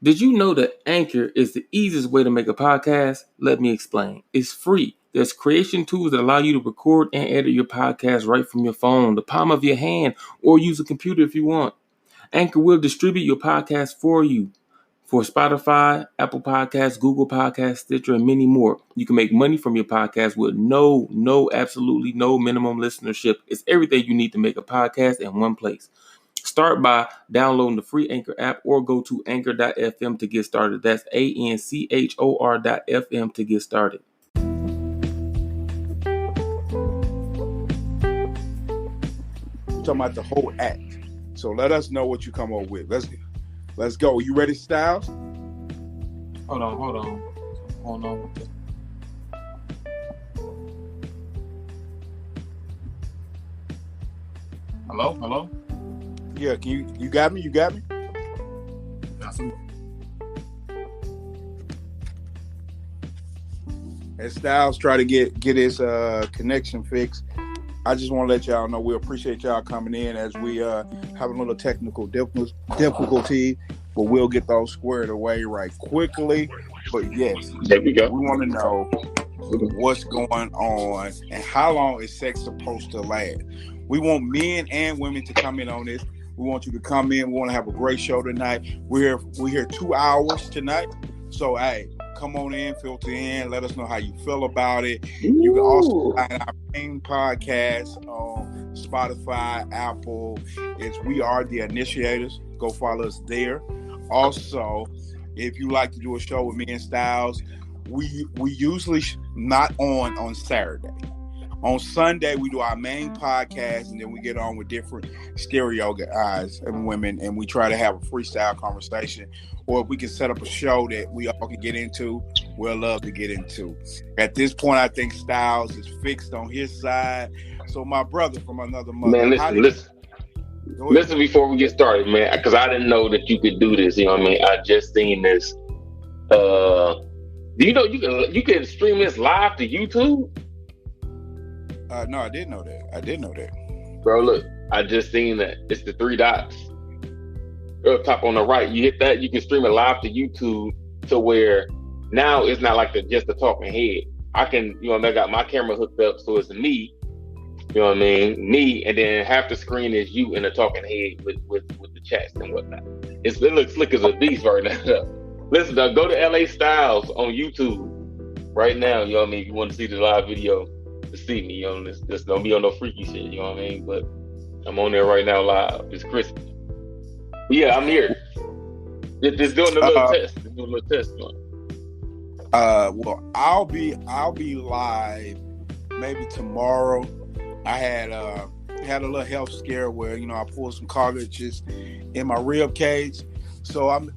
Did you know that Anchor is the easiest way to make a podcast? Let me explain. It's free. There's creation tools that allow you to record and edit your podcast right from your phone, the palm of your hand, or use a computer if you want. Anchor will distribute your podcast for you. For Spotify, Apple Podcasts, Google Podcasts, Stitcher, and many more. You can make money from your podcast with absolutely no minimum listenership. It's everything you need to make a podcast in one place. Start by downloading the free Anchor app or go to anchor.fm to get started. That's ANCHOR.FM to get started. We're talking about the whole act. So let us know what you come up with. Let's go. You ready, Styles? Hold on. Hello? Yeah, you got me? As Styles try to get his connection fixed, I just want to let y'all know we appreciate y'all coming in as we have a little technical difficulty, but we'll get those squared away right quickly. But yes, there we go. We want to know what's going on and how long is sex supposed to last. We want men and women to come in on this. We want you to come in. We want to have a great show tonight. We're here 2 hours tonight. So, hey, come on in, filter in. Let us know how you feel about it. You can also find our main podcast on Spotify, Apple. It's We Are The Initiators. Go follow us there. Also, if you like to do a show with me and Styles, we usually not on Saturday. On Sunday, we do our main podcast, and then we get on with different stereo guys and women, and we try to have a freestyle conversation. Or if we can set up a show that we all can get into, we'll love to get into. At this point, I think Styles is fixed on his side. So my brother from another mother. Man, listen before we get started, man, because I didn't know that you could do this. You know what I mean? I just seen this. Do you know you can stream this live to YouTube? No, I didn't know that. Bro, look, I just seen that. It's the 3 dots. Up top on the right, you hit that, you can stream it live to YouTube to where now it's not like just the talking head. I can, I got my camera hooked up, so it's me, you know what I mean? Me, and then half the screen is you and the talking head with the chats and whatnot. It looks slick as a beast right now. Listen, go to LA Styles on YouTube right now, you know what I mean? If you want to see the live video to see me, this don't be on no freaky shit, you know what I mean? But I'm on there right now live. It's crispy. Yeah, I'm here. Just doing a little test. Well, I'll be live maybe tomorrow. I had a little health scare where I pulled some cartilages in my rib cage. So I'm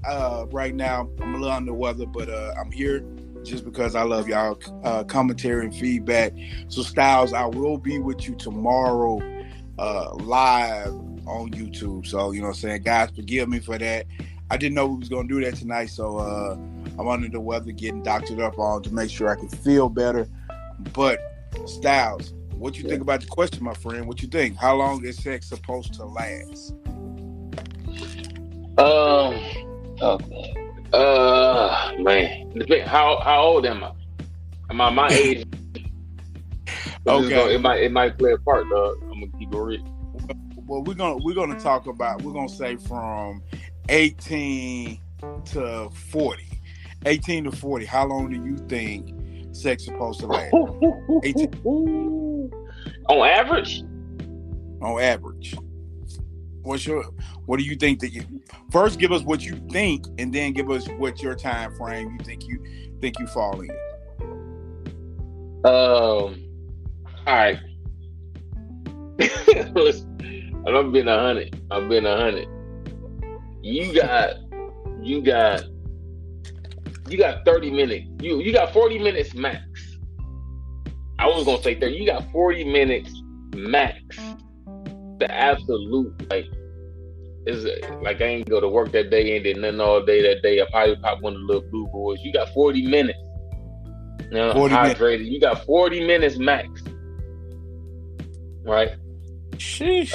right now I'm a little under the weather, but I'm here just because I love y'all commentary and feedback. So Styles, I will be with you tomorrow live on YouTube. So, you know what I'm saying? Guys, forgive me for that. I didn't know we was going to do that tonight. So I'm under the weather getting doctored up on to make sure I can feel better. But Styles, what you think about the question, my friend? What you think? How long is sex supposed to last? Man. How old am I? Am I my age? Okay. It might play a part, dog. I'm gonna keep it real. Well, we're gonna talk about, we're gonna say from 18 to 40. 18 to 40. How long do you think sex is supposed to last? 18. On average? On average. What do you think that you first give us what you think, and then give us what your time frame you think you fall in? All right. Listen, I've been 100. You got 30 minutes. You got 40 minutes max. I was gonna say 30. You got 40 minutes max. The absolute, like, is like I ain't go to work that day, ain't did nothing all day that day. I probably pop one of the little blue boys. You got 40 minutes. Now, 40 hydrated. minutes. You got 40 minutes max. Right? Sheesh.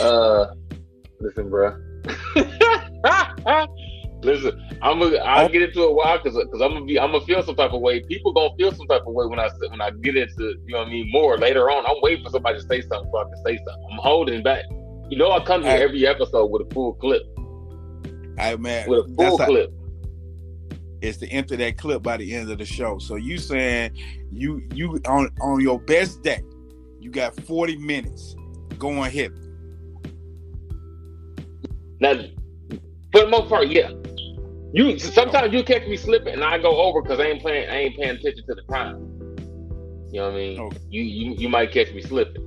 Listen, bro. Listen, I'll get into it why because I'm gonna feel some type of way. People gonna feel some type of way when I get into, you know what I mean, more later on. I'm waiting for somebody to say something so I can say something. I'm holding back. You know, I come here every episode with a full clip. Man, with a full clip. It's to enter that clip by the end of the show. So you saying you on your best day, you got 40 minutes going hip. Now, for the most part, yeah. Sometimes you catch me slipping and I go over because I ain't paying attention to the time. You know what I mean? Okay. You might catch me slipping.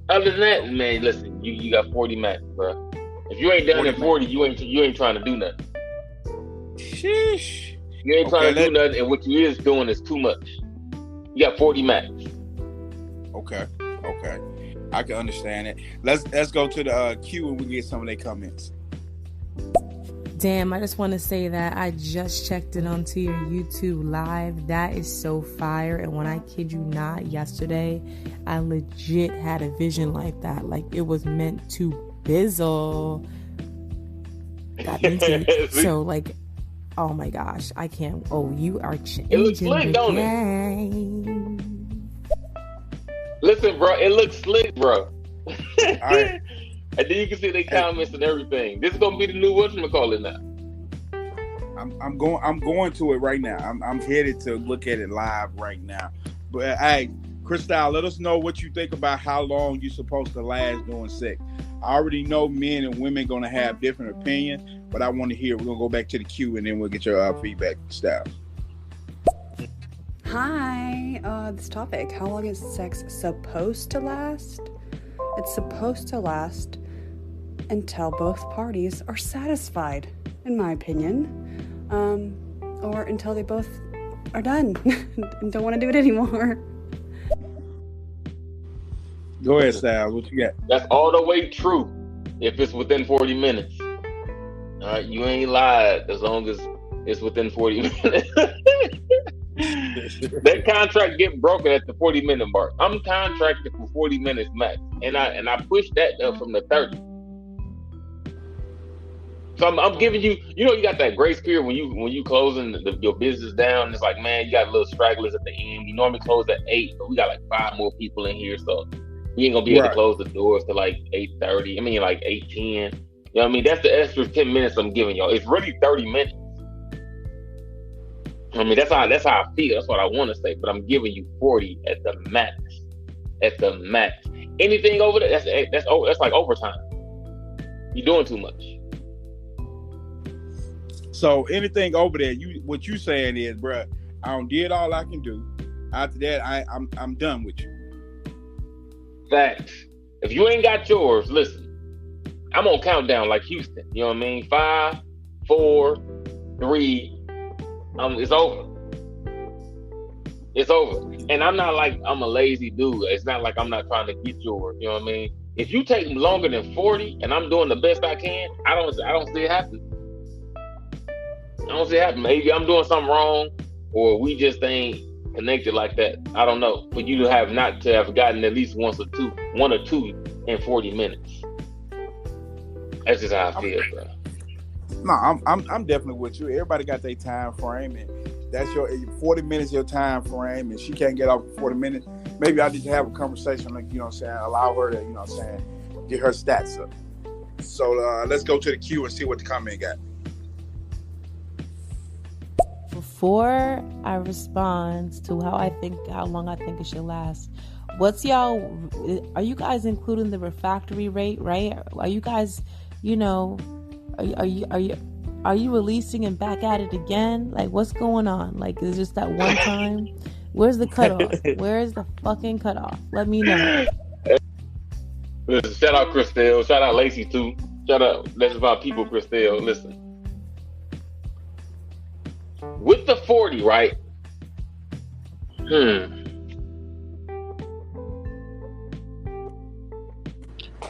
Other than that, man, listen, you got 40 minutes, bro. If you ain't done in 40, you ain't trying to do nothing. Sheesh. You ain't trying to do nothing, and what you is doing is too much. You got 40 max. Okay. I can understand it. Let's go to the queue and we get some of their comments. Damn, I just want to say that I just checked it onto your YouTube live. That is so fire. And when I kid you not, yesterday, I legit had a vision like that. Like it was meant to bizzle. So like, oh my gosh, I can't. Oh, you are changing. It looks slick, don't it? Listen, bro, it looks slick, bro. All right. And then you can see the comments and everything. This is gonna be the new whatchamacallit now. I'm going to it right now. I'm headed to look at it live right now. But hey, Cristal, let us know what you think about how long you're supposed to last doing sex. I already know men and women gonna have different opinions, but I want to hear. We're gonna go back to the queue and then we'll get your feedback, Style. Hi, this topic. How long is sex supposed to last? It's supposed to last until both parties are satisfied, in my opinion. Or until they both are done and don't want to do it anymore. Go ahead, Sal. What you got? That's all the way true. If it's within 40 minutes. All right, you ain't lied as long as it's within 40 minutes. That contract get broken at the 40-minute mark. I'm contracted for 40 minutes max, and I push that up from the 30. So I'm giving you, you got that grace period when you closing your business down. It's like, man, you got little stragglers at the end. We normally close at 8, but we got like 5 more people in here, so we ain't gonna be able to close the doors to like 8:30. I mean, like 8:10. You know what I mean? That's the extra 10 minutes I'm giving y'all. It's really 30 minutes. I mean, that's how I feel. That's what I want to say. But I'm giving you 40 at the max. At the max. Anything over there, that's like overtime. You're doing too much. So anything over there, what you saying is, bro, I done did all I can do. After that, I'm done with you. Facts. If you ain't got yours, listen. I'm on countdown like Houston. You know what I mean? 5, 4, 3. It's over. It's over. And I'm not like I'm a lazy dude. It's not like I'm not trying to get yours. You know what I mean? If you take longer than 40 and I'm doing the best I can, I don't see it happen. I don't see it happen. Maybe I'm doing something wrong, or we just ain't connected like that. I don't know. For you to have not to have gotten at least one or two in 40 minutes. That's just how I feel, bro. No, I'm definitely with you. Everybody got their time frame, and that's your 40 minutes your time frame, and she can't get off for 40 minutes. Maybe I need to have a conversation, like, you know what I'm saying, allow her to, you know what I'm saying, get her stats up. So let's go to the queue and see what the comment got. Before I respond to how long I think it should last, are you guys including the refractory rate, right? Are you guys, are you releasing and back at it again? Like, what's going on? Like, is it just that one time? Where's the cutoff? Where's the fucking cutoff? Let me know. Listen, shout out Cristal. Shout out Lacey too. Shout out. That's about people, Cristal. Listen. With the 40, right?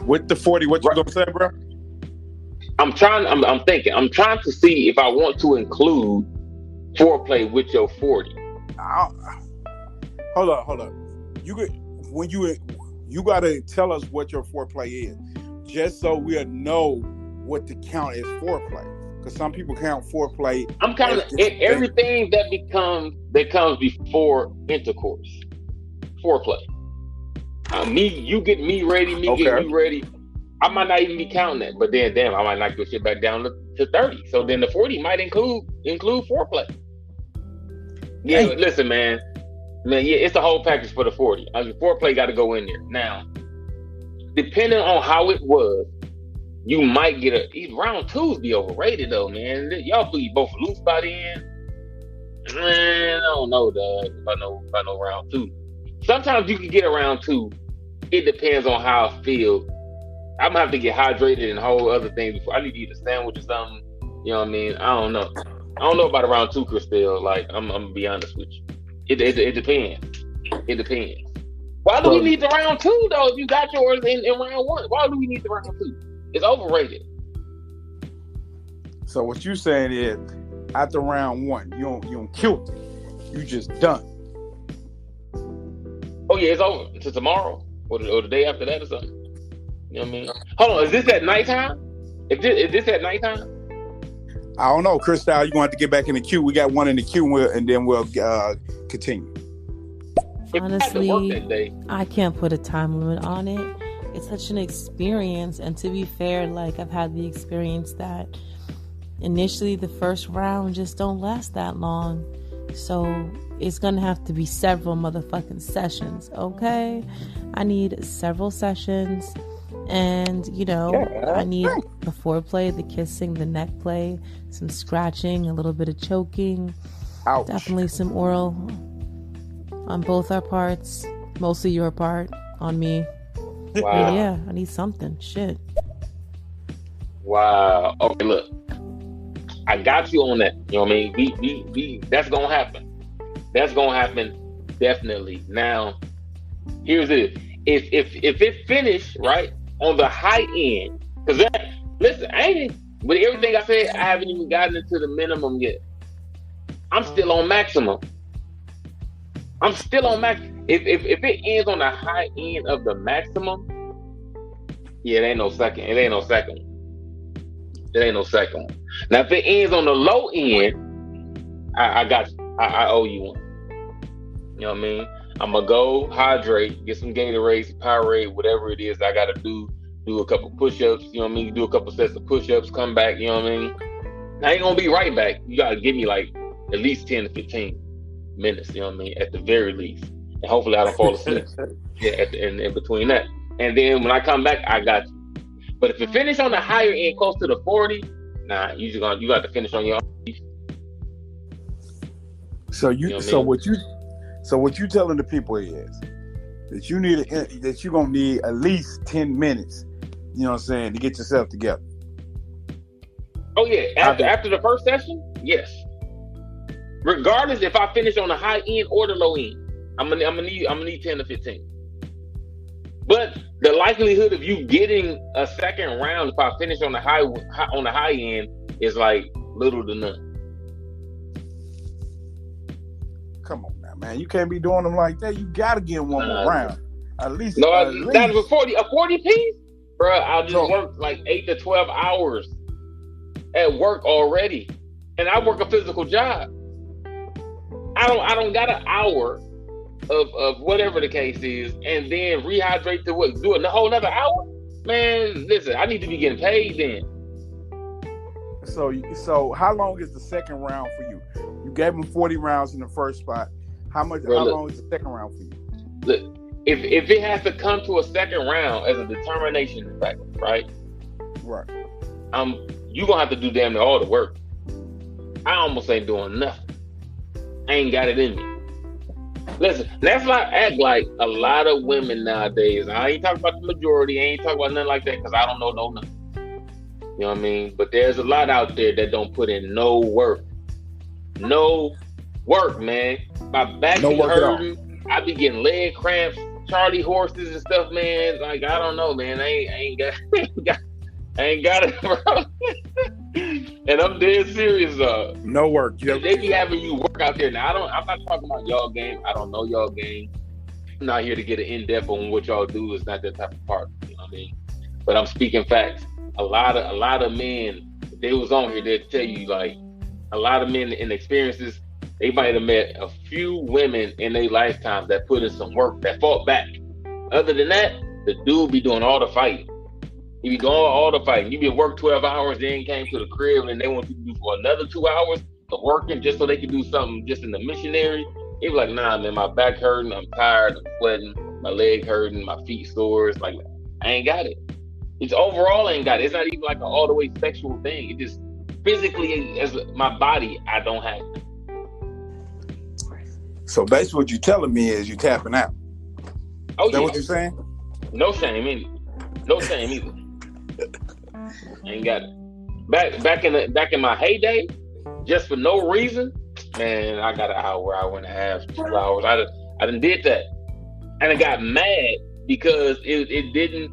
With the 40, what you gonna say, bro? I'm thinking. I'm trying to see if I want to include foreplay with your 40. Hold up. You gotta tell us what your foreplay is, just so we'll know what to count as foreplay. Because some people count foreplay. I'm counting everything that comes before intercourse. Foreplay. You get me ready, get you ready. I might not even be counting that, but then damn, I might knock your shit back down to 30. So then the 40 might include foreplay. Yeah, listen, man, yeah, it's the whole package for the 40. I mean, foreplay got to go in there. Now, depending on how it was, you might get round twos be overrated though, man. Y'all be both loose by the end. Man, I don't know, dog. About no round two. Sometimes you can get a round two. It depends on how I feel. I'm gonna have to get hydrated and whole other things before I need to eat a sandwich or something. You know what I mean? I don't know. I don't know about a round two, Christelle. Like, I'm gonna be honest with you. It depends. It depends. Why do we need the round two though? If you got yours in round one, why do we need the round two? It's overrated. So what you saying is, after round one, you don't kill it. You just done. Oh yeah, it's over until tomorrow or the day after that or something. You know what I mean? Hold on, is this at nighttime? Is this at nighttime? I don't know, Christelle. You're going to have to get back in the queue. We got one in the queue, and then we'll continue. Honestly, I can't put a time limit on it. It's such an experience, and to be fair, like, I've had the experience that initially the first round just don't last that long. So it's gonna have to be several motherfucking sessions, okay? I need several sessions, and I need the foreplay, the kissing, the neck play, some scratching, a little bit of choking. Ouch. Definitely some oral on both our parts, mostly your part on me. Wow. Yeah, I need something. Shit. Wow. Okay, look, I got you on that. You know what I mean? We that's gonna happen. That's gonna happen definitely. Now, here's it. If it finished right on the high end, because listen, with everything I said, I haven't even gotten into the minimum yet. I'm still on maximum. If it ends on the high end of the maximum, yeah, it ain't no second. It ain't no second. Now, if it ends on the low end, I got you. I owe you one. You know what I mean? I'm gonna go hydrate, get some Gatorade, some Powerade, whatever it is I gotta do a couple push-ups. You know what I mean? Do a couple sets of push-ups, come back. You know what I mean? I ain't gonna be right back. You gotta give me like at least 10 to 15 minutes. You know what I mean? At the very least, and hopefully I don't fall asleep. Yeah, in between that, and then when I come back, I got you. But if it finish on the higher end, close to the 40, nah, you got to finish on your own. So what you telling the people is that you're gonna need at least 10 minutes. You know what I'm saying, to get yourself together. Oh yeah, after the first session, yes. Regardless if I finish on the high end or the low end, I'm gonna need 10 to 15. But the likelihood of you getting a second round if I finish on the high end is like little to none. Come on now, man. You can't be doing them like that. You gotta get one more round. At least. No, that's a 40 piece? Bro, I just worked like 8 to 12 hours at work already. And I work a physical job. I don't got an hour of whatever the case is, and then rehydrate to what? Do a whole another hour? Man, listen, I need to be getting paid then. So how long is the second round for you? You gave them 40 rounds in the first spot. How long is the second round for you? Look, if it has to come to a second round as a determination factor, right? Right. You gonna have to do damn near all the work. I almost ain't doing nothing. I ain't got it in me. Listen, let's not act like a lot of women nowadays. I ain't talking about the majority. I ain't talking about nothing like that because I don't know nothing. You know what I mean? But there's a lot out there that don't put in no work. No work, man. My back be hurting. I be getting leg cramps, Charlie horses and stuff, man. Like, I don't know, man. I ain't got it, bro. And I'm dead serious. No work. They be having you work out there. Now, I'm not talking about y'all game. I don't know y'all game. I'm not here to get an in-depth on what y'all do. It's not that type of part. You know what I mean? But I'm speaking facts. A lot of men they was on here, they'd tell you like a lot of men in experiences, they might have met a few women in their lifetime that put in some work, that fought back. Other than that, the dude be doing all the fighting. He be doing all the fighting. You be work 12 hours, then came to the crib, and they want you to do for another 2 hours of working just so they can do something just in the missionary. He was like, nah, man, my back hurting, I'm tired, I'm sweating, my leg hurting, my feet sore. It's like, I ain't got it. It's overall ain't got it. It's not even like an all the way sexual thing. It just physically, as my body, I don't have it. So basically what you're telling me is you tapping out. Oh, is that yeah. what you're saying? No shame in it. No shame either. Ain't got it. Back in my heyday, just for no reason, man, I got an hour and a half, 2 hours. I done did that. And I got mad because it didn't,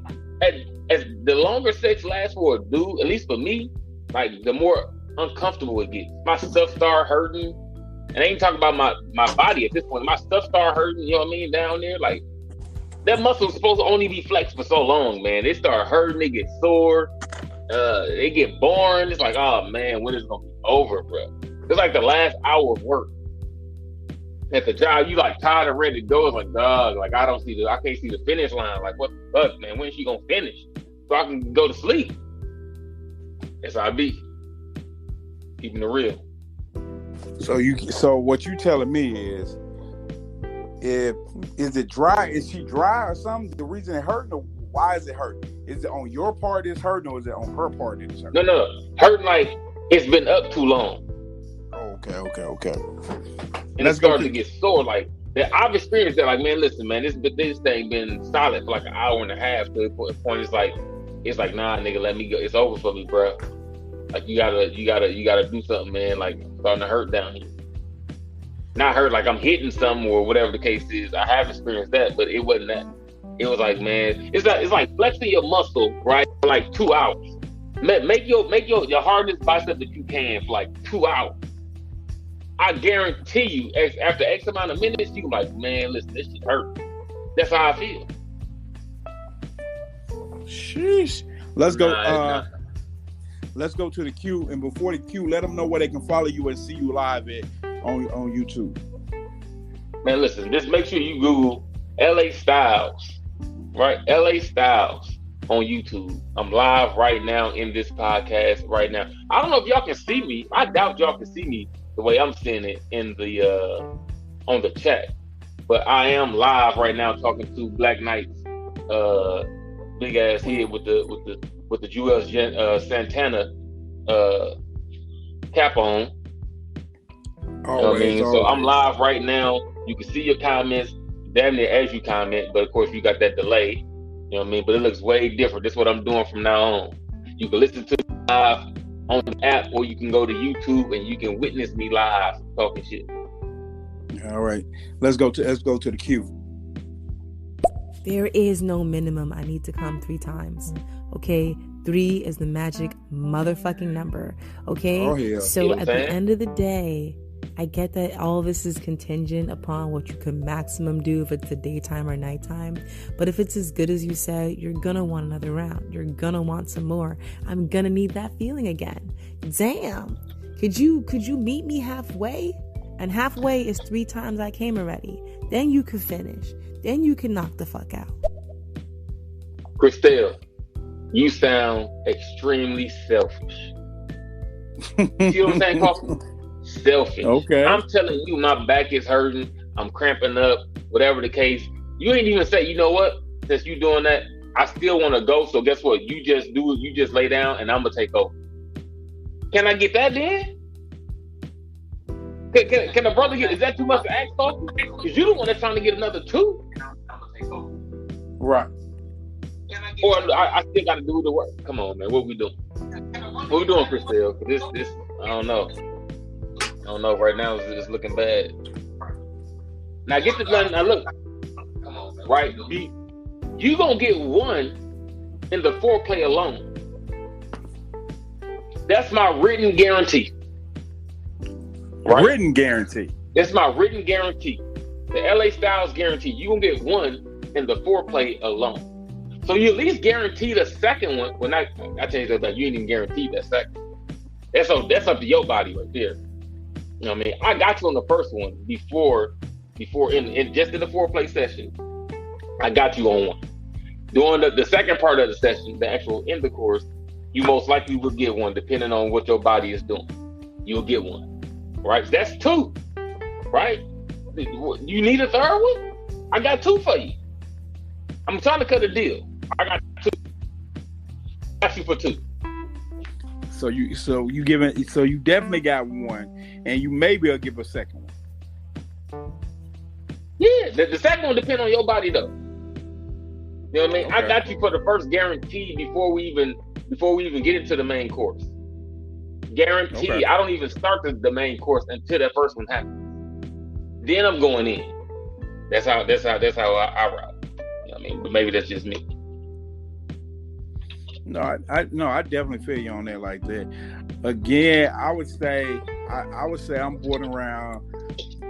as the longer sex lasts for a dude, at least for me, like the more uncomfortable it gets. My stuff start hurting. And I ain't talking about my body at this point. My stuff start hurting, you know what I mean, down there. Like, that muscle's supposed to only be flexed for so long, man. It start hurting, it get sore, they get boring. It's like, oh man, when is it gonna be over, bro? It's like the last hour of work at the job. You like tired and ready to go. It's like, dog, like I can't see the finish line. Like, what the fuck, man? When is she gonna finish so I can go to sleep? That's how I be. Keeping it real. So what you telling me is, is it dry? Is she dry or something? The reason it hurting, or why is it hurting? Is it on your part it's hurting, or is it on her part it's hurting? No. Hurting like it's been up too long. Okay. And it started to get sore. Like I've experienced that. Like, man, listen, man, this thing been solid for like an hour and a half. To the point, it's like, nah, nigga, let me go. It's over for me, bro. Like you gotta do something, man. Like I'm starting to hurt down here. Not hurt like I'm hitting something or whatever the case is. I have experienced that, but it wasn't that. It was like, man, it's like flexing your muscle, right? For like 2 hours. Make your hardest bicep that you can for like 2 hours. I guarantee you, after X amount of minutes, you like, man, listen, this shit hurt. That's how I feel. Sheesh. Let's go. Let's go to the queue, and before the queue, let them know where they can follow you and see you live on YouTube. Man, listen, just make sure you Google LA Styles, right? LA Styles on YouTube. I'm live right now in this podcast right now. I don't know if y'all can see me. I doubt y'all can see me the way I'm seeing it in the on the chat. But I am live right now talking to Black Knight's big ass head with the Juelz Santana cap on. You know what I mean? So I'm live right now. You can see your comments damn near as you comment, but of course you got that delay. You know what I mean? But it looks way different. This is what I'm doing from now on. You can listen to me live on the app, or you can go to YouTube and you can witness me live talking shit. All right. Let's go to the queue. There is no minimum I need to come 3 times. Okay? 3 is the magic motherfucking number. Okay? Oh, yeah. So at the end of the day, I get that all of this is contingent upon what you can maximum do if it's a daytime or nighttime. But if it's as good as you said, you're gonna want another round. You're gonna want some more. I'm gonna need that feeling again. Damn. Could you meet me halfway? And halfway is 3 times I came already. Then you can finish. Then you can knock the fuck out. Christelle, you sound extremely selfish. See what I'm saying, Coffee? Selfish. Okay. I'm telling you, my back is hurting. I'm cramping up. Whatever the case, you ain't even say, you know what? Since you doing that, I still want to go. So guess what? You just do it. You just lay down, and I'm gonna take over. Can I get that then? Can a brother get? Is that too much to ask for? Because you the one that's trying to get another 2. Right. Or I still got to do the work. Come on, man. What we doing? What we doing, Christelle? This I don't know. I don't know. Right now it's looking bad. Now get the gun. Now look. Right. You gonna get 1 in the foreplay alone. That's my written guarantee. Right? Written guarantee. That's my written guarantee. The LA Styles guarantee. You gonna get 1 in the foreplay alone. So you at least guarantee the second one. Well, I changed that. You ain't even guaranteed that second. That's up to your body right there. You know what I mean? I got you on the first one before in just in the foreplay session. I got you on one. During the second part of the session, the actual intercourse, you most likely will get one, depending on what your body is doing. You'll get one, right? That's two, right? You need a third one? I got two for you. I'm trying to cut a deal. I got two. Got you for two. So you definitely got one, and you maybe will give a second one. Yeah, the second one depends on your body though. You know what I mean? Okay. I got you for the first guarantee before we even get into the main course. Guarantee. Okay. I don't even start the main course until that first one happens. Then I'm going in. That's how I route. You know what I mean? But maybe that's just me. No, I definitely feel you on that like that. Again, I would say I'm born around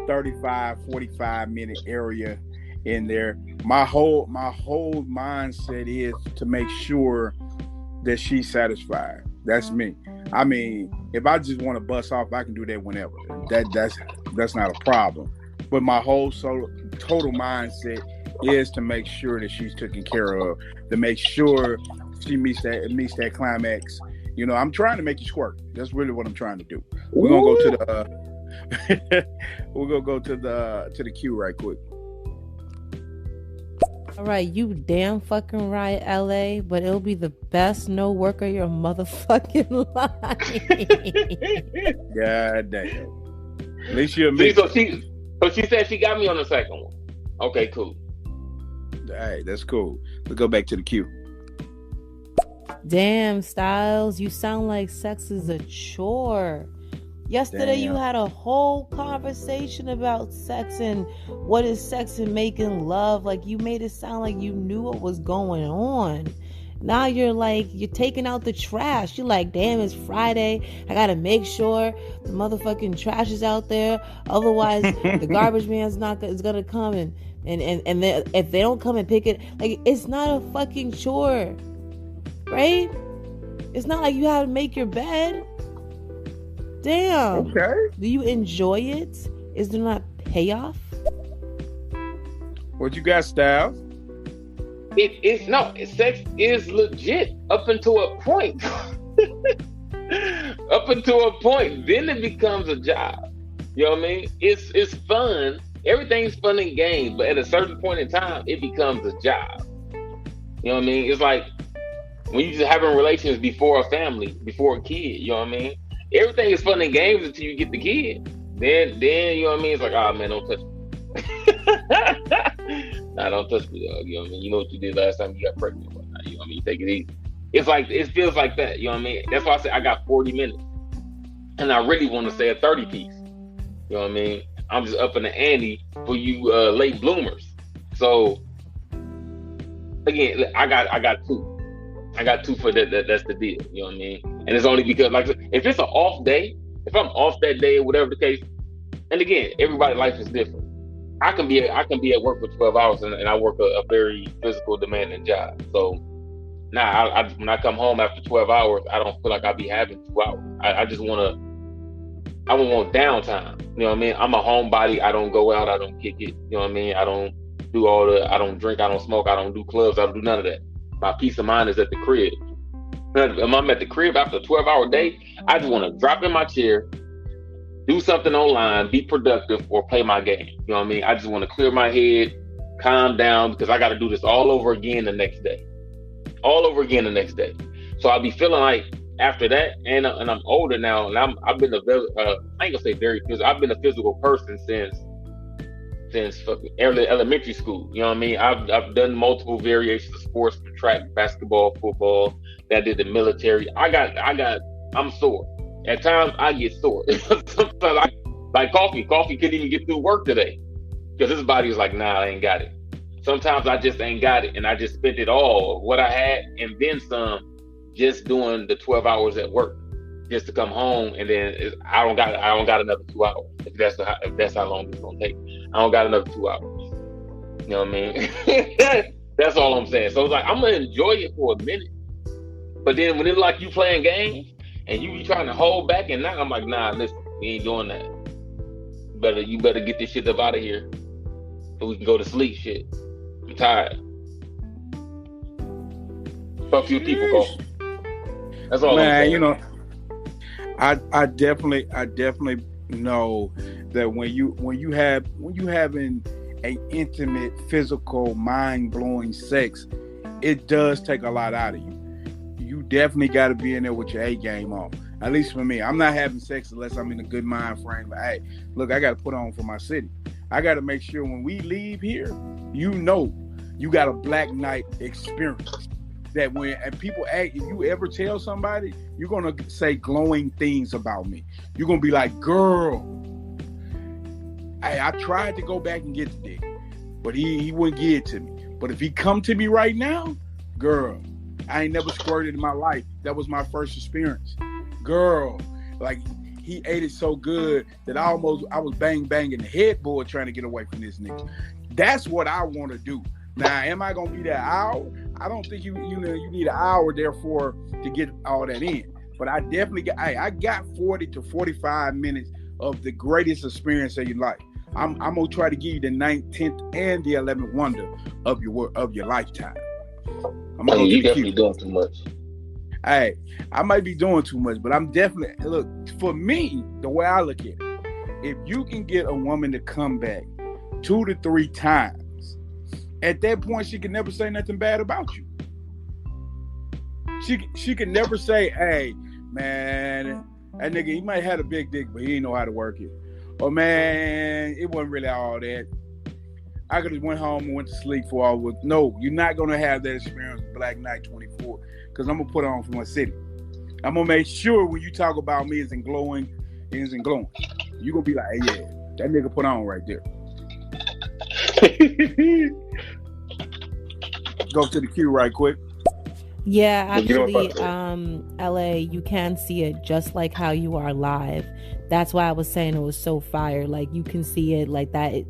35, 45 minute area in there. My whole mindset is to make sure that she's satisfied. That's me. I mean, if I just want to bust off, I can do that whenever. That's not a problem. But my whole total mindset is to make sure that she's taken care of, to make sure she meets that climax. You know, I'm trying to make you squirt. That's really what I'm trying to do. We're gonna go to the queue right quick. All right, you damn fucking right, LA, but it'll be the best no work of your motherfucking life. God damn. At least you're me. So she said she got me on the second one. Okay, cool. All right, that's cool. Let's go back to the queue. Damn, Styles, you sound like sex is a chore. Yesterday you had a whole conversation about sex and what is sex and making love. Like, you made it sound like you knew what was going on. Now you're taking out the trash. You're like, damn, it's Friday. I gotta make sure the motherfucking trash is out there. Otherwise, the garbage man's gonna come and if they don't come and pick it, like, it's not a fucking chore, right? It's not like you have to make your bed. Damn. Okay. Do you enjoy it? Is there not payoff? What you got, Styles? Sex is legit up until a point. Up until a point, then it becomes a job. You know what I mean? It's fun. Everything's fun and games, but at a certain point in time, it becomes a job. You know what I mean? It's like when you just having relations before a family, before a kid. You know what I mean? Everything is fun and games until you get the kid. Then you know what I mean? It's like, oh man, don't touch me. Nah, don't touch me, dog. You know what I mean? You know what you did last time you got pregnant. You know what I mean? You take it easy. It's like, it feels like that. You know what I mean? That's why I say I got 40 minutes. And I really want to say a 30 piece. You know what I mean? I'm just upping the ante for you late bloomers. So again, I got two. I got two for that. That's the deal. You know what I mean? And it's only because, like, if it's an off day, if I'm off that day or whatever the case, and again, everybody's life is different. I can be at work for 12 hours and I work a very physical, demanding job. So now, when I come home after 12 hours, I don't feel like I'll be having 2 hours. I just want downtime. You know what I mean? I'm a homebody. I don't go out. I don't kick it. You know what I mean? I don't do I don't drink. I don't smoke. I don't do clubs. I don't do none of that. My peace of mind is at the crib. When I'm at the crib after a 12-hour day, I just want to drop in my chair, do something online, be productive, or play my game. You know what I mean? I just want to clear my head, calm down, because I got to do this all over again the next day. All over again the next day. So I'll be feeling like after that, and I'm older now, and I've been I ain't gonna say very physical. I've been a physical person since fucking early elementary school. You know what I mean? I've done multiple variations of sports, track, basketball, football. That I did the military. I'm sore. At times I get sore. Sometimes like coffee couldn't even get through work today because his body was like, nah, I ain't got it. Sometimes I just ain't got it, and I just spent it all, what I had, and then some, just doing the 12 hours at work, just to come home, and then I don't got another 2 hours. If that's how long it's gonna take, I don't got another 2 hours. You know what I mean? That's all I'm saying. So it's like I'm gonna enjoy it for a minute, but then when it's like you playing games, and you be trying to hold back, and now I'm like, nah, listen, we ain't doing that. You better get this shit up out of here so we can go to sleep. Shit, I'm tired. Fuck you, people, Cole. That's all. Man, you know, I definitely know that when you having a intimate, physical, mind-blowing sex, it does take a lot out of you. You definitely got to be in there with your A game on. At least for me, I'm not having sex unless I'm in a good mind frame. But hey, look, I got to put on for my city. I got to make sure when we leave here, you know, you got a Black Night experience. That when and people ask, if you ever tell somebody, you're gonna say glowing things about me. You're gonna be like, girl, I tried to go back and get the dick, but he wouldn't give it to me. But if he come to me right now, girl, I ain't never squirted in my life. That was my first experience. Girl, like he ate it so good that I was banging the headboard trying to get away from this nigga. That's what I want to do. Now, am I gonna be that hour? I don't think you need an hour therefore to get all that in. But I definitely got 40 to 45 minutes of the greatest experience of your life. I'm gonna try to give you the 9th, 10th, and the 11th wonder of your lifetime. You definitely doing too much. Hey, I might be doing too much, but I'm definitely look for me. The way I look at it, if you can get a woman to come back 2 to 3 times. At that point, she can never say nothing bad about you. She can never say, hey, man, that nigga, he might have had a big dick, but he didn't know how to work it. Or, man, it wasn't really all that. I could have went home and went to sleep for all with. No, you're not going to have that experience with Black Night 24 because I'm going to put on for my city. I'm going to make sure when you talk about me, it isn't glowing. You're going to be like, hey, yeah, that nigga put on right there. Go to the queue right quick. Yeah, actually, LA, you can see it just like how you are live. That's why I was saying it was so fire. Like you can see it like that.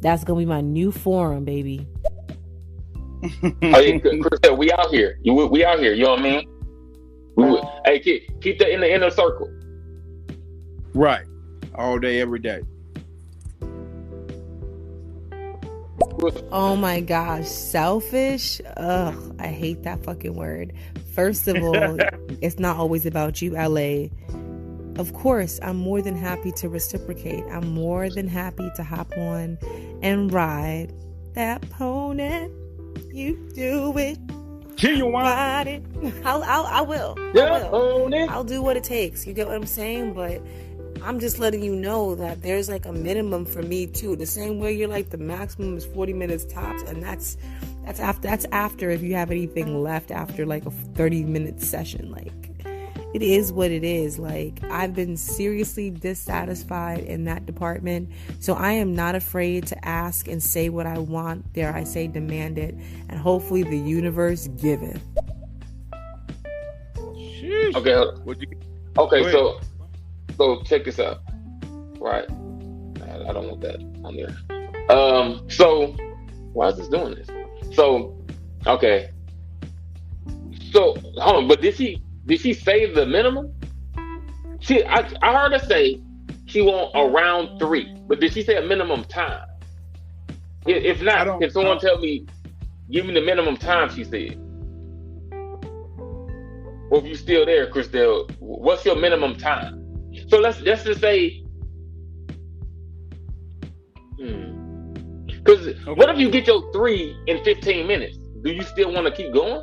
That's gonna be my new forum, baby. Hey, Chris, we out here. We out here. You know what I mean? Hey, keep that in the inner circle. Right, all day, every day. Oh my gosh, selfish? Ugh, I hate that fucking word. First of all, it's not always about you, LA. Of course, I'm more than happy to reciprocate. I'm more than happy to hop on and ride that pony. You do it. Ride it. I will. I'll do what it takes. You get what I'm saying? But I'm just letting you know that there's like a minimum for me too. The same way you're like the maximum is 40 minutes tops, and that's after if you have anything left after like a 30-minute session. Like it is what it is. Like I've been seriously dissatisfied in that department, so I am not afraid to ask and say what I want. Dare I say, demand it, and hopefully the universe giveth. Okay, so check this out. Right. I don't want that on there. So why is this doing this? So, okay. So hold on, but did she say the minimum? I heard her say she want around 3, but did she say a minimum time? If not, can someone tell me, give me the minimum time she said? Or if you still there, Christelle, what's your minimum time? So let's just say, because what if you get your 3 in 15 minutes? Do you still want to keep going?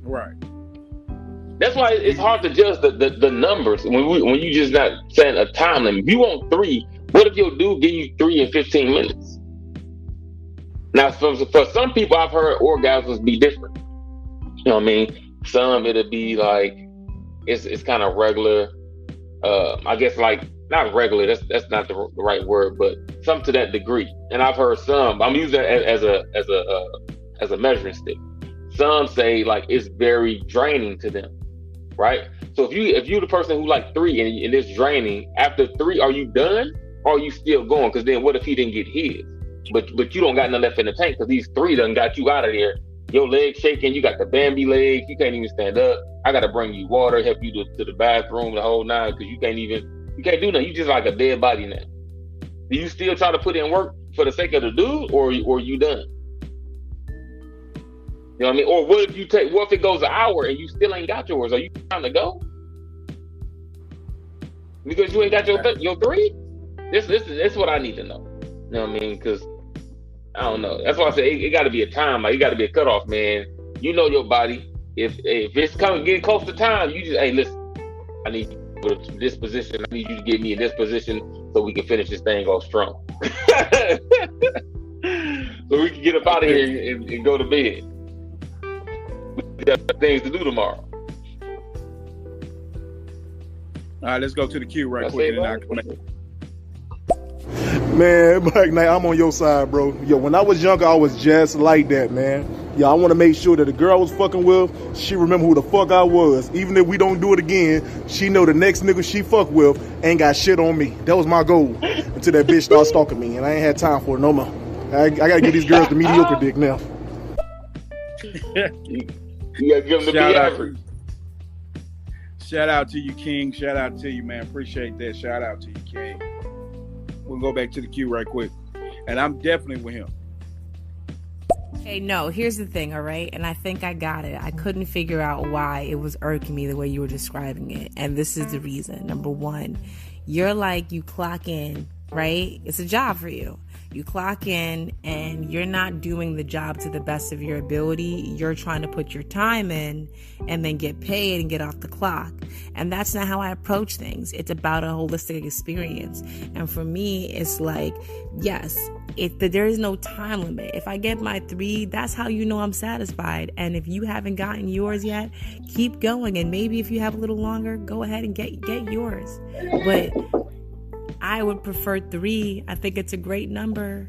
Right. That's why it's hard to judge the numbers when you just not saying a time limit. If you want 3, what if your dude give you 3 in 15 minutes? Now, for some people, I've heard orgasms be different. You know what I mean? Some it'll be like it's kind of regular. I guess like not regular. That's not the right word, but some to that degree. And I've heard some. I'm using it as a measuring stick. Some say like it's very draining to them, right? So if you the person who like 3 and it's draining, after 3, are you done or are you still going? Because then what if he didn't get his? But you don't got nothing left in the tank because these 3 done got you out of there your legs shaking, you got the Bambi legs, you can't even stand up. I gotta bring you water, help you to the bathroom, the whole nine, because you can't do nothing. You just like a dead body now. Do you still try to put in work for the sake of the dude, or you done? You know what I mean? Or what if it goes an hour and you still ain't got yours? Are you trying to go? Because you ain't got your 3? This is what I need to know. You know what I mean? Because I don't know. That's why I say it got to be a time. Like, it got to be a cutoff, man. You know your body. If it's getting close to time, you just, hey, listen, I need you to this position. I need you to get me in this position so we can finish this thing off strong. So we can get up out of here and go to bed. We got things to do tomorrow. All right, let's go to the queue right quick. Man, Black Knight, I'm on your side, bro. Yo, when I was younger, I was just like that, man. Yeah, I want to make sure that the girl I was fucking with, she remember who the fuck I was. Even if we don't do it again, she know the next nigga she fuck with ain't got shit on me. That was my goal until that bitch started stalking me, and I ain't had time for it no more. I gotta give these girls the mediocre dick now. You gotta give them the average. Shout out to you, King. Shout out to you, man. Appreciate that. Shout out to you, King. We'll go back to the queue right quick. And I'm definitely with him. Hey, no, here's the thing, all right? And I think I got it. I couldn't figure out why it was irking me the way you were describing it. And this is the reason. Number one, you're like, you clock in, right? It's a job for you. You clock in and you're not doing the job to the best of your ability. You're trying to put your time in and then get paid and get off the clock. And that's not how I approach things. It's about a holistic experience. And for me, it's like, yes, there is no time limit. If I get my 3, that's how you know I'm satisfied. And if you haven't gotten yours yet, keep going. And maybe if you have a little longer, go ahead and get yours. But I would prefer 3. I think it's a great number.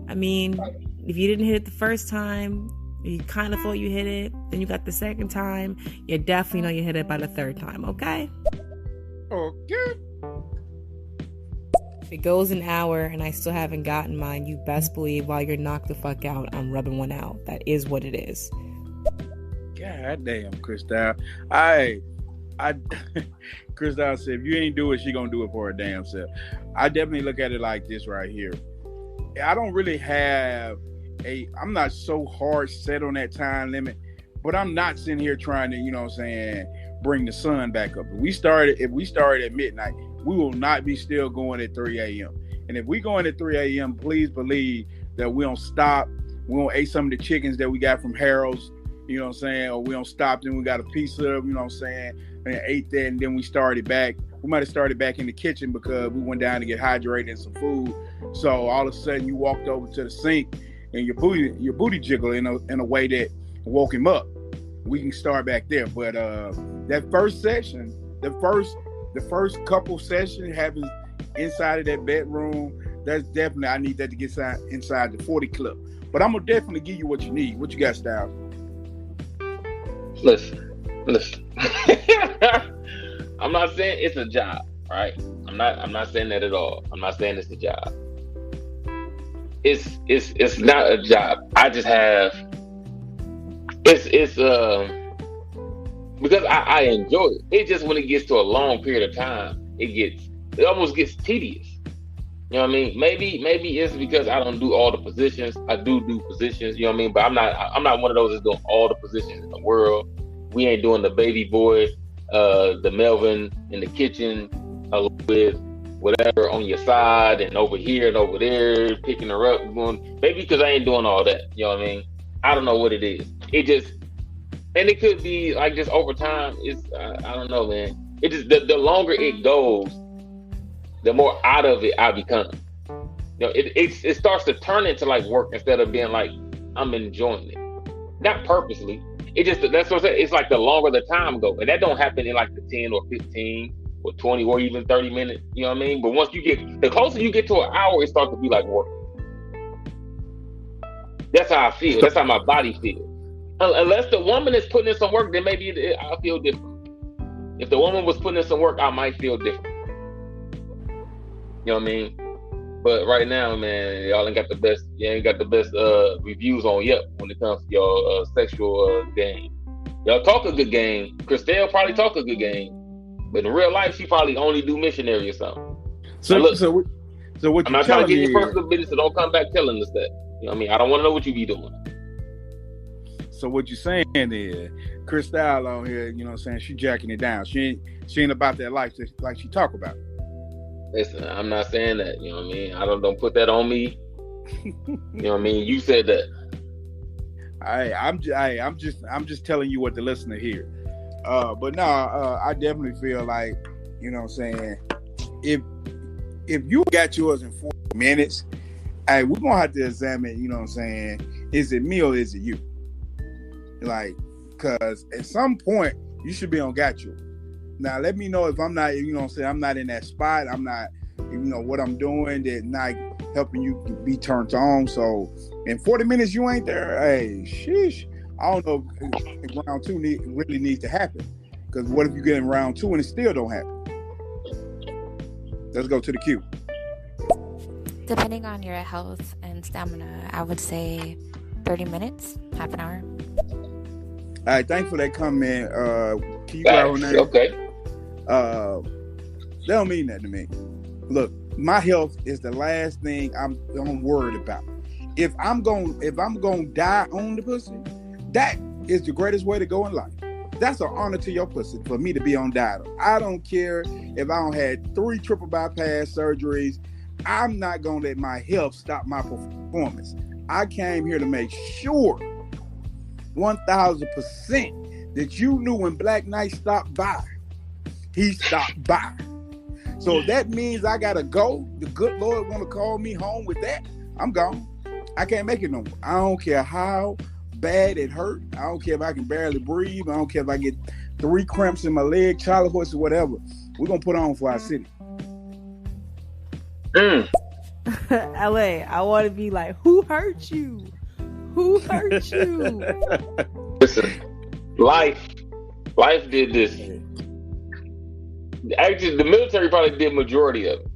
I mean, if you didn't hit it the first time, you kind of thought you hit it, then you got the second time, you definitely know you hit it by the third time, okay? Okay. If it goes an hour and I still haven't gotten mine, you best believe while you're knocked the fuck out, I'm rubbing one out. That is what it is. God damn, Cristal. Cristal said, if you ain't do it, she gonna do it for her damn self. I definitely look at it like this right here. I don't really have I'm not so hard set on that time limit, but I'm not sitting here trying to, you know what I'm saying, bring the sun back up. If we started at midnight, we will not be still going at 3 a.m. And if we going at 3 a.m., please believe that we don't stop. We don't eat some of the chickens that we got from Harold's, you know what I'm saying, or we don't stop, then we got a piece of, you know what I'm saying, and ate that, and then we started back. We might have started back in the kitchen because we went down to get hydrated and some food. So all of a sudden you walked over to the sink and your booty jiggled in a way that woke him up. We can start back there. But that first session, the first couple sessions having inside of that bedroom, that's definitely, I need that to get inside the 40 clip. But I'm gonna definitely give you what you need. What you got, Styles? Listen. I'm not saying it's a job, right? I'm not saying that at all. I'm not saying it's a job. It's not a job. I just have it's because I enjoy it. It just, when it gets to a long period of time, it almost gets tedious. You know what I mean? Maybe it's because I don't do all the positions. I do positions, you know what I mean? But I'm not one of those that's doing all the positions in the world. We ain't doing the baby boy, the Melvin in the kitchen with whatever on your side and over here and over there, picking her up, going, maybe because I ain't doing all that. You know what I mean? I don't know what it is. It just, and it could be like just over time. It's I don't know, man. It just the longer it goes, the more out of it I become. You know, it starts to turn into like work instead of being like I'm enjoying it. Not purposely. It just, that's what I'm saying. It's like the longer the time goes, and that don't happen in like the 10 or 15 or 20 or even 30 minutes. You know what I mean? But once you get, the closer you get to an hour, it starts to be like work. That's how I feel. That's how my body feels. Unless the woman is putting in some work, then maybe I'll feel different. If the woman was putting in some work, I might feel different. You know what I mean? But right now, man, y'all ain't got the best. You ain't got the best reviews on Yelp when it comes to your sexual game. Y'all talk a good game. Christelle probably talk a good game, but in real life, she probably only do missionary or something. So look, so what I'm you not trying telling to get me? your personal business, so don't come back telling us that. You know what I mean? I don't want to know what you be doing. So what you saying is, Christelle on here, you know what I'm saying? She jacking it down. She ain't about that life like she talk about. Listen, I'm not saying that. You know what I mean? I don't put that on me. You know what I mean? You said that. I'm just telling you what the listener hear. But no, I definitely feel like, you know what I'm saying, if you got yours in 40 minutes, hey, we're gonna have to examine, you know what I'm saying, is it me or is it you? Like, cause at some point you should be on got you. Now let me know if I'm not, you know what I'm saying, I'm not in that spot, I'm not, you know, what I'm doing that not helping you be turned on. So in 40 minutes you ain't there, hey, sheesh. I don't know if round two really needs to happen. Because what if you get in round two and it still don't happen? Let's go to the queue. Depending on your health and stamina, I would say 30 minutes, half an hour. All right, thanks for that comment. Can you grab on that? Okay. That don't mean that to me. Look, my health is the last thing I'm worried about. If I'm gonna die on the pussy, that is the greatest way to go in life. That's an honor to your pussy for me to be on diet. I don't care if I don't had 3 triple bypass surgeries. I'm not gonna let my health stop my performance. I came here to make sure 1,000% that you knew when Black Knight stopped by, he stopped by. So that means I gotta go. The good Lord want to call me home with that. I'm gone. I can't make it no more. I don't care how bad it hurt. I don't care if I can barely breathe. I don't care if I get 3 cramps in my leg, Charlie horse or whatever. We're gonna put on for our city. LA, I want to be like, who hurt you? Who hurt you? Listen, life did this. Actually, the military probably did majority of it.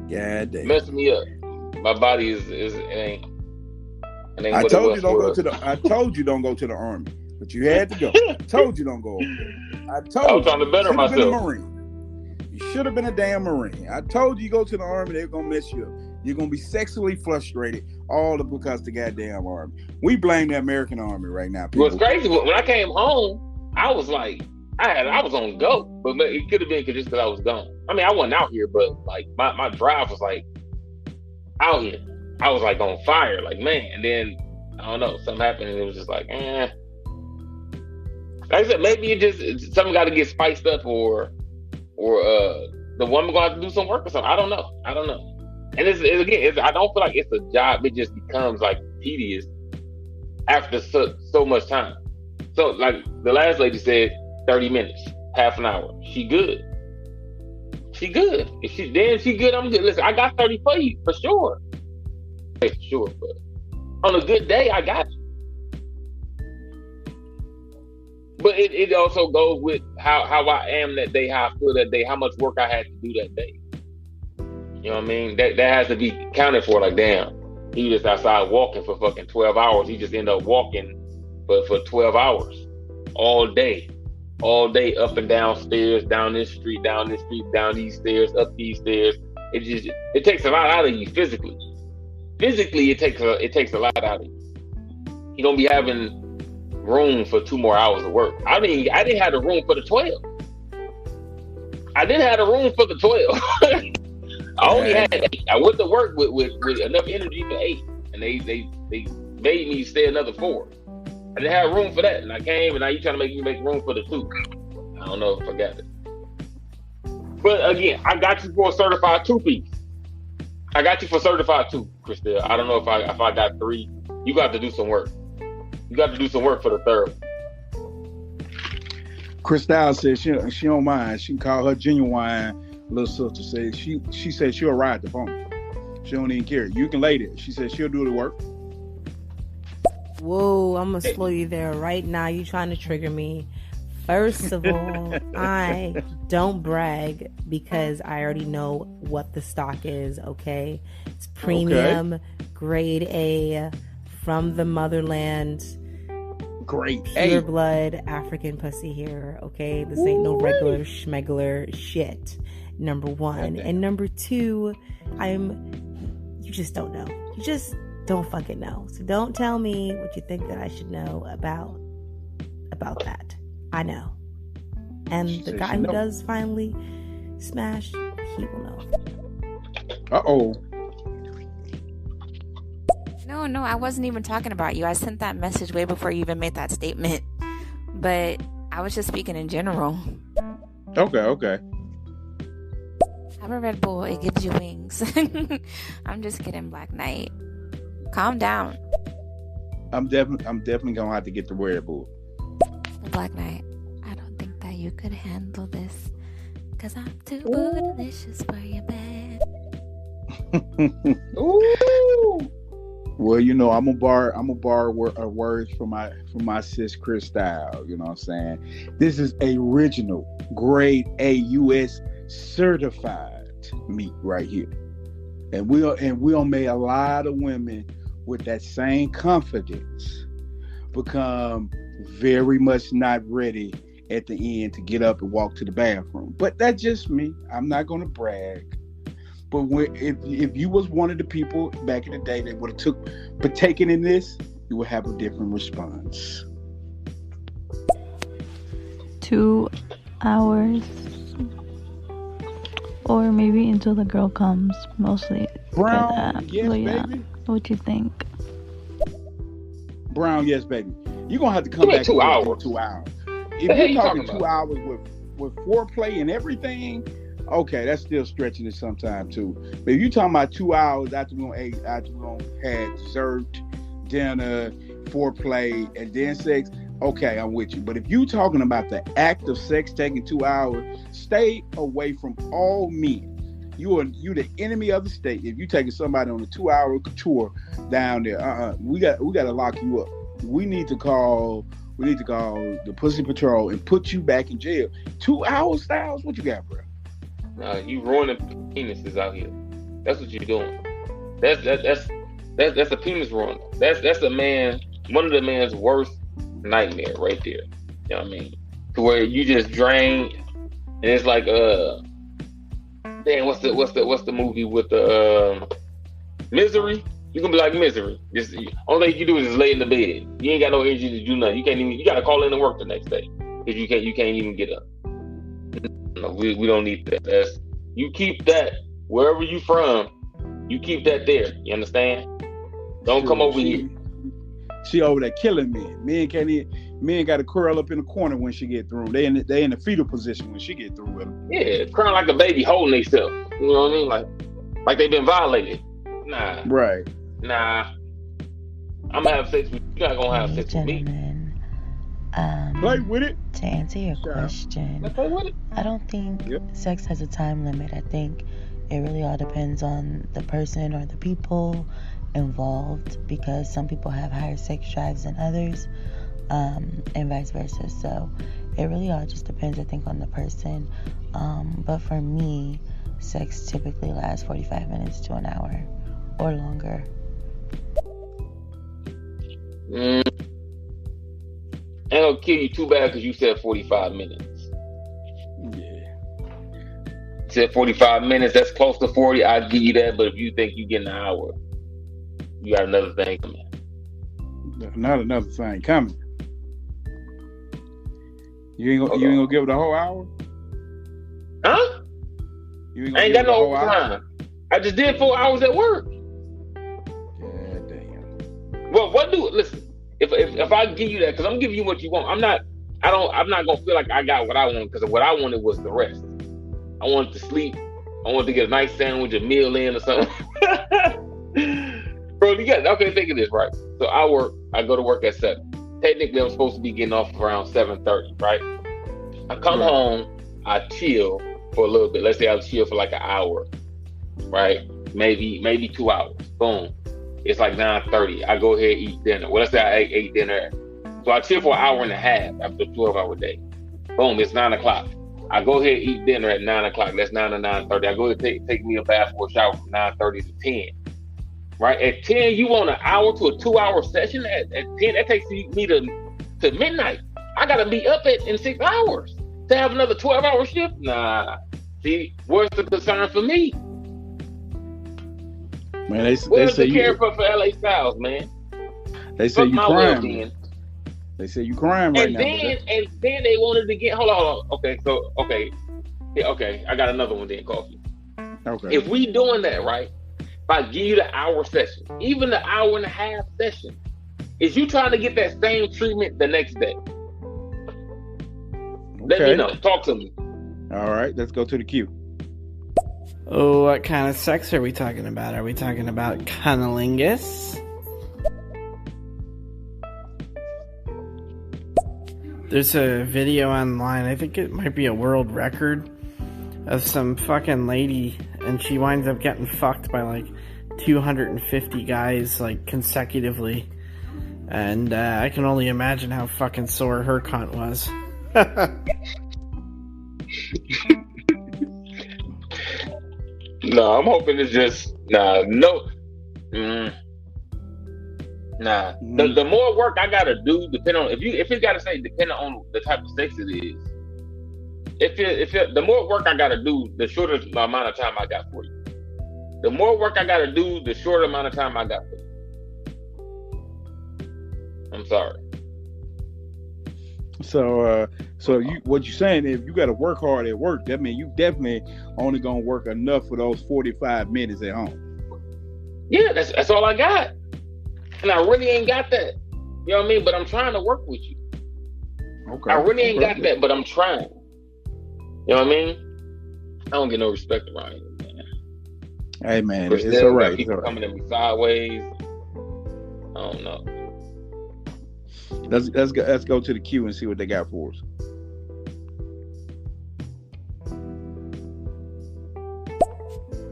Yeah, damn. Messed me up. My body it ain't. I told you don't go to the army, but you had to go. I told you don't go over there. I was trying to better myself. Been a Marine. You should have been a damn Marine. I told you go to the army, they're gonna mess you up. You're gonna be sexually frustrated, all because of the goddamn army. We blame the American army right now. People. What's crazy, when I came home, I was like, I was on go, but it could have been just because I was gone. I mean, I wasn't out here, but like my drive was like out here. I was like on fire, like man. And then I don't know, something happened, and it was just like, Like I said, maybe something got to get spiced up, or the woman gonna have to do some work or something. I don't know. And I don't feel like it's a job. It just becomes like tedious after so much time. So like the last lady said, 30 minutes, half an hour. She good. If she good, I'm good. Listen, I got 30 for you for sure. For sure, but on a good day, I got you. But it also goes with how I am that day, how I feel that day, how much work I had to do that day. You know what I mean? That has to be counted for. Like, damn, he just outside walking for fucking 12 hours. He just ended up walking for 12 hours all day, up and down stairs, down this street, down these stairs, up these stairs. It takes a lot out of you physically. Physically, it takes a lot out of you. You don't be having room for 2 more hours of work. I didn't have the room for the 12. I didn't have the room for the 12. I only had 8. I went to work with enough energy for 8, and they made me stay another 4. I didn't have room for that, and I came, and now you trying to make me make room for the 2. I don't know if I got it. But again, I got you for a certified 2-piece. I got you for certified 2, Christelle. I don't know if I got 3. You got to do some work. You got to do some work for the 3rd. Christelle said she don't mind. She can call her genuine little sister. Said she said she'll ride the phone. She don't even care. You can lay there. She said she'll do the work. Whoa, I'm gonna slow you there right now. You trying to trigger me. First of all, I don't brag because I already know what the stock is, okay? It's premium, grade A, from the motherland. Great. Pure blood African pussy here, okay? This ain't no regular schmegler shit. Number one. And number two, you just don't know. You just don't fucking know. So don't tell me what you think that I should know about that. I know. And the guy who does finally smash, he will know. Uh-oh. No, I wasn't even talking about you. I sent that message way before you even made that statement. But I was just speaking in general. Okay. Have a Red Bull. It gives you wings. I'm just kidding, Black Knight. Calm down. I'm definitely gonna have to get the Red Bull. Black Knight, I don't think that you could handle this. Cause I'm too delicious for your bed. Ooh. Well, you know, I'm gonna borrow words from my sis Chris Style. You know what I'm saying? This is original grade A US certified meat right here, and we'll make a lot of women with that same confidence become very much not ready at the end to get up and walk to the bathroom. But that's just me. I'm not gonna brag. But if you was one of the people back in the day that would have partaken in this, you would have a different response. 2 hours, or maybe until the girl comes. Mostly Brown, for that. yes, But yeah, baby. what you think? Brown, yes, baby. You're gonna have to come back 2 hours. 2 hours. If The hell you're you talking talking 2 about? hours with foreplay and everything, okay, that's still stretching it sometime too. But if you're talking about 2 hours after we had dessert, dinner, foreplay, and then sex, okay, I'm with you. But if you're talking about the act of sex taking 2 hours, stay away from all men. You the enemy of the state. If you taking somebody on a 2-hour tour down there, we got to lock you up. We need to call the Pussy Patrol and put you back in jail. 2 hours, Styles? What you got, bro? You ruining penises out here. That's what you're doing. That's a penis ruiner. That's a man. One of the man's worst nightmare right there. You know what I mean? To where you just drain, and it's like damn, what's the movie with the Misery? You can be like Misery. Just only thing you can do is just lay in the bed. You ain't got no energy to do nothing. You gotta call in to work the next day because you can't even get up. No, we don't need that. You keep that wherever you from. You keep that there. You understand? Don't come over here. She over there killing men. Men got to curl up in the corner when she get through. They in the fetal position when she get through with them. Yeah, crying like a baby, holding themselves. You know what I mean? Like they've been violated. Nah. Right. Nah. I'm gonna have sex with you. You're not gonna have sex with me. Play with it. To answer your question, Let's play with it. I don't think sex has a time limit. I think it really all depends on the person or the people involved, because some people have higher sex drives than others, and vice versa. So it really all just depends, I think, on the person. But for me, sex typically lasts 45 minutes to an hour or longer. Ain't gonna kill you too bad because you said 45 minutes. Yeah. You said 45 minutes, that's close to 40, I'd give you that. But if you think you get an hour, you got another thing coming. Not another thing coming. You ain't gonna give it a whole hour? Huh? You ain't I ain't got give it a no whole hour? overtime. I just did 4 hours at work. God damn. Well, listen, if I give you that, because I'm giving you what you want, I'm not gonna feel like I got what I want, because what I wanted was the rest. I wanted to sleep. I wanted to get a nice sandwich, a meal in or something. Bro, okay, think of this, right? So I go to work at 7. Technically, I'm supposed to be getting off around 7:30, right? I come home, I chill for a little bit. Let's say I'll chill for like an hour, right? Maybe 2 hours. Boom. It's like 9:30. I go ahead and eat dinner. Well, let's say I ate dinner. So I chill for an hour and a half after a 12-hour day. Boom, it's 9 o'clock. I go ahead and eat dinner at 9 o'clock. That's 9 to 9:30. I go ahead and take me a bath or a shower from 9:30 to 10. Right? At 10, you want an hour to a 2-hour session. At 10, that takes me to midnight. I got to be up in 6 hours to have another 12-hour shift. Nah. See, where's the concern for me? Man, they Where's say the care for LA Styles, man? They say you my crying. well-being. They say you crying right And now. then they wanted to get. Hold on. Okay, so yeah, okay. I got another one then, Coffee. Okay. If we doing that right, if I give you the hour session, even the hour and a half session, is you trying to get that same treatment the next day? Let me know. Talk to me. All right, let's go to the queue. Oh, what kind of sex are we talking about? Are we talking about cunnilingus? There's a video online, I think it might be a world record, of some fucking lady, and she winds up getting fucked by like 250 guys like consecutively. And I can only imagine how fucking sore her cunt was. No, I'm hoping it's just the more work I gotta do, depending on if it's gotta say depending on the type of sex it is. The more work I gotta do, the shorter amount of time I got for you. The more work I gotta do, the shorter amount of time I got for you. I'm sorry. So what you're saying, if you got to work hard at work, that means you definitely only gonna work enough for those 45 minutes at home. Yeah, that's all I got, and I really ain't got that. You know what I mean? But I'm trying to work with you. Okay. I really ain't got that, but I'm trying. You know what I mean? I don't get no respect around here, man. Hey man, But it's still all right. got people coming at me sideways. I don't know. Let's go to the queue and see what they got for us.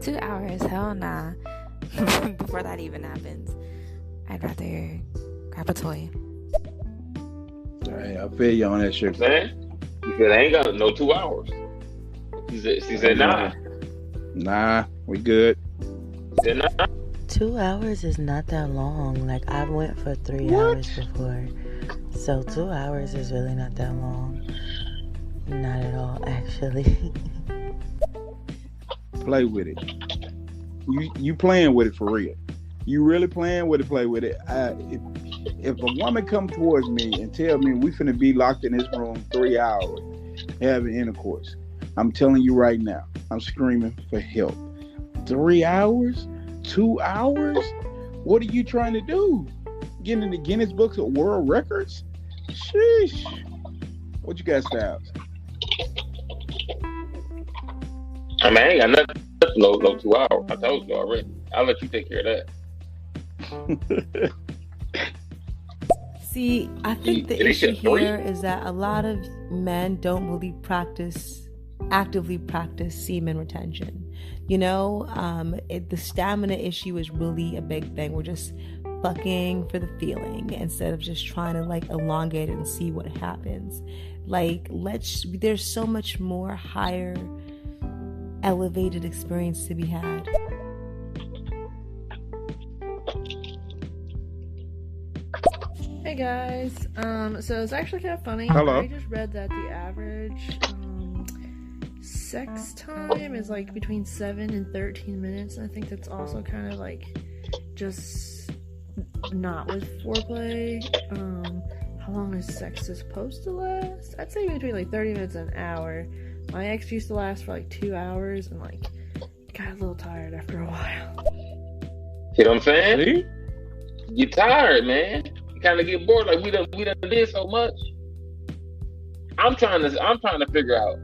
Two hours, hell nah. Before that even happens, I'd rather grab a toy. Hey, I feel you on that shit. Man, he said I ain't got no 2 hours. She said nah. Nah, we good. She said nah. 2 hours is not that long. Like, I went for 3 hours before. So 2 hours is really not that long. Not at all, actually. Play with it. You playing with it for real. You really playing with it, play with it. If a woman come towards me and tell me we finna be locked in this room 3 hours having intercourse, I'm telling you right now, I'm screaming for help. 3 hours? 2 hours? What are you trying to do? Getting in the Guinness Books of World Records? Sheesh. What you got, Styles? I mean, I ain't got nothing low 2 hours. I told you already. I'll let you take care of that. See, I think the issue here is that a lot of men don't really actively practice semen retention. You know, the stamina issue is really a big thing. We're just fucking for the feeling instead of just trying to like elongate it and see what happens. Like, there's so much more higher elevated experience to be had. Hey guys, so it's actually kind of funny. Hello. I just read that the average sex time is like between 7 and 13 minutes, and I think that's also kind of like just not with foreplay. How long is sex supposed to last? I'd say between like 30 minutes and an hour. My ex used to last for like 2 hours, and like got a little tired after a while. You know what I'm saying? You're tired, man. You kind of get bored. Like we done did so much. I'm trying to figure out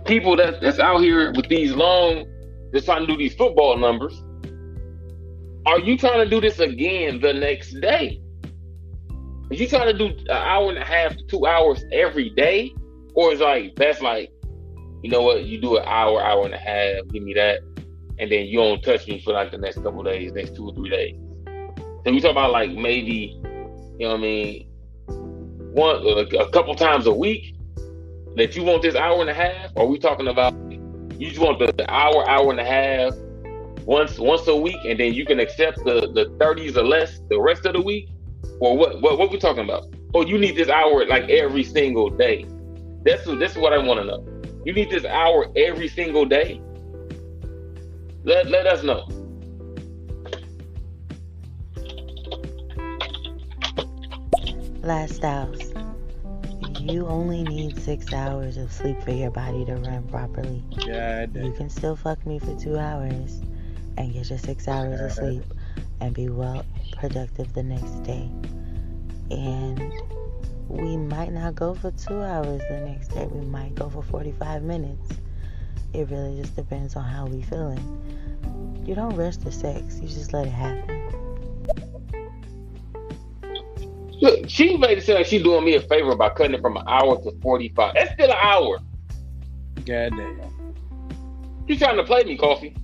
people that's out here with these that's trying to do these football numbers. Are you trying to do this again the next day? Are you trying to do an hour and a half to 2 hours every day? Or is that's like, you know what, you do an hour and a half, give me that, and then you don't touch me for like the next couple of days, next 2 or 3 days. So we talk about like maybe, you know what I mean, a couple times a week. that you want this hour and a half? Or are we talking about you just want the hour and a half once a week, and then you can accept the 30s or less the rest of the week? Or what we talking about? Or you need this hour like every single day? This is what I want to know. You need this hour every single day? Let us know. Last Styles. You only need 6 hours of sleep for your body to run properly. Yeah, you can still fuck me for 2 hours and get your 6 hours of sleep and be well productive the next day. And we might not go for 2 hours the next day. We might go for 45 minutes. It really just depends on how we feeling. You don't rush the sex. You just let it happen. Look, she made it sound like she's doing me a favor by cutting it from an hour to 45. That's still an hour. Goddamn. You trying to play me, Coffee?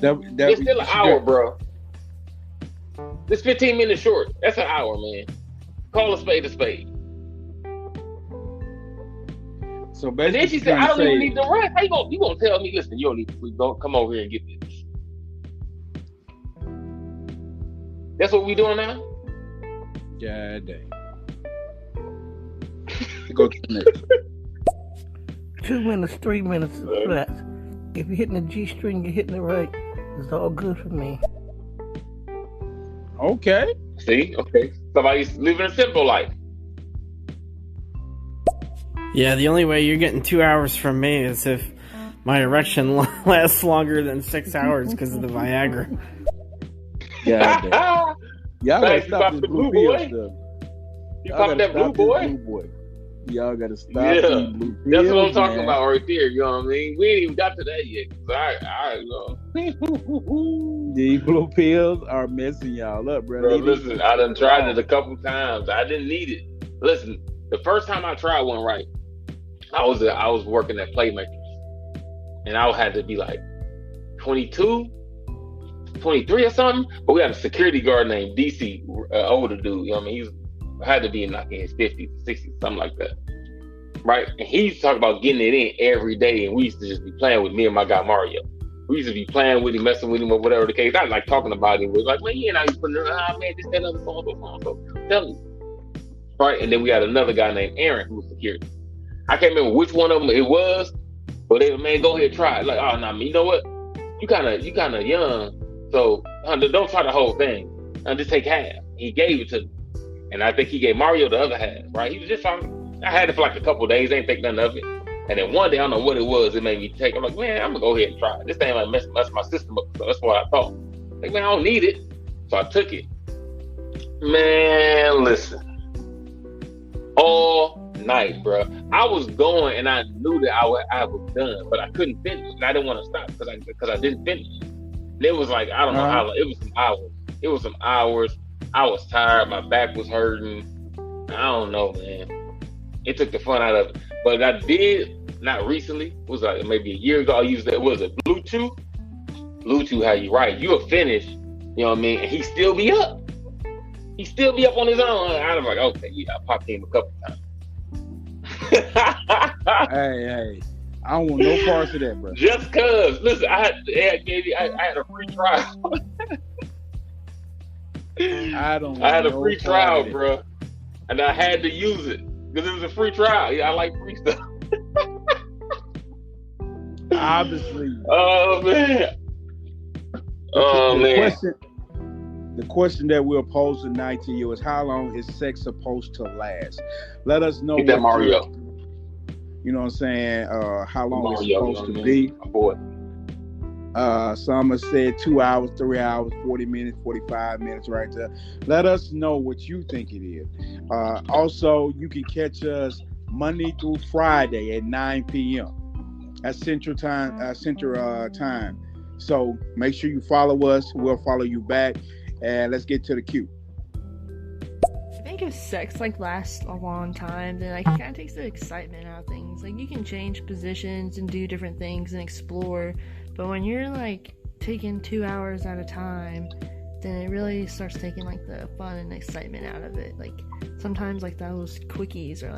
It's still an hour, bro. It's 15 minutes short. That's an hour, man. Call a spade a spade. So basically, and then she said, I don't even need the rest. How you gonna tell me, listen, you don't need to sleep. Don't come over here and get this. That's what we doing now? God damn. Go to the next. 2 minutes, 3 minutes is flat. If you're hitting the G string, you're hitting it right. It's all good for me. Okay. See? Okay. Somebody's living a simple life. Yeah, the only way you're getting 2 hours from me is if my erection lasts longer than 6 hours because of the Viagra. Yeah. Y'all gotta stop this blue pill stuff. You pop that blue boy? Y'all gotta stop these blue pills. That's what I'm talking about right there. You know what I mean? We ain't even got to that yet. All right, These blue pills are messing y'all up, bro. Listen, I done tried it a couple times. I didn't need it. Listen, the first time I tried one, right, I was working at Playmakers, and I had to be like 22, 23 or something. But we had a security guard named DC, older dude. You know what I mean? He had to be in like in his 50s, 60s, something like that, right? And he used to talk about getting it in every day, and we used to just be playing with me and my guy Mario. We used to be playing with him, messing with him, or whatever the case. I like talking about him. We're like, man, you know, you putting man, this, that, other, so tell me. Right? And then we had another guy named Aaron who was security. I can't remember which one of them it was, but they were, man, go ahead, try it. Like, oh, no, you know what? You kind of young, so don't try the whole thing. Just take half. He gave it to me. And I think he gave Mario the other half, right? He was just talking. I had it for like a couple of days, ain't think nothing of it. And then one day, I don't know what it was, it made me take. I'm like, man, I'm gonna go ahead and try it. This thing might mess my system up. So that's what I thought. Like, man, I don't need it. So I took it. Man, listen. All night, bro. I was going and I knew that I was done, but I couldn't finish. And I didn't want to stop because I didn't finish. And it was like, I don't know how long. It was some hours. I was tired. My back was hurting. I don't know, man. It took the fun out of it. But I did, not recently, it was like maybe a year ago, I used that, what was it, Bluetooth? Bluetooth, how you write. You'll finish, you know what I mean? And he still be up. He still be up on his own. I was like, okay, yeah, I popped him a couple times. Hey, I don't want no parts of that, bro. Just cause, listen, I had a free trial. I had a free trial, bro, and I had to use it because it was a free trial. Yeah, I like free stuff. Obviously. Oh man. The question that we'll pose tonight to you is, how long is sex supposed to last? Let us know. Get that Mario. You know what I'm saying? How long it's supposed to be. Boy. Some have said 2 hours, 3 hours, 40 minutes, 45 minutes right there. Let us know what you think it is. Also, you can catch us Monday through Friday at 9 p.m. That's Central Time. Time. So make sure you follow us. We'll follow you back. And let's get to the queue. I think if sex lasts a long time, then it kind of takes the excitement out of things. Like, you can change positions and do different things and explore. But when you're taking 2 hours at a time, then it really starts taking the fun and excitement out of it. Like, sometimes those quickies are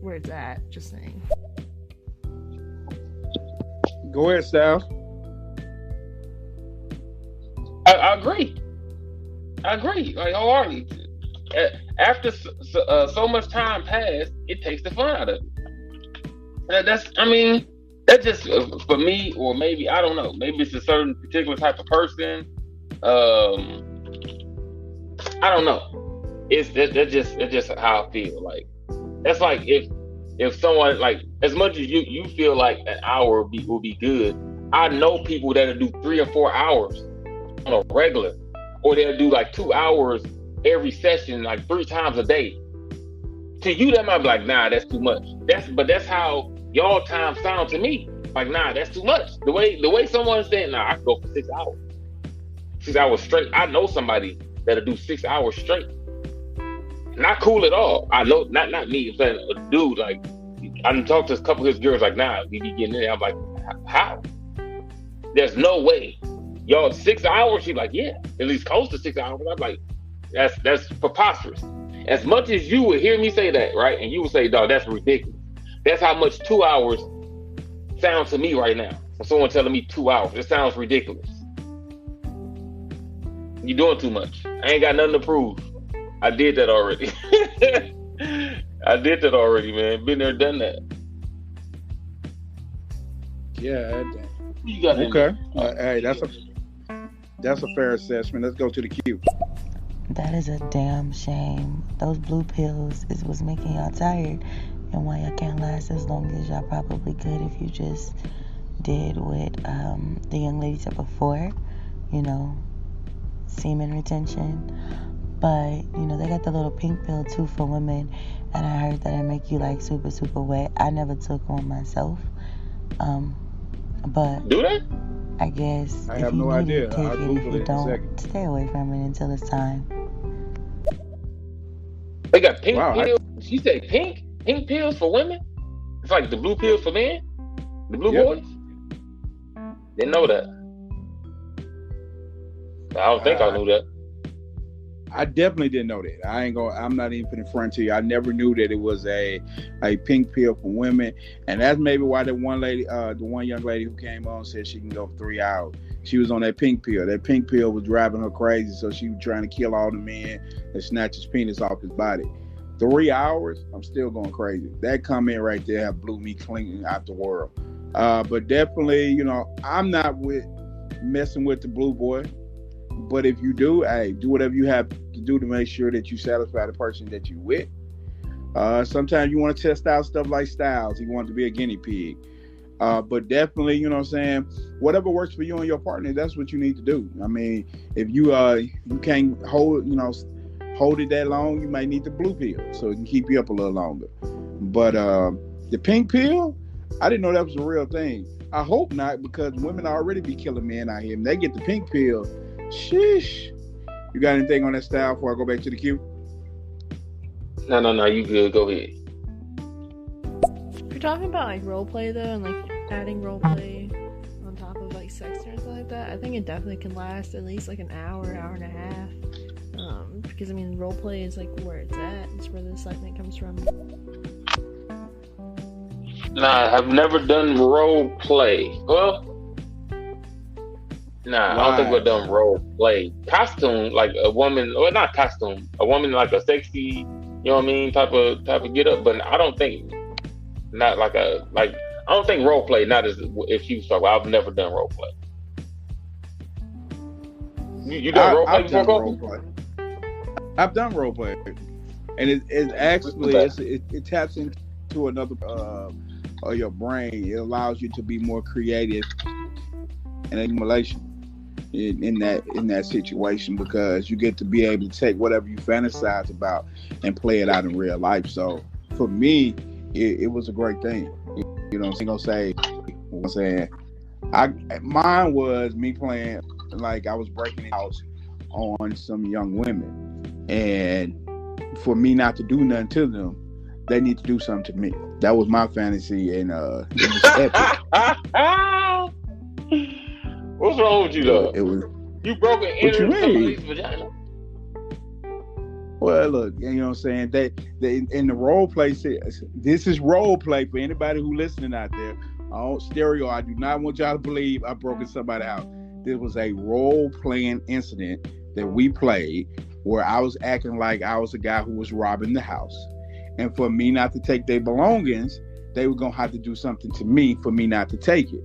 where it's at. Just saying. Go ahead, Styles. I agree. Like, wholeheartedly. After so much time passed, it takes the fun out of it. That's just for me, or maybe I don't know. Maybe it's a certain particular type of person. I don't know. That's just how I feel. Like that's like if someone, like, as much as you feel like an hour will be good. I know people that'll do 3 or 4 hours on a regular, or they'll do like 2 hours every session, like 3 times a day. To you, that might be like, nah, that's too much. That's how y'all time sound to me. Like, nah, that's too much. The way someone's saying, nah, I can go for 6 hours. 6 hours straight. I know somebody that'll do 6 hours straight. Not cool at all. I know, not me. I'm saying a dude, like, I done talked to a couple of his girls, like, nah, we be getting in there. I'm like, how? There's no way. Y'all, 6 hours? She's like, yeah, at least close to 6 hours. I'm like, that's preposterous. As much as you would hear me say that, right? And you would say, dog, that's ridiculous. That's how much 2 hours sounds to me right now. For someone telling me 2 hours, it sounds ridiculous. You're doing too much. I ain't got nothing to prove. I did that already. Man. Been there, done that. Yeah. You got okay. Hey, that's a fair assessment. Let's go to the queue. That is a damn shame. Those blue pills is what's making y'all tired, and why y'all can't last as long as y'all probably could if you just did what the young lady said before, semen retention. But, they got the little pink pill too for women, and I heard that it make you like super, super wet. I never took one myself. But do they? I guess I if have you no need idea. it, take I'll it. Google If it you in a don't, second. stay away from it until it's time. They got pink pills. She said pink pills for women. It's like the blue pills for men. The blue boys. Didn't know that. I don't think I knew that. I definitely didn't know that. I'm not even putting front to you. I never knew that it was a pink pill for women. And that's maybe why the one young lady who came on said she can go for 3 hours. She was on that pink pill. That pink pill was driving her crazy. So she was trying to kill all the men and snatch his penis off his body. 3 hours, I'm still going crazy. That comment right there blew me clean out the world. But definitely, I'm not with messing with the blue boy. But if you do, do whatever you have to do to make sure that you satisfy the person that you with. Sometimes you want to test out stuff like Styles. He wanted to be a guinea pig. But definitely, whatever works for you and your partner, that's what you need to do. I mean, if you can't hold it that long, you might need the blue pill so it can keep you up a little longer. But the pink pill, I didn't know that was a real thing. I hope not, because women already be killing men out here. And they get the pink pill. Sheesh. You got anything on that style before I go back to the queue? No, you good. Go ahead. If you're talking about like role play though, and like adding role play on top of like sex or anything like that, I think it definitely can last at least like an hour and a half. Because role play is like where it's at. It's where the excitement comes from. Nah, I've never done role play. Well, nah, I don't think we've done role play. Costume, like a woman, or not costume, a woman like a sexy, type of get up. But I don't think, I don't think role play. Not as if she was talking. I've never done role play. You done role play before? I've done role play, and it actually it taps into another of your brain. It allows you to be more creative and accumulation in that situation, because you get to be able to take whatever you fantasize about and play it out in real life. So for me, it was a great thing. Mine was me playing like I was breaking out on some young women, and for me not to do nothing to them, they need to do something to me. That was my fantasy, and it was epic. What's wrong with you though? It was. You broke an inner somebody's vagina. Well, look, you know what I'm saying? They in the role play, this is role play for anybody who listening out there. Stereo, I do not want y'all to believe I've broken somebody out. There was a role playing incident that we played where I was acting like I was the guy who was robbing the house. And for me not to take their belongings, they were going to have to do something to me for me not to take it.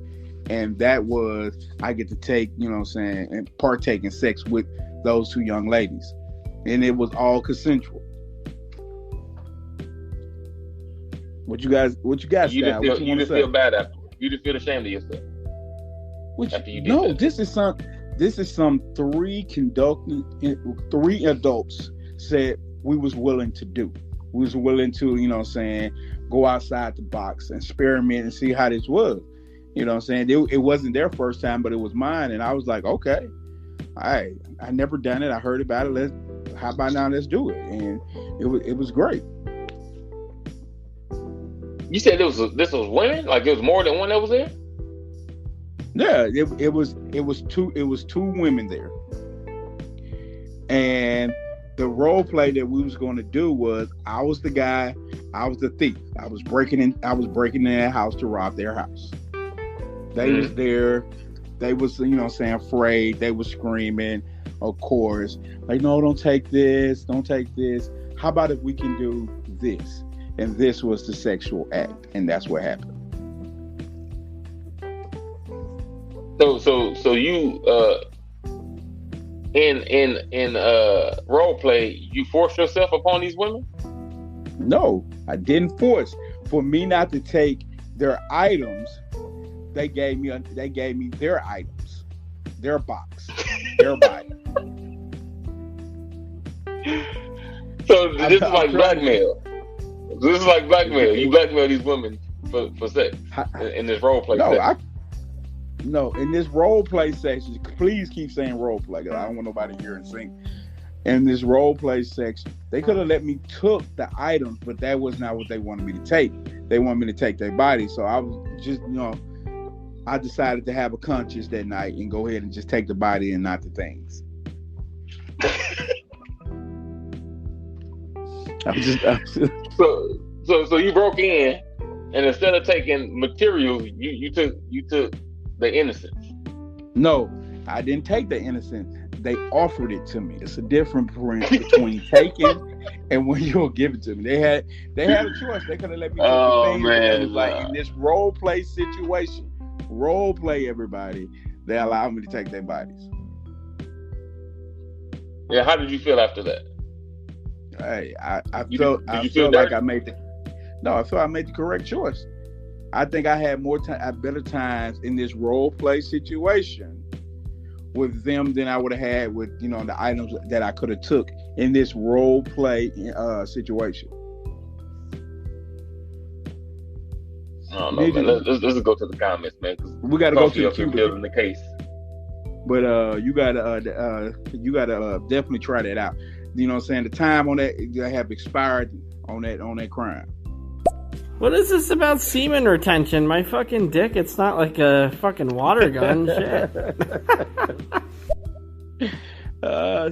And that was, I get to take, you know what I'm saying, and partake in sex with those two young ladies. And it was all consensual. What you guys you didn't feel bad afterwards. You didn't feel ashamed of yourself. After you did that. This is some three adults said we was willing to do. We was willing to, you know what I'm saying, go outside the box and experiment and see how this was. You know what I'm saying? It wasn't their first time, but it was mine. And I was like, okay, I never done it. I heard about it. How about now? Let's do it. And it was great. You said this was women? Like it was more than one that was there? Yeah, it was two women there. And the role play that we was going to do was I was the guy, I was the thief. I was breaking in their house to rob their house. They was there. They was, you know what I'm saying, afraid. They was screaming, of course. Like, no, don't take this. Don't take this. How about if we can do this? And this was the sexual act. And that's what happened. So you in role play, you forced yourself upon these women? No, I didn't force. For me not to take their items, they gave me their items, their box, their body. So this is like blackmail. This is like blackmail. You blackmail these women for sex in this role play. No, in this role play section, please keep saying role play, because I don't want nobody here and sing. In this role play section, they could have let me took the items, but that was not what they wanted me to take. They wanted me to take their body. So I was just, you know, I decided to have a conscience that night and go ahead and just take the body and not the things. So you broke in, and instead of taking materials, you took the innocence. No, I didn't take the innocence. They offered it to me. It's a difference between taking and when you'll give it to me. They had a choice. They could have let me take the thing. It was like in this role play situation, role play everybody, they allowed me to take their bodies. Yeah, how did you feel after that? I felt like I made the correct choice. I think I had better times in this role play situation with them than I would have had with, you know, the items that I could have took in this role play situation. I don't know, man. Let's go to the comments, man. We got to go to the queue. Building the case. But you gotta definitely try that out. You know what I'm saying? The time on that have expired on that crime. What is this about semen retention? My fucking dick, it's not like a fucking water gun. Shit.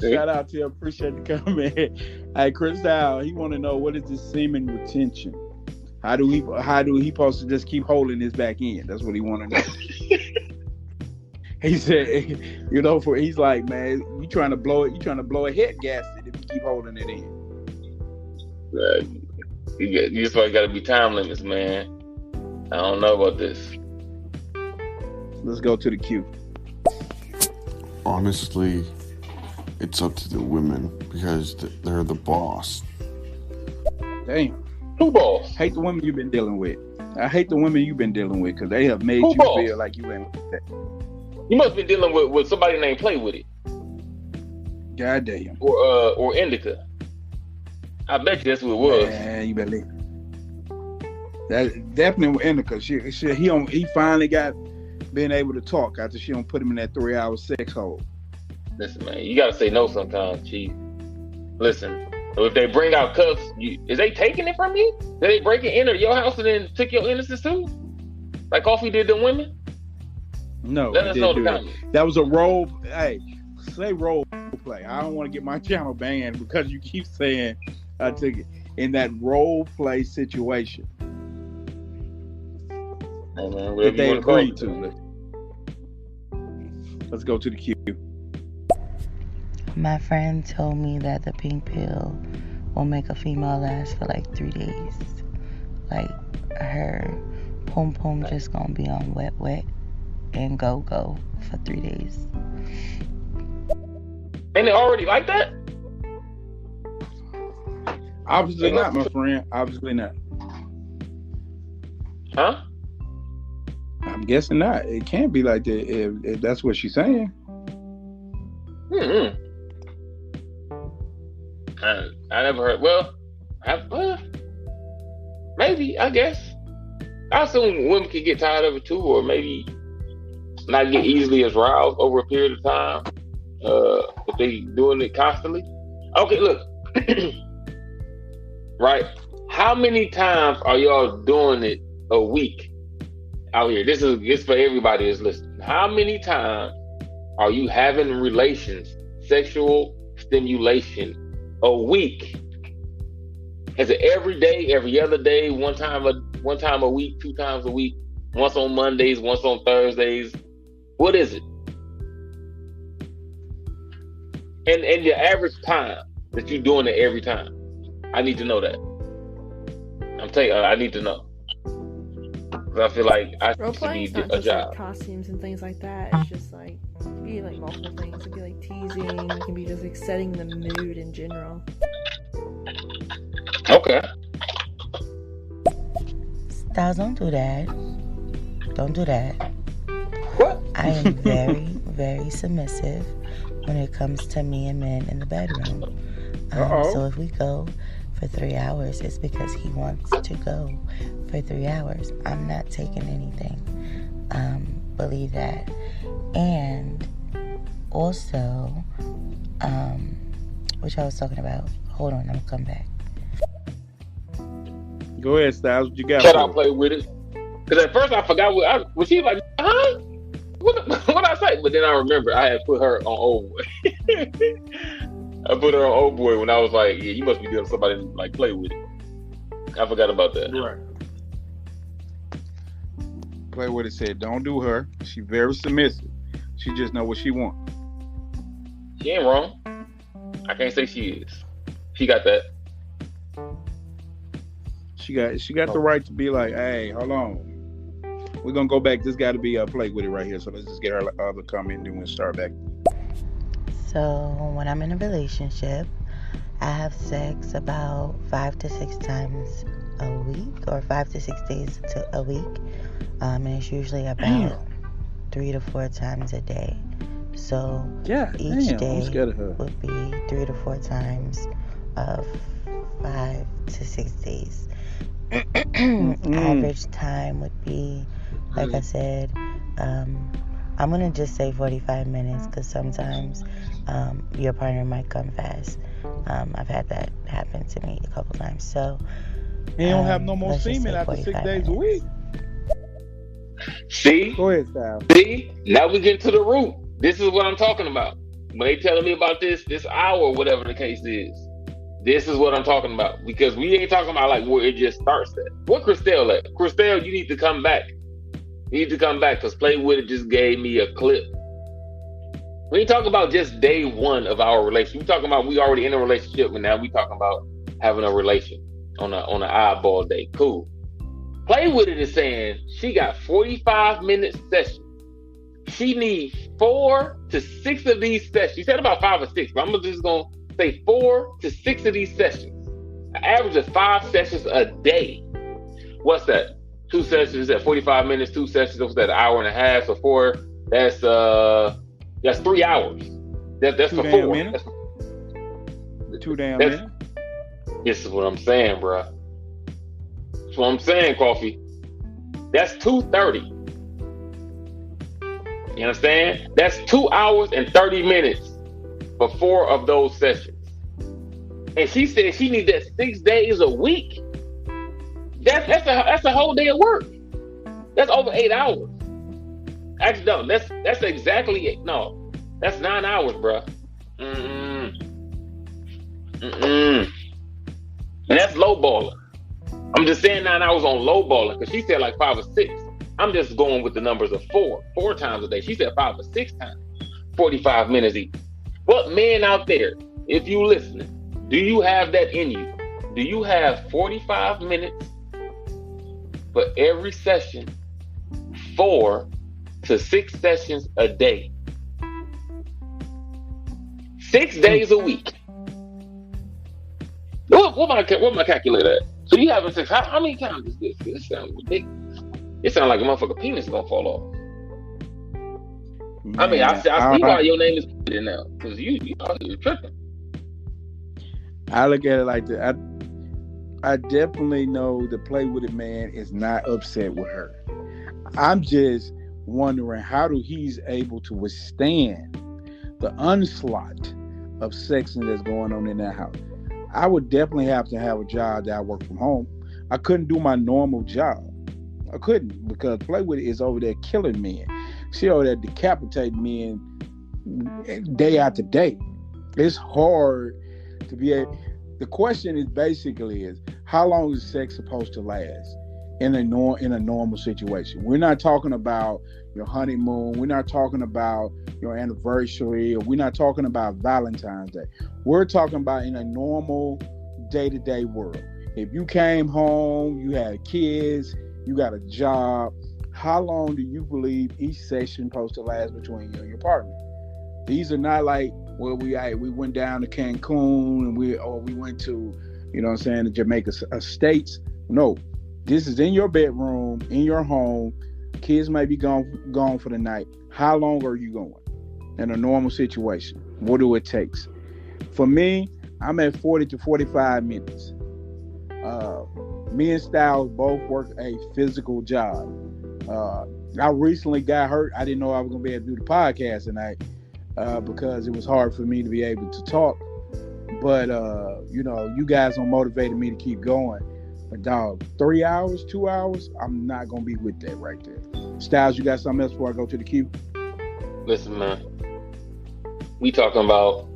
Shout out to you. Appreciate the comment. Hey, Chris Dow, he want to know, what is this semen retention? How do he supposed to just keep holding this back in? That's what he want to know. He said, you know, he's like, man, you trying to blow a head gasket if you keep holding it in. You just got to be time limits, man. I don't know about this. Let's go to the queue. Honestly, it's up to the women because they're the boss. Damn. Who boss? Hate the women you've been dealing with. I hate the women you've been dealing with because they have made you feel like you ain't with that. You must be dealing with somebody named Play With It. God damn. Or Indica. I bet you that's who it was. Yeah, you better leave. That definitely was Indica. He finally got being able to talk after she don't put him in that 3-hour sex hole. Listen, man, you gotta say no sometimes, Chief. Listen, if they bring out cuffs, is they taking it from you? Did they break it into your house and then took your innocence too? Like Coffee did to women? No, let us know the comments. That was a role. Hey, say role play. I don't want to get my channel banned because you keep saying I took it in that role play situation that they agreed to. Let's go to the queue. My friend told me that the pink pill will make a female last for like 3 days. Like her pom pom just gonna be on wet and go for 3 days. Ain't it already like that? Obviously not, my friend. Obviously not. Huh? I'm guessing not. It can't be like that if that's what she's saying. Mm-hmm. I never heard. Well, maybe, I guess. I assume women can get tired of it too, or maybe not get easily as aroused over a period of time if they doing it constantly. Okay, look. Right? How many times are y'all doing it a week out here? This is for everybody that's listening. How many times are you having relations, sexual stimulation a week? Is it every day, every other day, one time a week, 2 times a week, once on Mondays, once on Thursdays? What is it? And your average time that you're doing it every time. I need to know that. I'm telling you, I need to know. I feel like I should need a job. Like costumes and things like that. It's just like, it can be like multiple things. It can be like teasing. It can be just like setting the mood in general. Okay. Styles, don't do that. Don't do that. What? I am very, very submissive when it comes to me and men in the bedroom. So if we go for 3 hours, it's because he wants to go for 3 hours. I'm not taking anything. Believe that. And also, which I was talking about. Hold on, I'm gonna come back. Go ahead, Styles. What you got? Shut up, play with it. Because at first I forgot was she like, huh? What I say? But then I remember I had put her on Old Boy. I put her on Old Boy when I was like, yeah, you must be doing somebody like play with it. I forgot about that. Right. Play with it said, don't do her. She's very submissive. She just know what she wants. She ain't wrong. I can't say she is. She got that. She got the right to be like, hey, hold on. We're gonna go back. This got to be a play with it right here. So let's just get our other comment and then we'll start back. So when I'm in a relationship, I have sex about 5 to 6 times a week, or 5 to 6 days a week, and it's usually about 3 to 4 times a day. So each day would be 3 to 4 times of 5 to 6 days. Average time would be, like I said, I'm going to just say 45 minutes because sometimes your partner might come fast. I've had that happen to me a couple times. So you don't have no more semen after 6 days a week. See? Go ahead, Sal. See? Now we get to the root. This is what I'm talking about. When they telling me about this hour, whatever the case is, this is what I'm talking about. Because we ain't talking about like where it just starts at. What Christelle at? Christelle, you need to come back. You need to come back because Play With It just gave me a clip. We ain't talking about just day one of our relationship. We talking about we already in a relationship, and now we talking about having a relation on an eyeball date. Cool. Play With It is saying she got 45-minute sessions. She needs 4 to 6 of these sessions. She said about 5 or 6, but I'm just gonna say 4 to 6 of these sessions. An average of 5 sessions a day. What's that? 2 sessions at 45 minutes. 2 sessions. What's that? An hour and a half. So 4. That's 3 hours. That's for 4. Minutes. 2 damn minutes. This is what I'm saying, bro. That's what I'm saying, Coffee. That's 2:30. You understand? That's 2 hours and 30 minutes for 4 of those sessions. And she said she needs that 6 days a week. That's a whole day of work. That's over 8 hours. Actually, no, that's exactly it. No, that's 9 hours, bro. And that's low balling. I'm just saying 9 hours on low balling because she said like 5 or 6. I'm just going with the numbers of 4 times a day. She said 5 or 6 times, 45 minutes each. What man out there, if you listening, do you have that in you? Do you have 45 minutes for every session, 4 to 6 sessions a day, 6 days a week? What my calculator at? So you having sex? How many times is this? This sounds ridiculous. It sounds like a motherfucker penis is gonna fall off. Man, I mean, I see why your name is in now because you're tripping. I look at it like that. I definitely know the Play With It man is not upset with her. I'm just wondering how he's able to withstand the onslaught of sexing that's going on in that house. I would definitely have to have a job that I work from home. I couldn't do my normal job. I couldn't because Play With It is over there killing men. She over there decapitating men day after day. It's hard to be able. The question is basically how long is sex supposed to last in a normal situation? We're not talking about your honeymoon. We're not talking about your anniversary. Or we're not talking about Valentine's Day. We're talking about in a normal day-to-day world. If you came home, you had kids, you got a job, how long do you believe each session supposed to last between you and your partner? These are not like, well, we went down to Cancun and we went to, the Jamaica Estates. No, this is in your bedroom, in your home. Kids may be gone for the night. How long are you going in a normal situation? What do it take? For me, I'm at 40 to 45 minutes. Me and Styles both work a physical job. I recently got hurt. I didn't know I was going to be able to do the podcast tonight because it was hard for me to be able to talk. But, you guys are motivated me to keep going. But, dog, 3 hours, 2 hours, I'm not going to be with that right there. Styles, you got something else before I go to the queue? Listen, man. We talking about,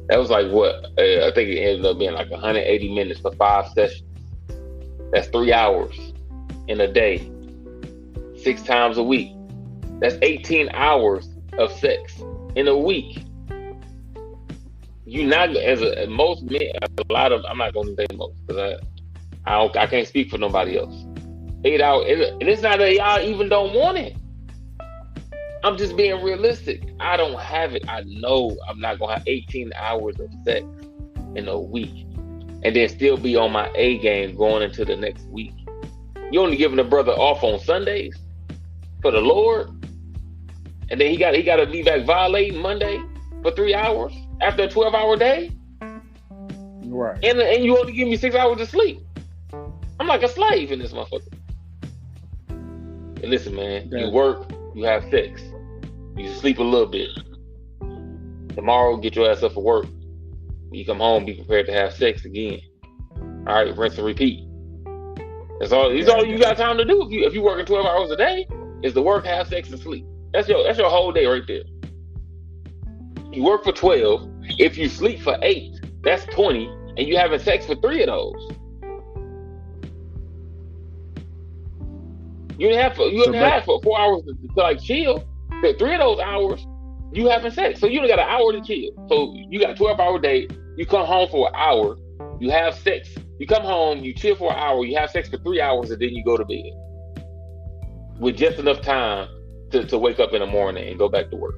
that was like what? I think it ended up being like 180 minutes for 5 sessions. That's 3 hours in a day, 6 times a week. That's 18 hours of sex in a week. You not most men, a lot of, I'm not going to say most because I can't speak for nobody else. 8 hours, and it's not that y'all even don't want it. I'm just being realistic. I don't have it. I know I'm not gonna have 18 hours of sex in a week and then still be on my A game going into the next week. You only giving a brother off on Sundays for the Lord, and then he got to be back violating Monday for 3 hours after a 12-hour day. Right. And you only give me 6 hours of sleep. I'm like a slave in this motherfucker. And listen, man, you work, you have sex, you sleep a little bit. Tomorrow, get your ass up for work. When you come home, be prepared to have sex again. All right, rinse and repeat. That's all. It's all you got time to do if you working 12 hours a day. Is to work, have sex, and sleep. That's your whole day right there. You work for 12. If you sleep for 8, that's 20, and you having sex for 3 of those. You only have for 4 hours to like chill. 3 of those hours, you having sex. So you only got an hour to chill. So you got a 12-hour day. You come home for an hour. You have sex. You come home, you chill for an hour. You have sex for 3 hours, and then you go to bed with just enough time to wake up in the morning and go back to work.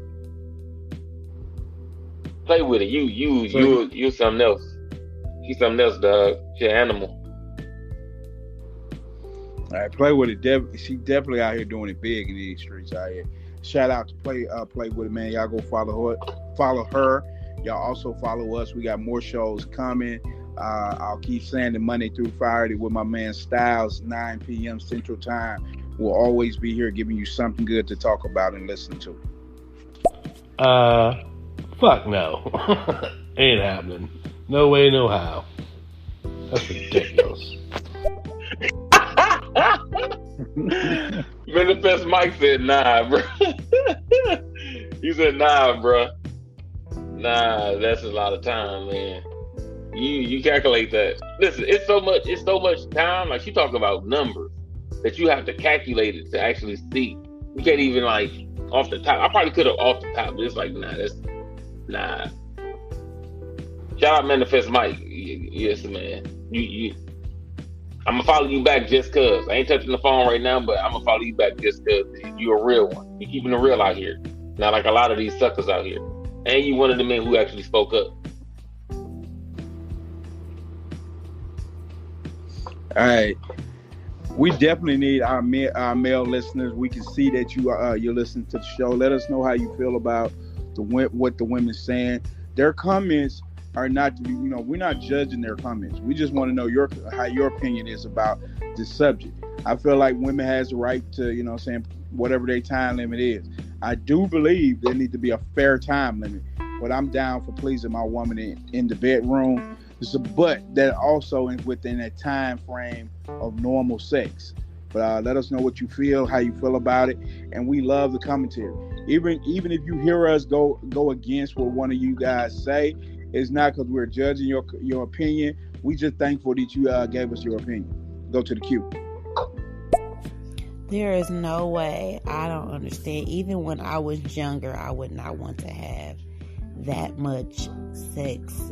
Play with it. You something else. You something else, dog. You're an animal. All right, Play With It. She definitely out here doing it big in these streets out here. Shout out to Play With It, man. Y'all go follow her. Y'all also follow us. We got more shows coming. I'll keep saying it Monday through Friday with my man Styles, 9 p.m. Central Time. We'll always be here giving you something good to talk about and listen to. Fuck no. Ain't happening. No way, no how. That's ridiculous. Manifest Mike said nah, bro. He said nah, bro. Nah, that's a lot of time, man. You calculate that. Listen, it's so much time. Like, you talk about numbers that you have to calculate it to actually see. You can't even, like, off the top. I probably could have off the top, but it's like, nah. Shout out Manifest Mike. Yes, man. I'm gonna follow you back just cause. I ain't touching the phone right now, but I'm gonna follow you back just cause you're a real one. You're keeping it real out here. Not like a lot of these suckers out here. And you one of the men who actually spoke up. All right. We definitely need our male listeners. We can see that you're listening to the show. Let us know how you feel about what the women's saying. Their comments are not to be, we're not judging their comments. We just want to know how your opinion is about this subject. I feel like women has the right to, whatever their time limit is. I do believe there needs to be a fair time limit, but I'm down for pleasing my woman in the bedroom. But that also is within that time frame of normal sex. But let us know what you feel, how you feel about it, and we love the commentary. Even if you hear us go against what one of you guys say, it's not because we're judging your opinion. We just thankful that you gave us your opinion. Go to the queue. There is no way. I don't understand. Even when I was younger, I would not want to have that much sex.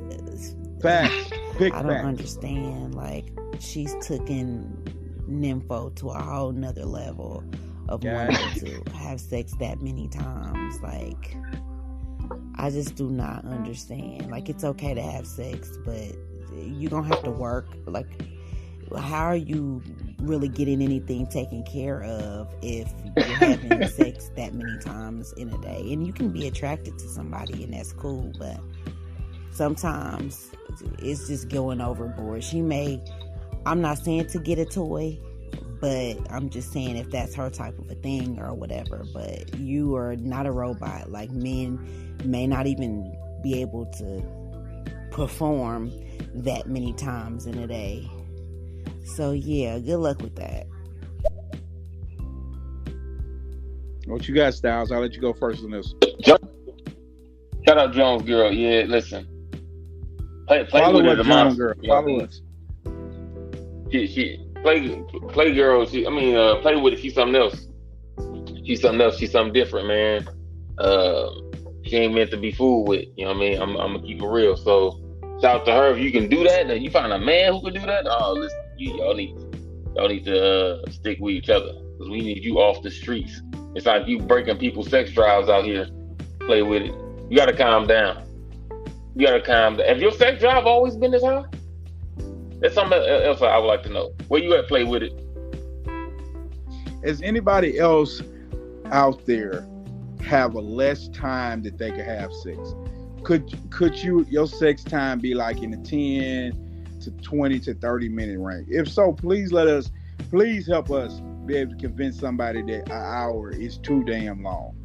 Facts. I don't understand. Like, she's taken nympho to a whole nother level of wanting to have sex that many times. Like, I just do not understand. Like, it's okay to have sex, but you don't have to work. Like, how are you really getting anything taken care of if you're having sex that many times in a day? And you can be attracted to somebody, and that's cool, but sometimes it's just going overboard. I'm not saying to get a toy, but I'm just saying if that's her type of a thing or whatever. But you are not a robot. Like, men may not even be able to perform that many times in a day. So yeah, good luck with that. What you got, Styles? I'll let you go first on this. Shout out Jones Girl. Yeah, listen. Play Follow with us, it, Jones Girl. Follow us. She play girl. Play with it. She's something else. She's something different, man. She ain't meant to be fooled with. You know what I mean? I'm gonna keep it real. So shout out to her. If you can do that, and you find a man who can do that, listen, y'all need to stick with each other, because we need you off the streets. It's like you breaking people's sex drives out here. Play with it. You gotta calm down. Have your sex drive always been this high? That's something else I would like to know. Where you at? Play with it. Is anybody else out there have a less time that they could have sex? Could your sex time be like in the 10 to 20 to 30 minute range? If so, please help us be able to convince somebody that an hour is too damn long.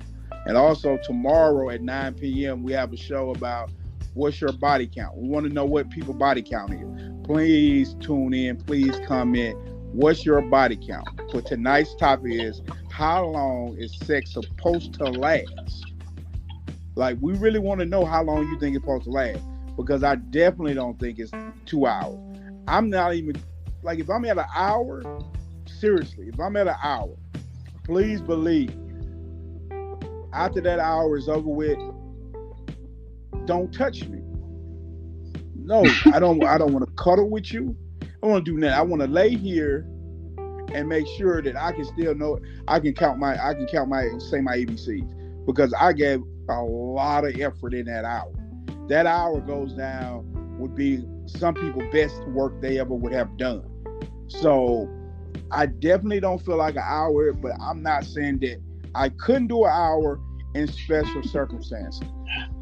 And also tomorrow at 9 p.m. we have a show about what's your body count. We want to know what people's body count is. Please tune in. Please comment. What's your body count? For tonight's topic is, how long is sex supposed to last? Like, we really want to know how long you think it's supposed to last, because I definitely don't think it's 2 hours. I'm not even, like, if I'm at an hour, seriously, if I'm at an hour, please believe, after that hour is over with, don't touch me. No, I don't want to cuddle with you. I want to do nothing. I want to lay here and make sure that I can still know, I can count my say my ABCs, because I gave a lot of effort in that hour. That hour goes down would be some people's best work they ever would have done. So I definitely don't feel like an hour, but I'm not saying that I couldn't do an hour in special circumstances.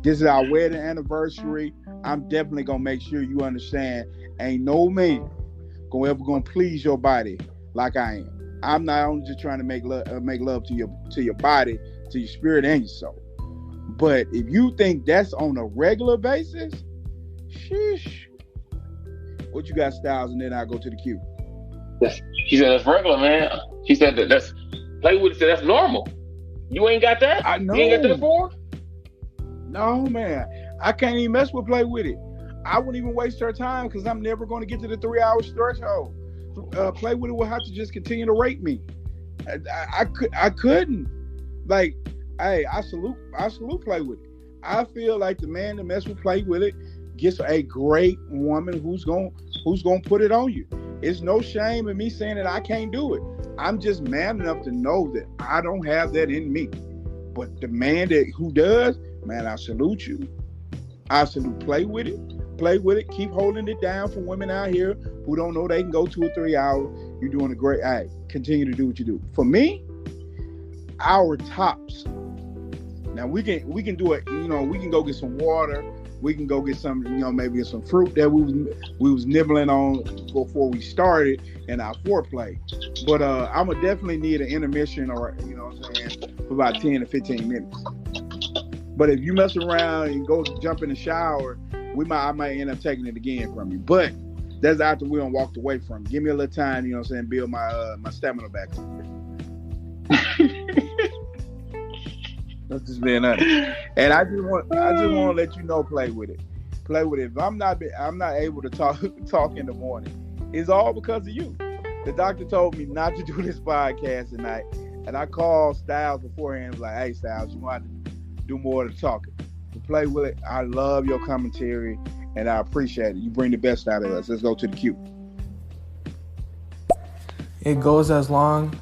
This is our wedding anniversary. I'm definitely gonna make sure you understand, ain't no man gonna please your body like I am. I'm not only just trying to make love to your body, to your spirit and your soul. But if you think that's on a regular basis, sheesh. What you got, Styles? And then I'll go to the queue. She said that's regular, man. She said that's play with it. Said that's normal. You ain't got that? I know. You ain't got that before? No, man. I can't even mess with Play With It. I wouldn't even waste her time because I'm never going to get to the 3 hours threshold. Play With It will have to just continue to rate me. I couldn't. Like, hey, I salute Play With It. I feel like the man that mess with Play With It gets a great woman who's gonna put it on you. It's no shame in me saying that I can't do it. I'm just man enough to know that I don't have that in me. But the man who does, man, I salute you. I salute Play With It. Play with it. Keep holding it down for women out here who don't know they can go 2 or 3 hours. You're doing a great. Hey, continue to do what you do. For me, our tops. Now we can do it. You know, we can go get some water. We can go get some, you know, maybe some fruit that we was nibbling on before we started in our foreplay. But I'm gonna definitely need an intermission, or you know what I'm saying, for about 10 to 15 minutes. But if you mess around and go jump in the shower, I might end up taking it again from you. But that's after we done walked away from it. Give me a little time, you know what I'm saying, build my stamina back up. That's just being honest. And I just want to let you know, Play With It. Play With It. If I'm not able to talk in the morning, it's all because of you. The doctor told me not to do this podcast tonight, and I called Styles beforehand and was like, hey, Styles, you want to do more of the talking. To Play With It, I love your commentary, and I appreciate it. You bring the best out of us. Let's go to the queue. It goes as long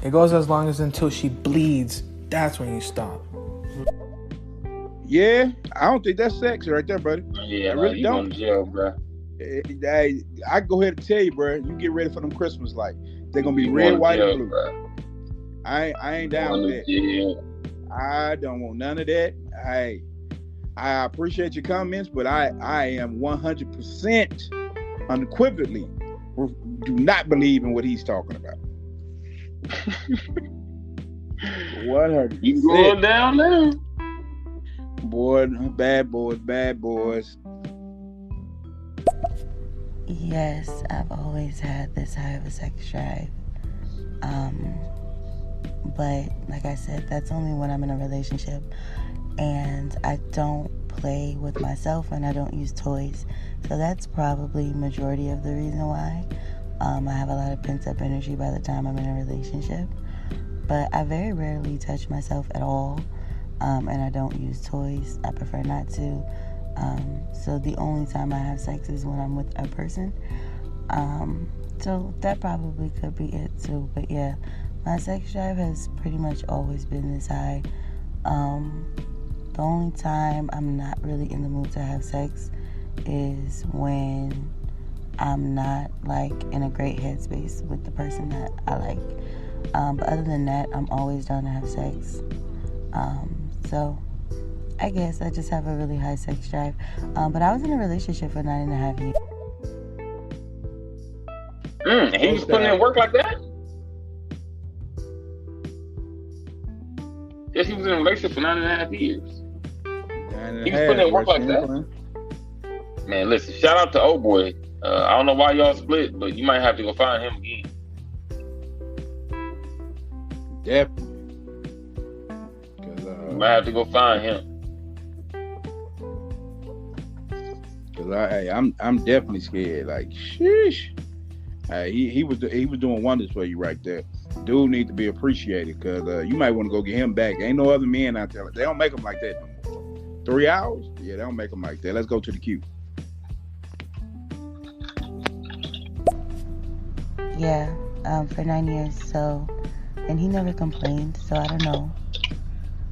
as until she bleeds. That's when you stop. Yeah, I don't think that's sex right there, buddy. Yeah, I really don't. Going to jail, bro. I go ahead and tell you, bro. You get ready for them Christmas lights. They're gonna be red, white, and blue. Bro. I ain't down with that. Jail. I don't want none of that. I appreciate your comments, but I am 100% unequivocally do not believe in what he's talking about. 100%. You going down now? Boy, bad boys. Yes, I've always had this high of a sex drive. But like I said, that's only when I'm in a relationship, and I don't play with myself and I don't use toys. So that's probably majority of the reason why. I have a lot of pent-up energy by the time I'm in a relationship. But I very rarely touch myself at all, and I don't use toys. I prefer not to. So the only time I have sex is when I'm with a person. So that probably could be it too. But yeah, my sex drive has pretty much always been this high. The only time I'm not really in the mood to have sex is when I'm not like in a great headspace with the person that I like. But other than that, I'm always down to have sex. So I guess I just have a really high sex drive. But I was in a relationship for 9.5 years. He was putting in work like that? Yes, he was in a relationship for 9.5 years. He was putting in work like that? Man, listen, shout out to old boy. I don't know why y'all split, but you might have to go find him again. Definitely. You might have to go find him. Cause I'm definitely scared. Like, sheesh. He was doing wonders for you right there. Dude need to be appreciated, cause you might want to go get him back. Ain't no other men out there. They don't make them like that no more. 3 hours? Yeah, they don't make them like that. Let's go to the queue. Yeah, for 9 years. So, and he never complained. So I don't know.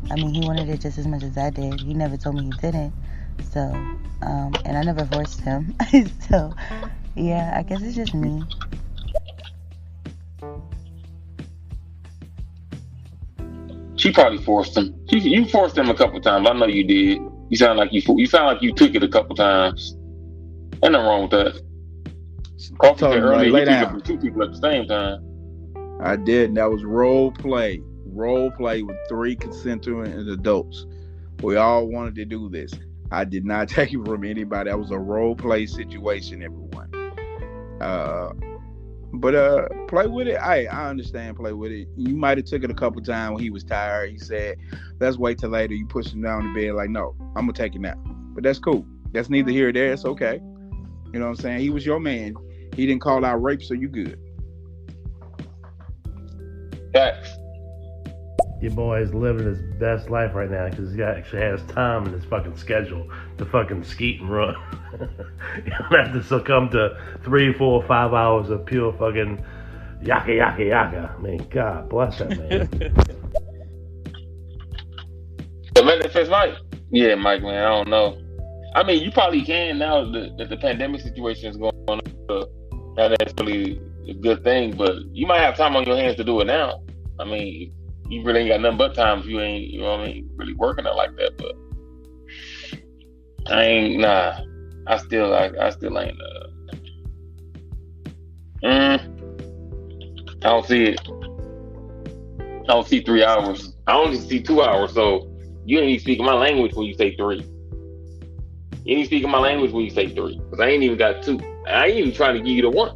I mean, he wanted it just as much as I did. He never told me he didn't. So, and I never forced him. So, yeah, I guess it's just me. She probably forced him. You forced him a couple times. I know you did. You sound like you took it a couple times. Ain't nothing wrong with that. Coffee said earlier you took it from 2 people at the same time. I did, and that was role play. Role play with 3 consenting adults. We all wanted to do this. I did not take it from anybody. That was a role play situation, everyone. But play with it. I understand. Play with it. You might have took it a couple times when he was tired. He said, "Let's wait till later." You push him down the bed like, "No, I'm gonna take it now." But that's cool. That's neither here or there. It's okay. You know what I'm saying? He was your man. He didn't call out rape, so you good. Facts. Your boy is living his best life right now because he actually has time in his fucking schedule to fucking skeet and run. You don't have to succumb to 3, 4, 5 hours of pure fucking yaka. I mean, God bless that man. The benefits, Mike? Yeah, Mike, man, I don't know. I mean, you probably can now that the pandemic situation is going on. Not necessarily a good thing, but you might have time on your hands to do it now. I mean, you really ain't got nothing but time if you ain't, you know what I mean, really working it like that. But I still ain't. I don't see it. I don't see 3 hours. I only see 2 hours. So you ain't even speaking my language when you say 3. You ain't speaking my language when you say 3, because I ain't even got 2. I ain't even trying to give you the 1.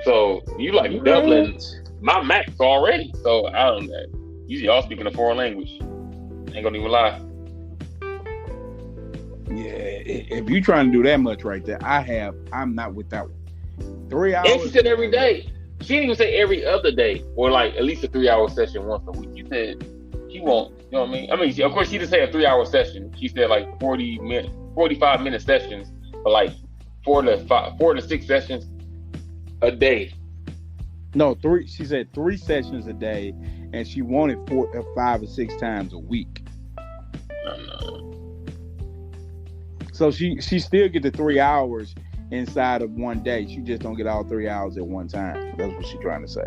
So you like doubling my max already. So I don't know. You all speaking a foreign language. Ain't gonna even lie. Yeah, if you trying to do that much right there, I'm not with that one. 3 hours. And she said every day. She didn't even say every other day, or like at least a 3-hour session once a week. She said she won't. You know what I mean? I mean, of course, she didn't say a 3-hour session. She said like 45-minute sessions, but like 4 to 6 sessions a day. No, 3. She said 3 sessions a day, and she wanted 5 or 6 times a week. So she still get the 3 hours inside of one day. She just don't get all 3 hours at one time. That's what she's trying to say.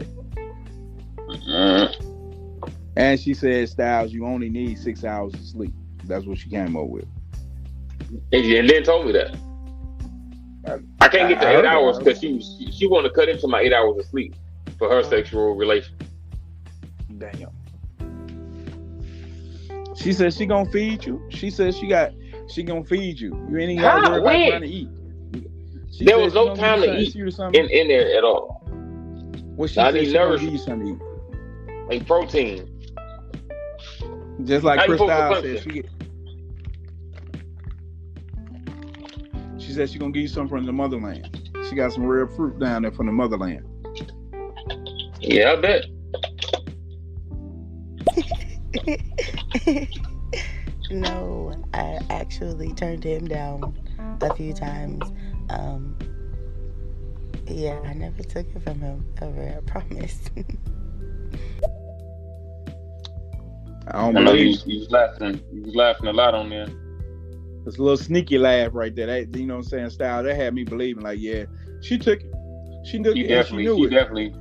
And she said, Styles, you only need 6 hours of sleep. That's what she came up with. And then told me that. I can't get to 8 hours because she wanted to cut into my 8 hours of sleep for her sexual relation. Damn. She said she gonna feed you. She said she gonna feed you. You ain't even gotta worry about trying to eat. There was no time to eat in there at all. Well, I need nourishment. Give you something to eat. Like protein. Just like Chris Styles said, she said she gonna give you something from the motherland. She got some real fruit down there from the motherland. Yeah, I bet. No, I actually turned him down a few times. Yeah, I never took it from him ever, I promise. I know you was laughing. You was laughing a lot on there. It's a little sneaky laugh right there. That, you know what I'm saying, Style. That had me believing, like, yeah, she took it. She knew it. Definitely.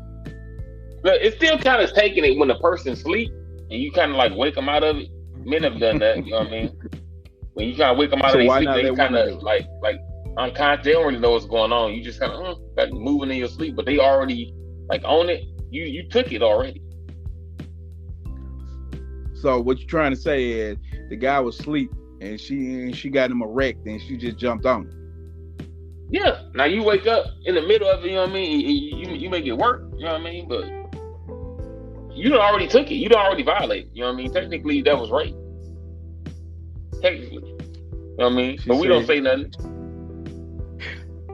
But it's still kind of taking it when the person sleep and you kind of like wake them out of it. Men have done that. You know what I mean? When you kind of wake them out of their sleep, they kind of like unconscious. They don't really know what's going on. You just kind of like moving in your sleep, but they already like own it. You took it already. So what you're trying to say is the guy was asleep and she got him erect and she just jumped on him. Yeah. Now you wake up in the middle of it, you know what I mean? You make it work, you know what I mean? But you done already took it. You done already violated. You know what I mean? Technically, that was rape. Technically. You know what I mean? But we don't say nothing.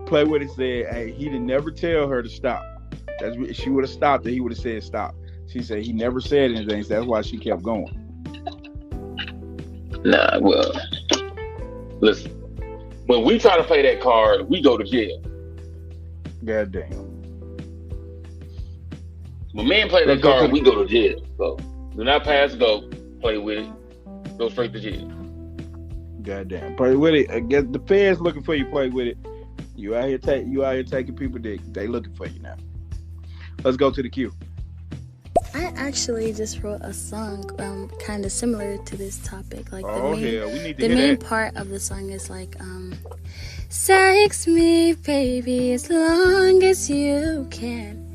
Play with it said, hey, he didn't never tell her to stop. She would have stopped and he would have said stop. She said he never said anything, so that's why she kept going. Nah, well, listen. When we try to play that card, we go to jail. Goddamn. When men play that card, we go to jail. So do not pass go. Play with it. Go straight to jail. Goddamn. Play with it. I guess the feds looking for you. Play with it. You out here taking people dick. They looking for you now. Let's go to the queue. I actually just wrote a song kind of similar to this topic. Like the main part of the song is like, sex me, baby, as long as you can.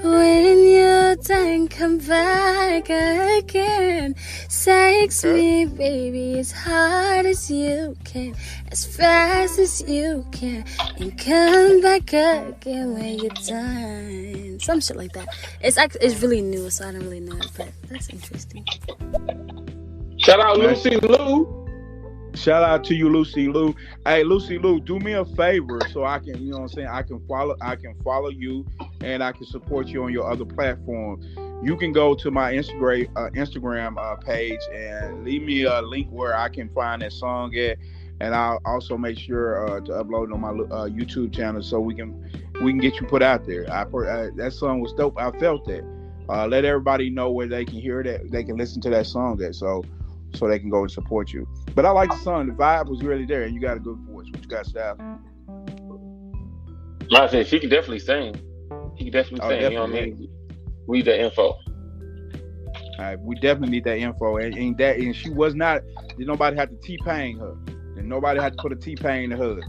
When you're done, come back again. Say Sex me, baby, as hard as you can, as fast as you can, and come back again when you're done. Some shit like that. It's really new, so I don't really know it, but that's interesting. Shout out Lucy Lou. Shout out to you, Lucy Lou. Hey, Lucy Lou, do me a favor so I can, you know what I'm saying, I can follow you and I can support you on your other platforms. You can go to my Instagram page and leave me a link where I can find that song at, and I'll also make sure to upload it on my YouTube channel so we can get you put out there. That song was dope. I felt that. Let everybody know where they can hear that, they can listen to that song that so they can go and support you. But I like the song. The vibe was really there, and you got a good voice. What you got, style? I said she can definitely sing. She can definitely sing. You know what I mean? We need that info. All right, we definitely need that info. And she was not. Did nobody have to T-Pain her? And nobody had to put a T-Pain in her.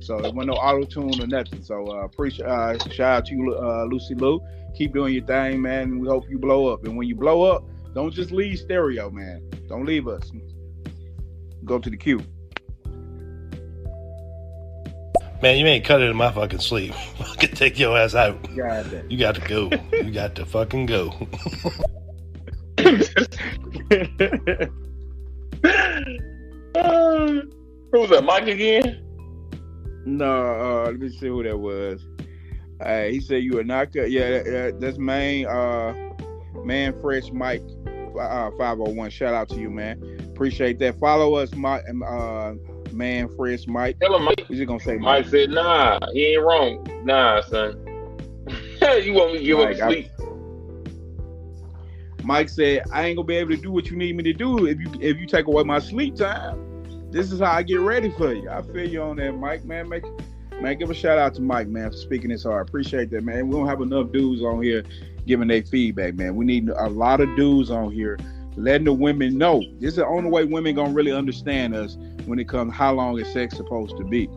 So there wasn't no auto tune or nothing. So appreciate. Shout out to you, Lucy Lou. Keep doing your thing, man. We hope you blow up. And when you blow up, don't just leave stereo, man. Don't leave us. Go to the queue. Man, you ain't cut it in my fucking sleep. I can take your ass out. God, you got to go. You got to fucking go. Who's that, Mike again? No, let me see who that was. He said you are not cut. Yeah, that's man Fresh Mike 501. Shout out to you, man. Appreciate that. Follow us, man Fresh Mike. Tell him, Mike. What's he gonna say, Mike? Mike said, nah, he ain't wrong. Nah, son. You want me to give up sleep? Mike said, I ain't gonna be able to do what you need me to do if you take away my sleep time. This is how I get ready for you. I feel you on that, Mike, man. Man, give a shout out to Mike, man, for speaking his heart. Appreciate that, man. We don't have enough dudes on here giving their feedback, man. We need a lot of dudes on here letting the women know. This is the only way women gonna really understand us when it comes how long is sex supposed to be.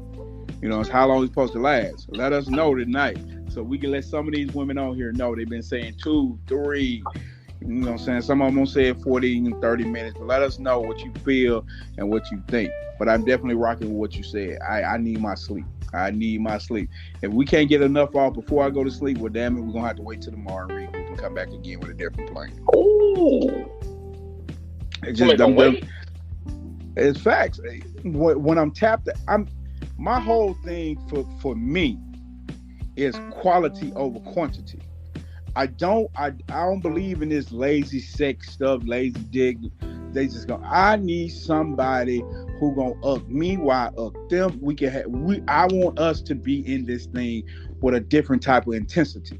You know, it's how long it's supposed to last. So let us know tonight so we can let some of these women on here know. They've been saying 2, 3, you know what I'm saying? Some of them gonna say 40 and 30 minutes, but let us know what you feel and what you think. But I'm definitely rocking with what you said. I need my sleep. I need my sleep. If we can't get enough off before I go to sleep, well, damn it, we're gonna have to wait till tomorrow and read. We can come back again with a different plan. Ooh. It's just it's facts. When I'm tapped, my whole thing for me is quality over quantity. I don't believe in this lazy sex stuff, lazy dick. They just go. I need somebody who gonna up me while I up them. I want us to be in this thing with a different type of intensity.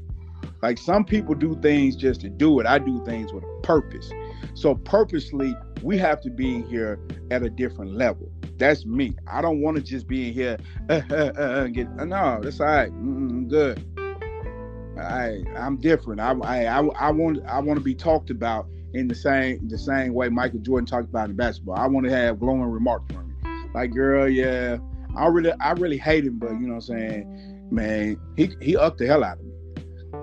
Like some people do things just to do it. I do things with a purpose. So purposely, we have to be in here at a different level. That's me. I don't want to just be in here. No, that's all right. Good. I'm different. I want to be talked about in the same way Michael Jordan talked about in basketball. I want to have glowing remarks from me. Like, girl, yeah, I really hate him, but you know what I'm saying, man, he upped the hell out of me.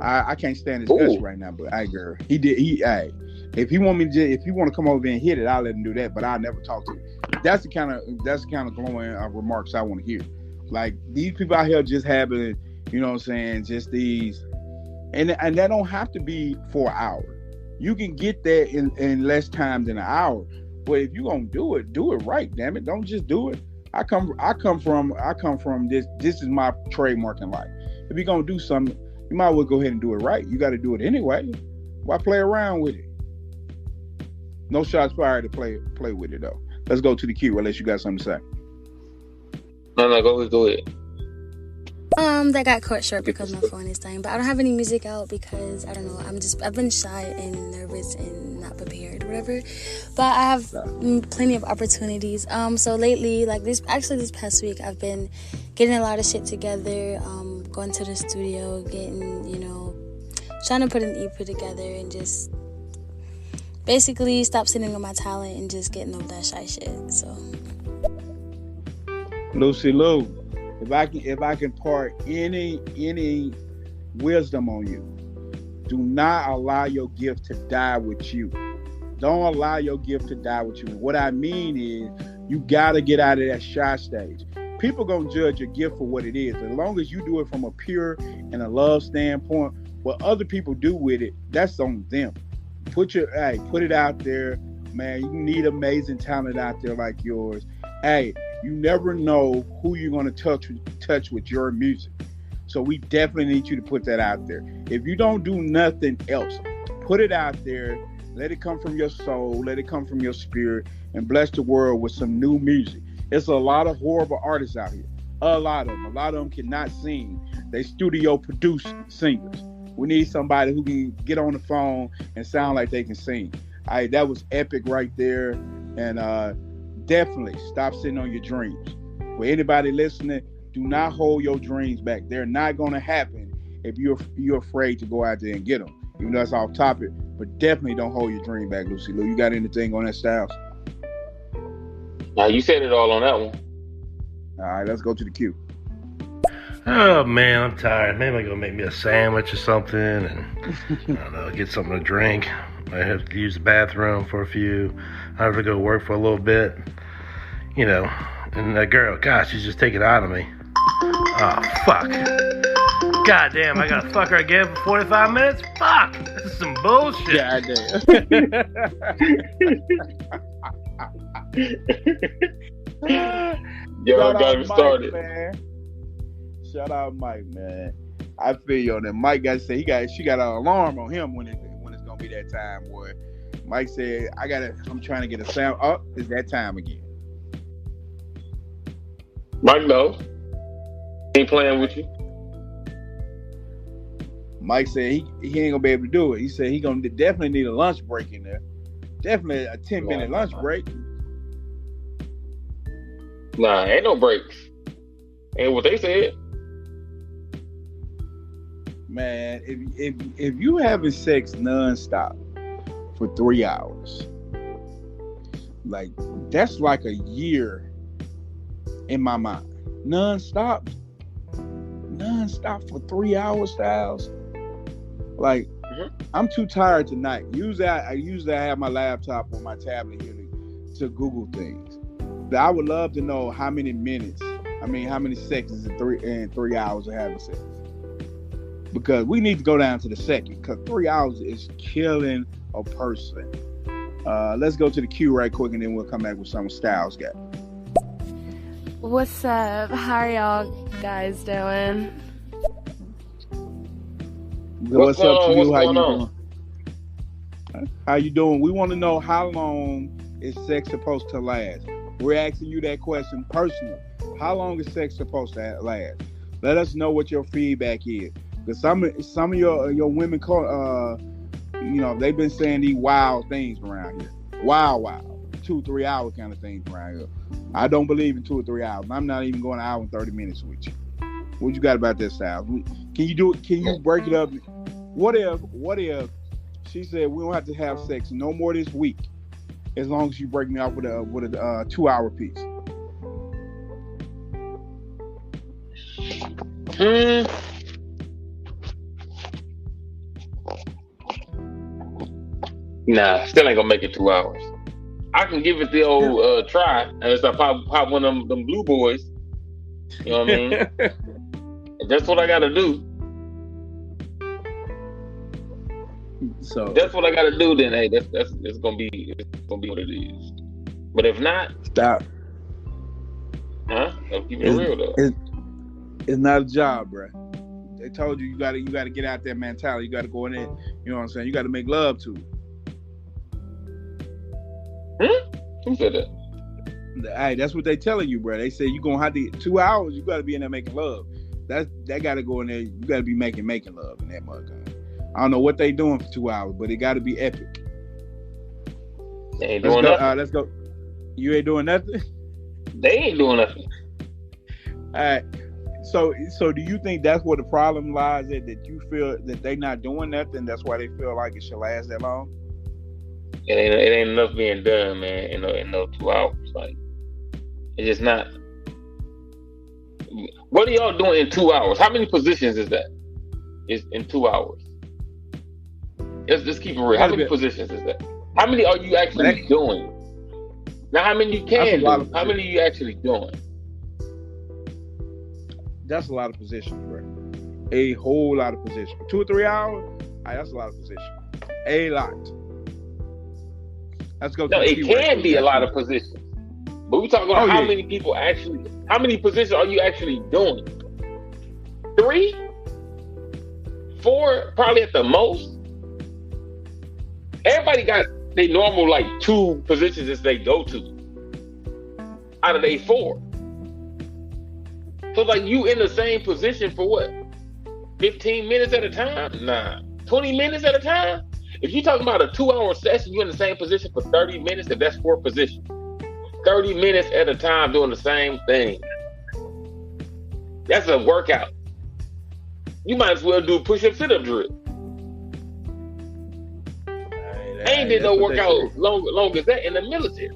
I can't stand his guts right now, but girl, if he want to come over and hit it, I'll let him do that, but I'll never talk to him. That's the kind of glowing remarks I want to hear. Like these people out here just having, you know what I'm saying, just these, and that don't have to be for an hour. You can get that in less time than an hour. But if you're gonna do it right, damn it. Don't just do it. I come from this. This is my trademark in life. If you're gonna do something, you might as well go ahead and do it right. You got to do it anyway. Why play around with it? No shots fired to play with it though. Let's go to the queue unless you got something to say. No, go ahead. That got cut short because my phone is dying. But I don't have any music out because I don't know. I've been shy and nervous and not prepared, whatever. But I have plenty of opportunities. So lately, like this past week, I've been getting a lot of shit together. Going to the studio, trying to put an EP together and just basically stop sitting on my talent and just getting over that shy shit. So, Lucy Lou, if I can impart any wisdom on you, do not allow your gift to die with you. Don't allow your gift to die with you. What I mean is, you gotta get out of that shy stage. People gonna judge your gift for what it is. As long as you do it from a pure and a love standpoint, what other people do with it, that's on them. Put it out there, man. You need amazing talent out there like yours. Hey, you never know who you're gonna touch with your music. So we definitely need you to put that out there. If you don't do nothing else, put it out there. Let it come from your soul. Let it come from your spirit, and bless the world with some new music. It's a lot of horrible artists out here. A lot of them cannot sing. They studio produced singers. We need somebody who can get on the phone and sound like they can sing. That was epic right there. And definitely stop sitting on your dreams. For anybody listening, do not hold your dreams back. They're not going to happen if you're afraid to go out there and get them. Even though that's off topic, but definitely don't hold your dream back, Lucy Lou. You got anything on that, Styles? Now you said it all on that one. All right, let's go to the queue. Oh man, I'm tired. Maybe I'm gonna make me a sandwich or something, and I don't know, get something to drink. I have to use the bathroom for a few. I have to go work for a little bit, you know. And that girl, gosh, she's just taking it out of me. Oh fuck! God damn, I gotta fuck her again for 45 minutes. Fuck! This is some bullshit. God damn. Yo, got me started. Man. Shout out Mike, man. I feel you on that. Mike got to say she got an alarm on him when it's gonna be that time, boy. Mike said, I'm trying to get a sound up. It's that time again. Mike, no. He ain't playing with you. Mike said he ain't gonna be able to do it. He said he gonna definitely need a lunch break in there. Definitely a 10-minute lunch break. Nah, ain't no breaks. Ain't what they said. Man, if you having sex nonstop for 3 hours, like that's like a year in my mind. Nonstop for 3 hours, Styles. Like, I'm too tired tonight. Usually I have my laptop or my tablet here to Google things. But I would love to know how many seconds in 3 hours of having sex. Because we need to go down to the second. Because 3 hours is killing a person. Let's go to the queue right quick, and then we'll come back with some Styles got. What's up? How are y'all guys doing? What's up to you? How you doing? How you doing? We want to know, how long is sex supposed to last? We're asking you that question personally. How long is sex supposed to last? Let us know what your feedback is. Because some of your women, they've been saying these wild things around here. Wild, 2-3 hour kind of things around here. I don't believe in 2 or 3 hours. I'm not even going an hour and 30 minutes with you. What you got about that, Sal? Can you break it up? What if she said we don't have to have sex no more this week, as long as you break me off with a 2 hour piece? Nah, still ain't gonna make it 2 hours. I can give it the old try, and it's like pop one of them blue boys. You know what I mean? That's what I gotta do. So that's what I gotta do. Then, hey, it's gonna be what it is. But if not, stop. Huh? I'm keeping it real though. It's not a job, bro. They told you gotta get out that mentality. You gotta go in there. You know what I'm saying? You gotta make love to it. Who said that? Hey, that's what they telling you, bro. They say you gonna have to 2 hours. You gotta be in there making love. That gotta go in there. You gotta be making love in that motherfucker. I don't know what they doing for 2 hours, but it gotta be epic. They ain't doing nothing. Let's go. You ain't doing nothing? They ain't doing nothing. All right. So do you think that's where the problem lies at? That you feel that they not doing nothing? That's why they feel like it should last that long? It ain't enough being done, man. In those 2 hours, like it's just not. What are y'all doing in 2 hours? How many positions is that? Is in 2 hours? Let's keep it real. How many positions is that? How many are you actually doing? Now, how many you can do? How many are you actually doing? That's a lot of positions, bro. A whole lot of positions. 2 or 3 hours? That's a lot of positions. A lot. Let's go. No, it can be a lot of positions. But we're talking about how many people actually, how many positions are you actually doing? 3? 4? Probably at the most. Everybody got they normal like 2 positions as they go to out of they 4. So like you in the same position for what? 15 minutes at a time? Nah. 20 minutes at a time? If you're talking about a 2-hour session, you're in the same position for 30 minutes, if that's 4 positions. 30 minutes at a time doing the same thing. That's a workout. You might as well do a push-up, sit-up drill. I ain't did no workout long as that in the military.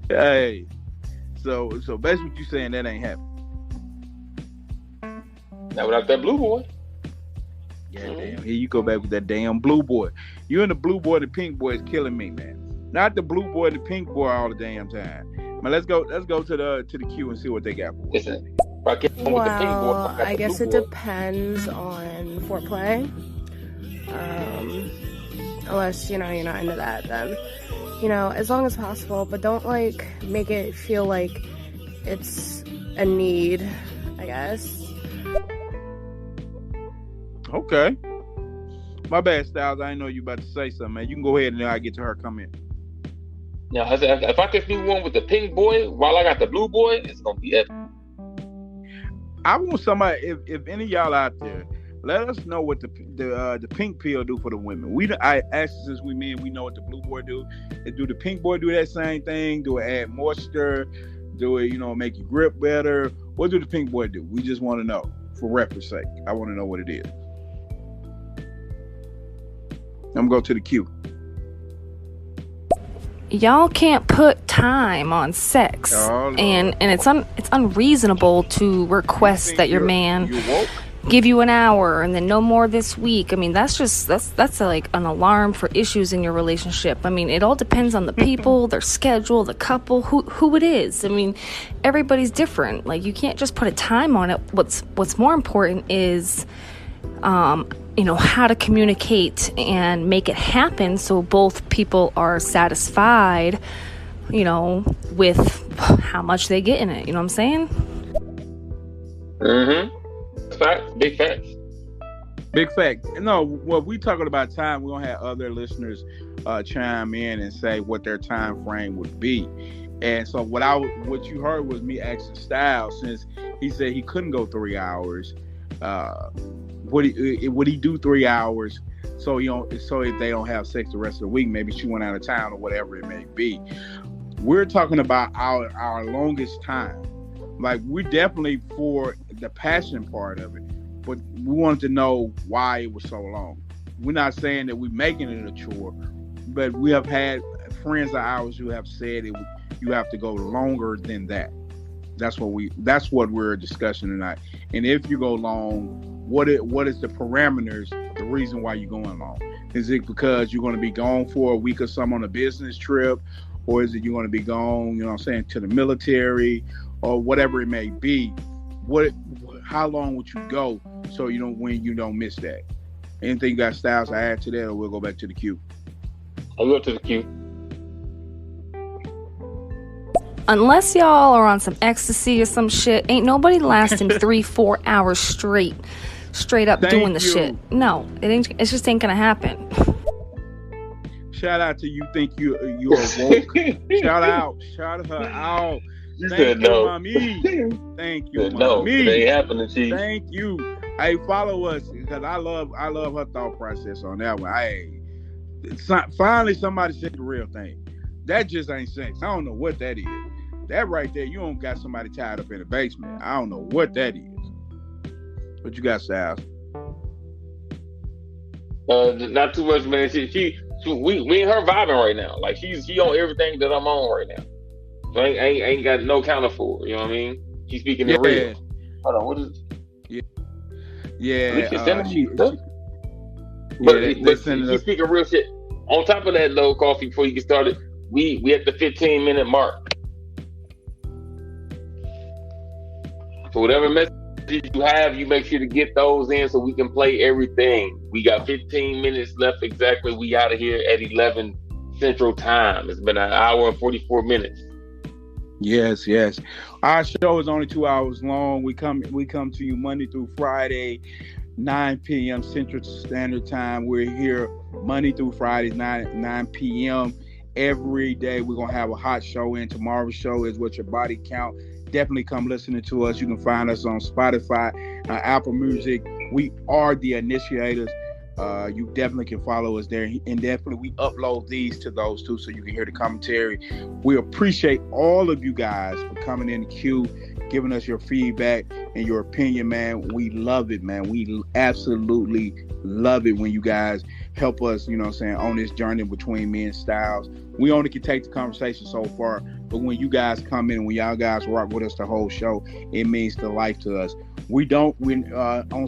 Hey, so basically what you saying that ain't happening. Not without that blue boy. Yeah, damn. Here you go back with that damn blue boy. You and the blue boy, the pink boy is killing me, man. Not the blue boy, the pink boy all the damn time. Man, let's go to the queue and see what they got for us. Well, I guess it depends on foreplay. Unless, you're not into that, then, as long as possible, but don't, make it feel like it's a need, I guess. Okay. My bad, Styles. I didn't know you about to say something, man. You can go ahead and then I get to her comment. Yeah, if I could do one with the pink boy while I got the blue boy, it's gonna be epic. I want somebody. If any of y'all out there, let us know what the pink pill do for the women. I asked since we men, we know what the blue boy do. Do the pink boy do that same thing? Do it add moisture? Do it make your grip better? What do the pink boy do? We just want to know for reference sake. I want to know what it is. I'm going to go to the queue. Y'all can't put time on sex, and it's unreasonable to request that your man give you an hour and then no more this week. I mean, that's like an alarm for issues in your relationship. I mean, it all depends on the people, their schedule, the couple, who it is. I mean, everybody's different. Like, you can't just put a time on it. What's more important is how to communicate and make it happen so both people are satisfied, with how much they get in it. You know what I'm saying? Mm-hmm. Facts. Big facts. Big fact. No, well, we talking about time. We're going to have other listeners chime in and say what their time frame would be. And so what you heard was me asking Styles, since he said he couldn't go 3 hours. Would he do 3 hours so if they don't have sex the rest of the week? Maybe she went out of town or whatever it may be. We're talking about our longest time. Like, we're definitely for the passion part of it, but we wanted to know why it was so long. We're not saying that we're making it a chore, but we have had friends of ours who have said you have to go longer than that. That's what we're discussing tonight. And if you go long, what is the parameters, the reason why you're going long? Is it because you're going to be gone for a week or something on a business trip? Or is it you're going to be gone, to the military or whatever it may be? How long would you go so when you don't miss that? Anything you got, Styles, to add to that, or we'll go back to the queue? I'll go to the queue. Unless y'all are on some ecstasy or some shit, ain't nobody lasting 3-4 hours straight up doing the shit. No, it just ain't gonna happen. Shout out to you. Think you're woke. Shout her out. Thank you, mommy. Thank you, mommy. No, it ain't happening, Chief. Thank you. Hey, follow us because I love her thought process on that one. Hey, finally somebody said the real thing. That just ain't sex. I don't know what that is. That right there, you don't got somebody tied up in the basement. I don't know what that is. What you got, Styles? Not too much, man. We and her vibing right now. Like, she on everything that I'm on right now. So I ain't got no counter for her. You know what I mean? She's speaking the real. Hold on, what is? Yeah. But she's speaking real shit. On top of that, though, Coffee, before you get started, we at the 15-minute mark. So whatever messages you have, you make sure to get those in so we can play everything. We got 15 minutes left exactly. We out of here at 11 Central Time. It's been an hour and 44 minutes. Yes. Our show is only 2 hours long. We come to you Monday through Friday, 9 p.m. Central Standard Time. We're here Monday through Friday, 9 p.m. every day. We're gonna have a hot show in. Tomorrow's show is What Your Body Count. Definitely come listening to us. You can find us on Spotify, Apple Music. We are the initiators. You definitely can follow us there, and definitely we upload these to those too, so you can hear the commentary. We appreciate all of you guys for coming in the queue, giving us your feedback and your opinion, man. We love it, man. We absolutely love it when you guys help us, you know what I'm saying, on this journey between me and Styles. We only can take the conversation so far, but when you guys come in, when y'all guys rock with us the whole show, it means the life to us. On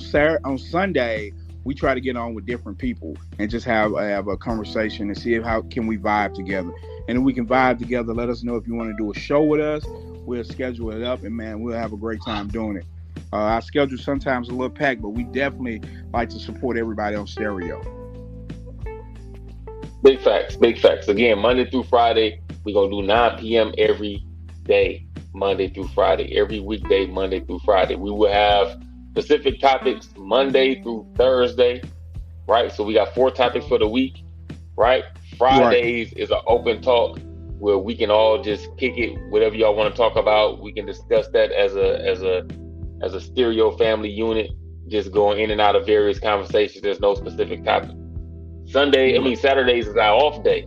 Sunday, we try to get on with different people and just have a conversation and see how can we vibe together. And if we can vibe together, let us know if you want to do a show with us. We'll schedule it up, and man, we'll have a great time doing it. Our schedule sometimes a little packed, but we definitely like to support everybody on stereo. Big facts. Again, Monday through Friday, we're going to do 9 p.m. every day, Monday through Friday. Every weekday, Monday through Friday. We will have specific topics Monday through Thursday, right? So we got 4 topics for the week, right? Fridays is an open talk where we can all just kick it, whatever y'all want to talk about. We can discuss that as a stereo family unit, just going in and out of various conversations. There's no specific topic. Saturdays is our off day.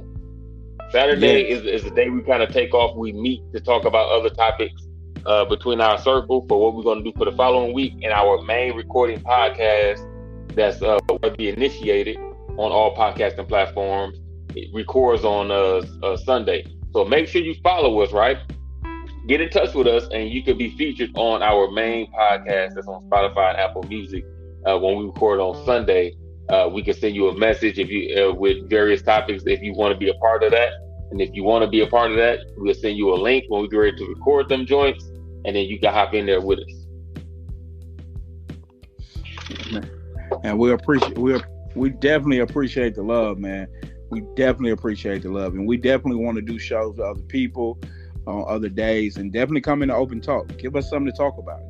Saturday is the day we kind of take off. We meet to talk about other topics between our circle for what we're going to do for the following week, and our main recording podcast that's will be initiated on all podcasting platforms. It records on Sunday. So make sure you follow us, right? Get in touch with us, and you can be featured on our main podcast that's on Spotify and Apple Music. When we record on Sunday, we can send you a message if you with various topics if you want to be a part of that. And if you want to be a part of that, we'll send you a link when we get ready to record them joints, and then you can hop in there with us. And we definitely appreciate the love, man. We definitely appreciate the love, and we definitely want to do shows with other people on other days, and definitely come in to open talk. Give us something to talk about.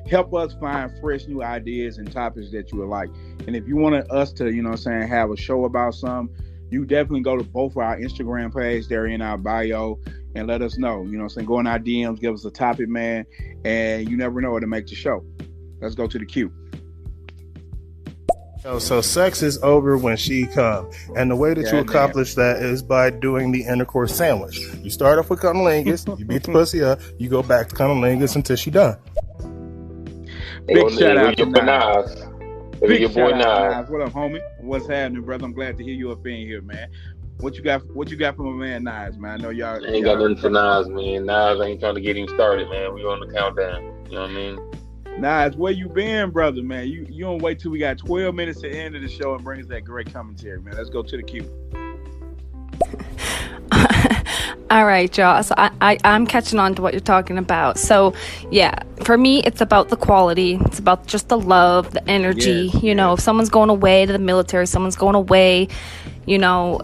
Help us find fresh new ideas and topics that you would like. And if you want us to, you know what I'm saying, have a show about something, you definitely go to both of our Instagram page. They're in our bio, and let us know. You know what I'm saying? Go in our DMs, give us a topic, man, and you never know what to make the show. Let's go to the queue. So sex is over when she comes. And the way that you accomplish that is by doing the intercourse sandwich. You start off with cunnilingus, you beat the pussy up, you go back to cunnilingus until she done. Big shout out to Nas. Big shout out to Nas. What up, homie? What's happening, brother? I'm glad to hear you up in here, man. What you got from my man Nas, man? I know y'all ain't got nothing for Nas, man. Nas ain't trying to get him started, man. We on the countdown. You know what I mean? Nas, where you been, brother, man? You don't wait till we got 12 minutes to the end of the show and bring us that great commentary, man. Let's go to the queue. All right, y'all. So I'm catching on to what you're talking about. So, yeah, for me, it's about the quality. It's about just the love, the energy. You know, if someone's going away to the military, someone's going away, you know,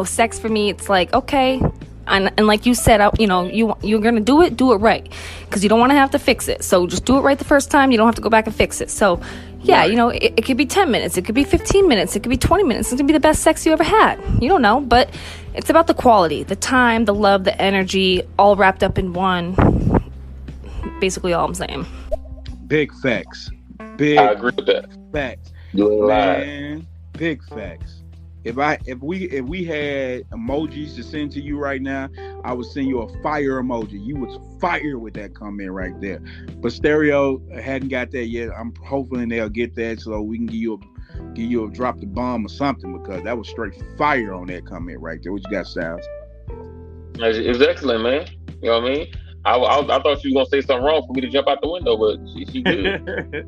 sex for me, it's like, okay. And like you said, you're going to do it right. Because you don't want to have to fix it. So just do it right the first time. You don't have to go back and fix it. So, yeah, you know, it could be 10 minutes. It could be 15 minutes. It could be 20 minutes. It could be the best sex you ever had. You don't know. But it's about the quality, the time, the love, the energy, all wrapped up in one. Basically all I'm saying. Big facts. I agree with that. Facts. You ain't lying. Big facts. If we had emojis to send to you right now, I would send you a fire emoji. You was fire with that comment right there. But Stereo hadn't got that yet. I'm hoping they'll get that so we can give you a drop the bomb or something, because that was straight fire on that comment right there. What you got, Styles? It's excellent, man. You know what I mean? I thought she was gonna say something wrong for me to jump out the window, but she did.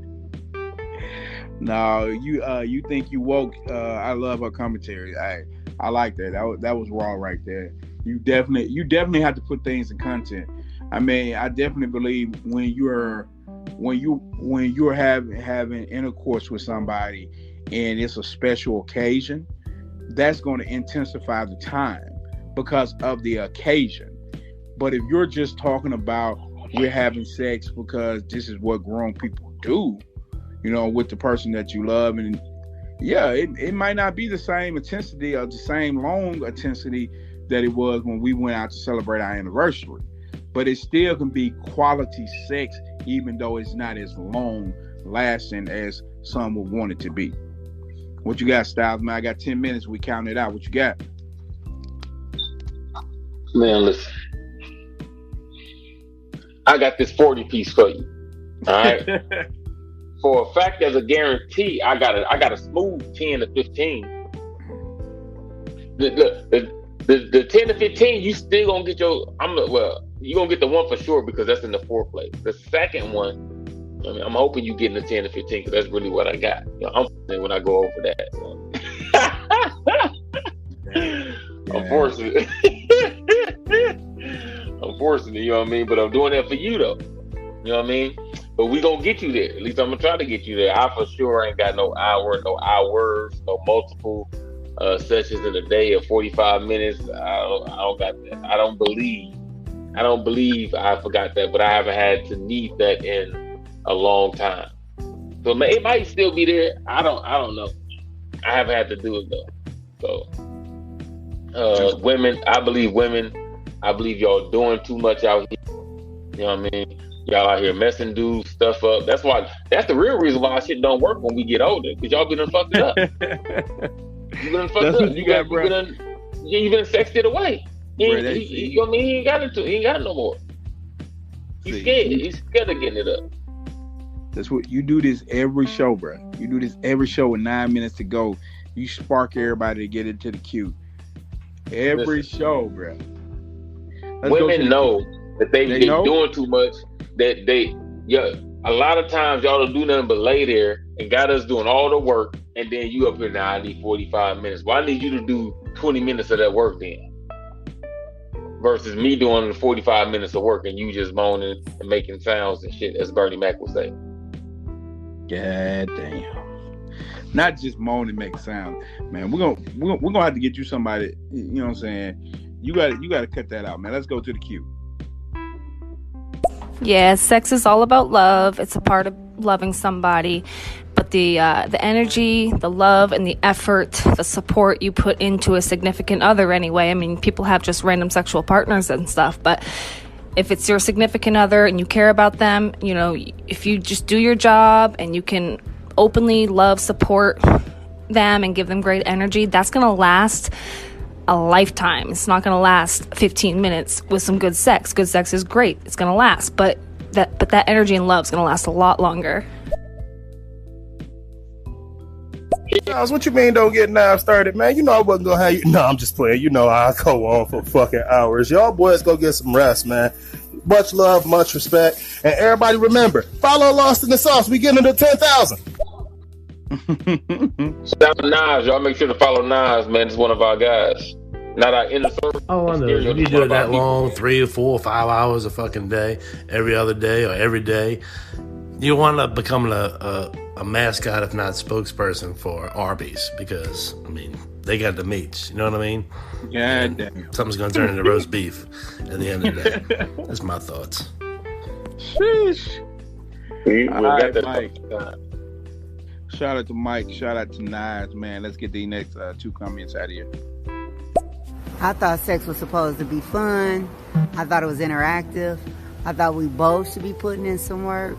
No, you think you woke. I love her commentary. I like that. That was raw right there. You definitely have to put things in content. I mean, I definitely believe when you're having intercourse with somebody and it's a special occasion, that's going to intensify the time because of the occasion. But if you're just talking about we're having sex because this is what grown people do, with the person that you love, and it might not be the same intensity or the same long intensity that it was when we went out to celebrate our anniversary. But it still can be quality sex, even though it's not as long lasting as some would want it to be. What you got, Styles, man? I got 10 minutes. We counting it out. What you got? Man, listen. I got this 40 piece for you. All right. For a fact, as a guarantee, I got a smooth 10 to 15. The 10 to 15, you still gonna get you're gonna get the one for sure because that's in the foreplay. The second one, I'm hoping you get in the 10 to 15 because that's really what I got. I'm when I go over that. I'm forcing it. I'm forcing it, you know what I mean? But I'm doing that for you though. You know what I mean? But we gonna get you there. At least I'm gonna try to get you there. I for sure ain't got no hours, no multiple sessions in a day of 45 minutes. I don't got that. I don't believe I forgot that, but I haven't had to need that in a long time. So it might still be there. I don't know. I haven't had to do it though. So women, I believe y'all doing too much out here. You know what I mean? Y'all out here messing dudes stuff up. That's the real reason why shit don't work when we get older. Because y'all been done fucked it up. You been fucked up. You been sexed it away. You know what I mean? He ain't got it no more. He's scared. He's scared of getting it up. That's what you do this every show, bro. You do this every show with 9 minutes to go. You spark everybody to get into the queue. Every show, bro. Women know that they doing too much. That a lot of times y'all don't do nothing but lay there and got us doing all the work, and then you up here now. I need 45 minutes. Well, I need you to do 20 minutes of that work then, versus me doing 45 minutes of work and you just moaning and making sounds and shit, as Bernie Mac would say. God damn. Not just moan and make sound, man. We're gonna have to get you somebody. You know what I'm saying? You got to cut that out, man. Let's go to the queue. Yeah, sex is all about love. It's a part of loving somebody, but the energy, the love, and the effort, the support you put into a significant other. Anyway, I mean, people have just random sexual partners and stuff, but if it's your significant other and you care about them, if you just do your job and you can openly love, support them and give them great energy, that's going to last a lifetime. It's not going to last 15 minutes with some good sex. Good sex is great. It's going to last, but that energy and love is going to last a lot longer. Charles, what you mean don't get now started, man? I wasn't going to have you. No, I'm just playing. I'll go on for fucking hours. Y'all boys go get some rest, man. Much love, much respect. And everybody remember, follow Lost in the Sauce. We getting to 10,000. Shout out to Nas. Y'all make sure to follow Nas, man. It's one of our guys. Not our inner circle. Oh, I know. If you do it that long, 3 or 4 or 5 hours a fucking day, every other day or every day, you wind up becoming a mascot, if not spokesperson, for Arby's, because, they got the meats. You know what I mean? Yeah, damn. Something's going to turn into roast beef at the end of the day. That's my thoughts. Sheesh. All right, Mike. Shout out to Mike. Shout out to Nas, man. Let's get the next 2 comments out of here. I thought sex was supposed to be fun. I thought it was interactive. I thought we both should be putting in some work.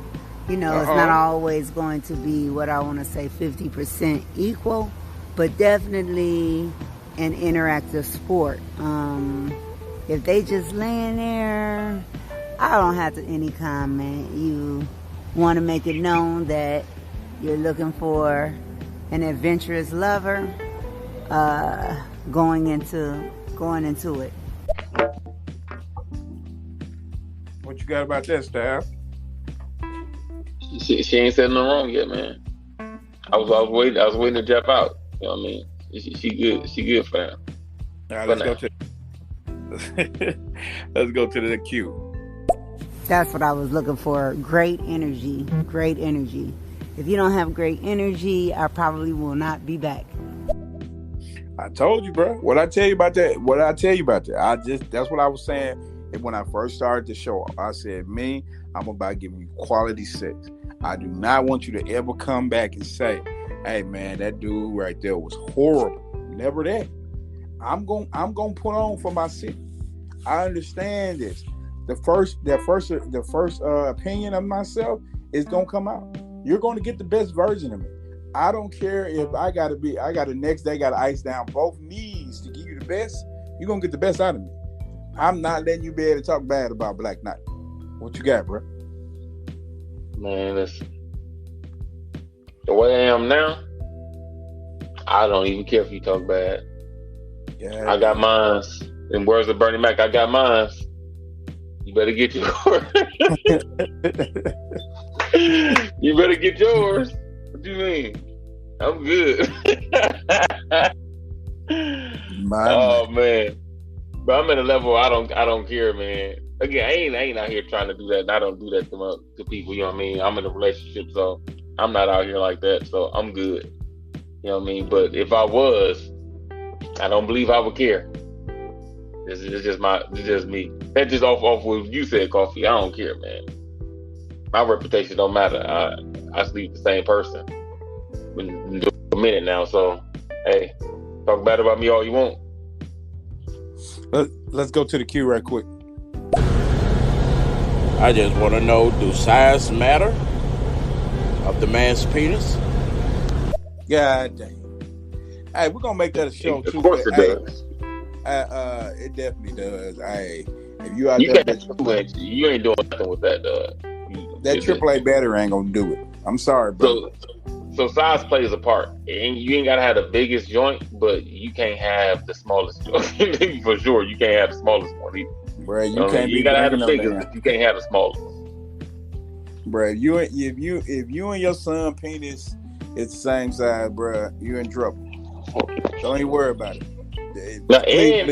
It's not always going to be what I want to say 50% equal, but definitely an interactive sport. If they just laying there, I don't have to any comment. You want to make it known that you're looking for an adventurous lover, going into it. What you got about that, Steph? She ain't said nothing wrong yet, man. I was waiting to jump out. You know what I mean? She good. She good for now. All right, let's go to the queue. That's what I was looking for. Great energy. Great energy. If you don't have great energy, I probably will not be back. I told you, bro. What I tell you about that? That's what I was saying when I first started the show. I said, I'm about giving you quality sex. I do not want you to ever come back and say, hey man, that dude right there was horrible. Never that. I'm gonna put on for my city. I understand this. The first opinion of myself is gonna come out. You're gonna get the best version of me. I don't care if I gotta the next day gotta ice down both knees to give you the best. You're gonna get the best out of me. I'm not letting you be able to talk bad about Black Knight. What you got, bro? Man, listen. The way I am now, I don't even care if you talk bad. Yeah, I got mines. In words of Bernie Mac, I got mines. You better get yours. You better get yours. What do you mean? I'm good. Oh man. But I'm at a level I don't care, man. Again, I ain't out here trying to do that. And I don't do that to people, you know what I mean? I'm in a relationship, so I'm not out here like that, so I'm good. You know what I mean? But if I was, I don't believe I would care. It's just me. That's just off what you said, Coffee. I don't care, man. My reputation don't matter. I sleep the same person. Been doing a minute now, so hey, talk bad about me all you want. Let's go to the queue right quick. I just want to know, do size matter of the man's penis? God damn. Hey, we're going to make that a show, too. Of course it does. It definitely does. Hey, if you out you there... You ain't doing nothing with that, dog. That AAA battery ain't going to do it. I'm sorry, bro. So size plays a part. And you ain't got to have the biggest joint, but you can't have the smallest joint. For sure, you can't have the smallest one either. Bro, you can't you gotta have the biggest. You can't have the smallest. Bro, if you and your son penis is the same size, bro, you're in trouble. Don't even worry about it. Now, and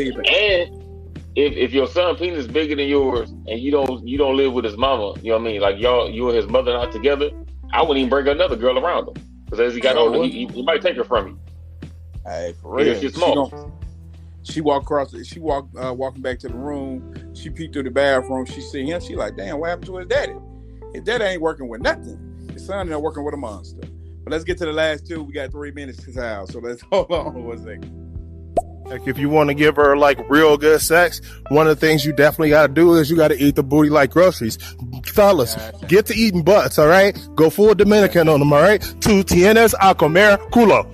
if your son penis is bigger than yours, and you don't live with his mama, you know what I mean? Like you and his mother not together, I wouldn't even bring another girl around him because as he got older, he might take her from you. Hey, for real, she's small. She walking back to the room. She peeked through the bathroom. She see him. She like, damn, what happened to his daddy? His daddy ain't working with nothing. His son ain't working with a monster. But let's get to the last two. We got 3 minutes to time, so let's hold on 1 second. Like if you want to give her like real good sex, one of the things you definitely got to do is you got to eat the booty like groceries. Fellas, get to eating butts, all right? Go full Dominican on them, all right? Tu tienes a comer culo.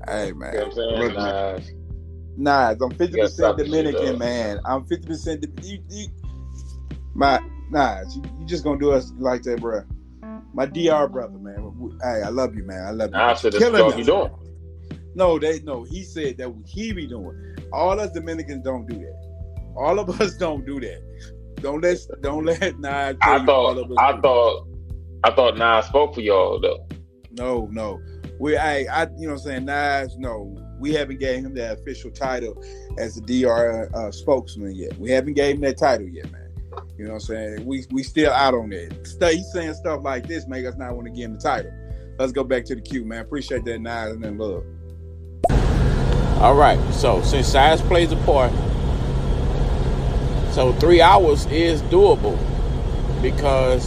Hey, man. You know what I'm saying? Nas, I'm 50% Dominican, man. I'm 50% Nas, you just gonna do us like that, bro. My DR brother, man. Hey, I love you, man. I love you. I said that's what you doing. No, he said that he be doing. All us Dominicans don't do that. All of us don't do that. Don't let Nas tell you all of us. I thought Nas spoke for y'all though. No. You know what I'm saying, Nas, no. We haven't gave him that official title as the DR spokesman yet. We haven't gave him that title yet, man. You know what I'm saying? We still out on that. He's saying stuff like this make us not want to give him the title. Let's go back to the queue, man. Appreciate that, Nas, and then love. All right. So since size plays a part, so 3 hours is doable because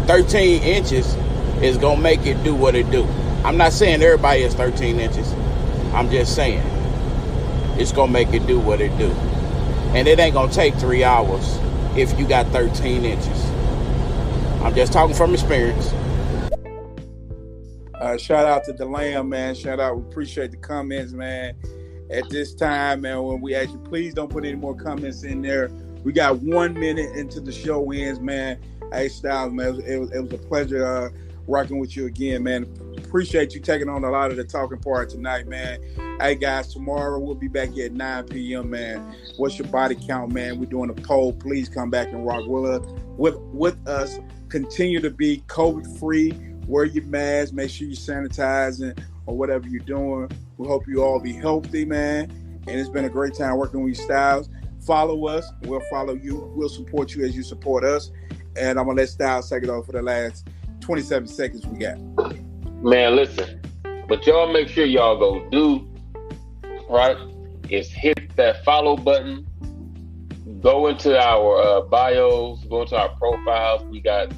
13 inches is gonna make it do what it do. I'm not saying everybody is 13 inches. I'm just saying it's going to make it do what it do. And it ain't going to take 3 hours if you got 13 inches. I'm just talking from experience. Shout out to DeLam, man. Shout out. We appreciate the comments, man. At this time, man, when we ask you, please don't put any more comments in there. We got 1 minute into the show ends, man. Hey, Styles, man, it was a pleasure rocking with you again, man. Appreciate you taking on a lot of the talking part tonight, man. Hey, guys, tomorrow we'll be back here at 9 p.m., man. What's your body count, man? We're doing a poll. Please come back and rock with us. Continue to be COVID free. Wear your mask. Make sure you're sanitizing or whatever you're doing. We hope you all be healthy, man. And it's been a great time working with you, Styles. Follow us. We'll follow you. We'll support you as you support us. And I'm going to let Styles take it over for the last 27 seconds we got. Man, listen. But y'all make sure y'all go do, right, is hit that follow button. Go into our bios. Go into our profiles. We got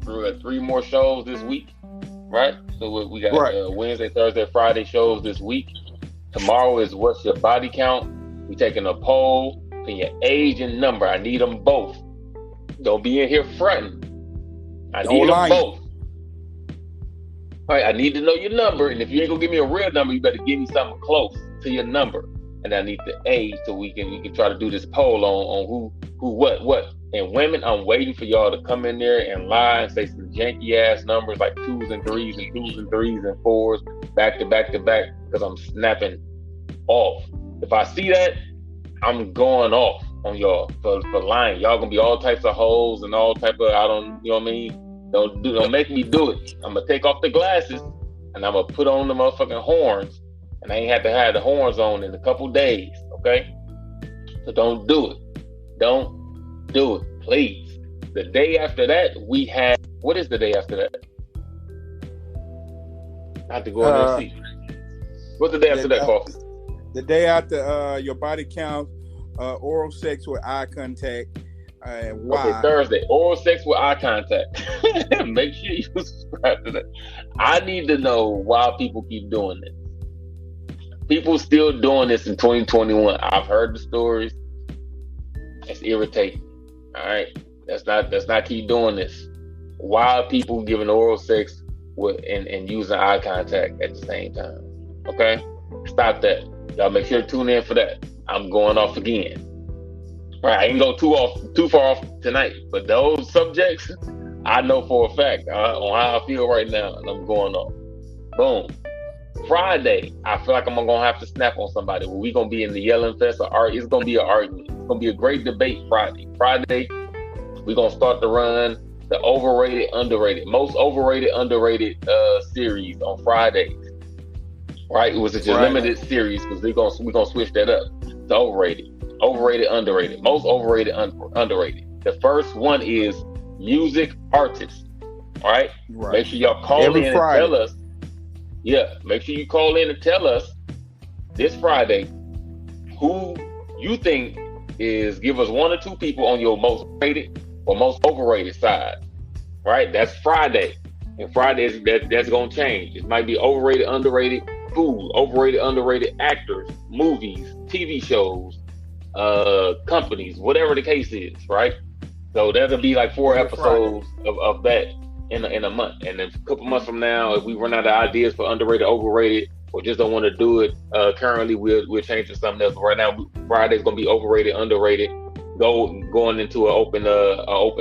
3 more shows this week, right? So we got Wednesday, Thursday, Friday shows this week. Tomorrow is What's Your Body Count? We taking a poll for your age and number. I need them both. Don't be in here fronting. I need them both. All right, I need to know your number, and if you ain't gonna give me a real number, you better give me something close to your number. And I need the age so we can try to do this poll on who what. And women, I'm waiting for y'all to come in there and lie and say some janky ass numbers like 2s and 3s and 2s and 3s and 4s back to back to back, because I'm snapping off. If I see that, I'm going off on y'all for lying. Y'all gonna be all types of hoes and all type of, you know what I mean? Don't make me do it. I'm gonna take off the glasses and I'm gonna put on the motherfucking horns, and I ain't have to have the horns on in a couple days, okay? So don't do it. Don't do it, please. The day after that, we have, what is the day after that? I have to go in there and see. What's the day after that, Coffee? The day after your body count, oral sex with eye contact. Why? Okay, Thursday, oral sex with eye contact. Make sure you subscribe to that. I need to know why people keep doing this. People still doing this in 2021. I've heard the stories. It's irritating. All right, let's not keep doing this. Why are people giving oral sex with and using eye contact at the same time? Okay, stop that. Y'all make sure to tune in for that. I'm going off again. All right, I ain't go too far off tonight, but those subjects, I know for a fact on how I feel right now, and I'm going off. Boom. Friday, I feel like I'm gonna have to snap on somebody. We gonna be in the yelling fest or it's gonna be an argument. It's gonna be a great debate Friday. Friday, we gonna start to run the overrated, underrated, most overrated, underrated series on Fridays. Right? It was a limited series because we gonna switch that up. The overrated, underrated, most overrated, underrated. The first one is music artists. All right? Make sure y'all call in and tell us. Yeah, make sure you call in and tell us this Friday who you think is, give us 1 or 2 people on your most rated or most overrated side. Right? That's Friday. And Friday, that's going to change. It might be overrated, underrated food, overrated, underrated actors, movies, TV shows, companies, whatever the case is, right? So that'll be like 4 episodes of that in a month. And then a couple months from now, if we run out of ideas for underrated, overrated, or just don't want to do it currently, we'll change to something else. But right now, Friday's gonna be overrated, underrated, going into an open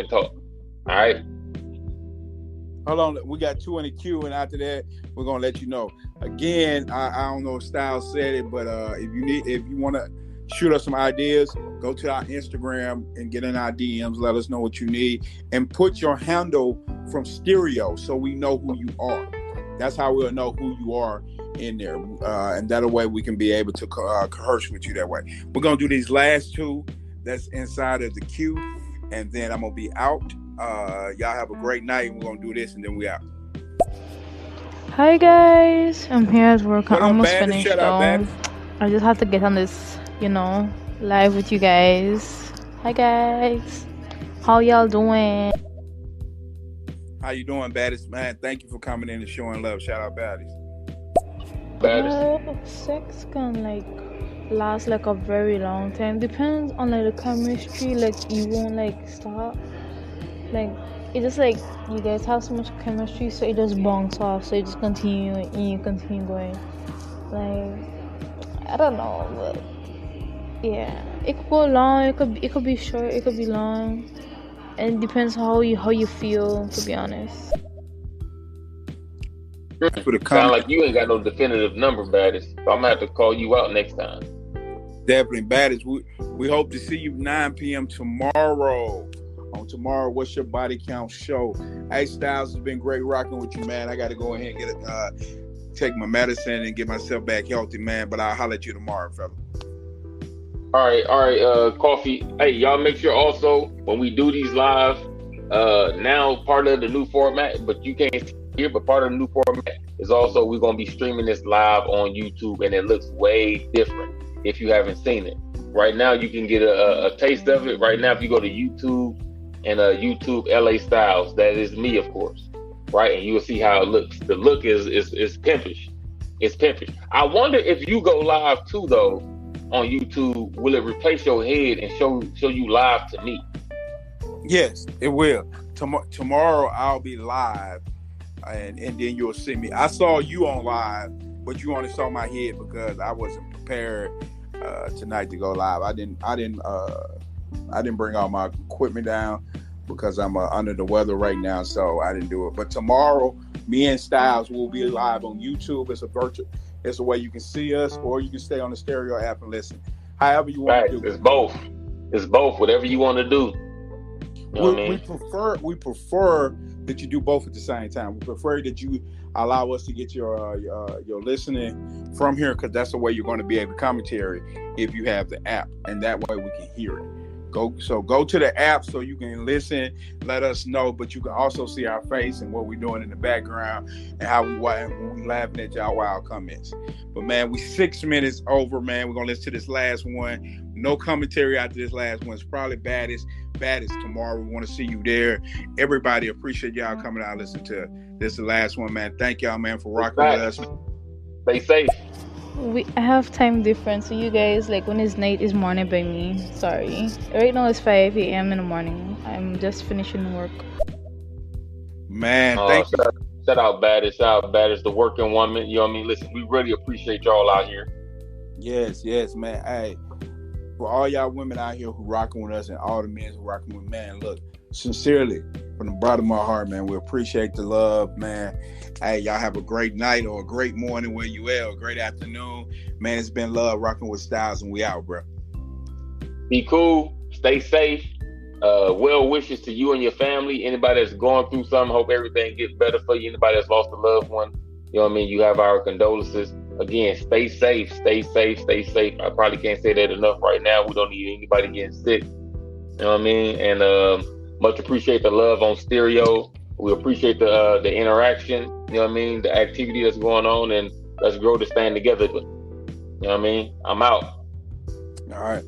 talk. All right. Hold on, we got 2 in the queue, and after that, we're gonna let you know. Again, I don't know if Styles said it, but if you want to shoot us some ideas, go to our Instagram and get in our DMs. Let us know what you need, and put your handle from Stereo so we know who you are. That's how we'll know who you are in there, and that way we can be able to converse with you that way. We're gonna do these last 2 that's inside of the queue, and then I'm gonna be out. Y'all have a great night, and we're gonna do this, and then we out. Hi guys, I'm here at work. I'm almost finished though. I just have to get on this, live with you guys. Hi guys, how y'all doing? How you doing, Baddest? Man, thank you for coming in and showing love. Shout out, Baddest. Sex can last a very long time. Depends on the chemistry. You won't stop. It's just you guys have so much chemistry, so it just bounce off. So you just continue and you continue going. I don't know, but yeah, it could go long. It could be short. It could be long. And it depends how you feel, to be honest. Sound like you ain't got no definitive number, Baddest. So I'm gonna have to call you out next time. Definitely, Baddest. We hope to see you 9 p.m. tomorrow on tomorrow. What's Your Body Count show? Hey, Styles, it's been great rocking with you, man. I got to go ahead and get take my medicine and get myself back healthy, man. But I'll holler at you tomorrow, fella. All right, Coffee. Hey, y'all make sure also when we do these live, now part of the new format, but you can't hear, but part of the new format is also we're going to be streaming this live on YouTube, and it looks way different if you haven't seen it. Right now, you can get a taste of it. Right now, if you go to YouTube and YouTube LA Styles, that is me, of course, right? And you will see how it looks. The look is pimpish. It's pimpish. I wonder if you go live too, though, on YouTube, will it replace your head and show you live to me? Yes, it will. Tomorrow I'll be live, and then you'll see me. I saw you on live, but you only saw my head because I wasn't prepared tonight to go live. I didn't bring all my equipment down because I'm under the weather right now, so I didn't do it. But tomorrow, me and Styles will be live on YouTube. It's a virtual. It's a way you can see us, or you can stay on the stereo app and listen. However you want to do it. It's both. It's both. Whatever you want to do. You know what I mean? We prefer that you do both at the same time. We prefer that you allow us to get your listening from here, because that's the way you're going to be able to commentary if you have the app, and that way we can hear it. Go to the app so you can listen, let us know, but you can also see our face and what we're doing in the background and how we laughing at y'all wild comments. But man, we 6 minutes over, man. We're gonna listen to this last one. No commentary after this last one. It's probably baddest tomorrow. We want to see you there. Everybody, appreciate y'all coming out and listen to this. Is the last one, man. Thank y'all, man, for rocking with us. Stay safe. I have time difference, so you guys, like, when it's night is morning by me. Sorry. Right now it's 5 a.m. in the morning. I'm just finishing work. Man, thank you. Shout out Baddest, the working woman. You know what I mean? Listen, we really appreciate y'all out here. Yes, man. Hey, for all y'all women out here who rocking with us and all the men who rocking with, man, look, sincerely, from the bottom of my heart, man, we appreciate the love, man. Hey, y'all have a great night or a great morning where you at, or a great afternoon. Man, it's been love rocking with Styles, and we out, bro. Be cool. Stay safe. Well wishes to you and your family. Anybody that's going through something, hope everything gets better for you. Anybody that's lost a loved one, you know what I mean? You have our condolences. Again, stay safe. I probably can't say that enough right now. We don't need anybody getting sick. You know what I mean? And much appreciate the love on stereo. We appreciate the interaction, you know what I mean? The activity that's going on, and let's grow to stand together. You know what I mean? I'm out. All right.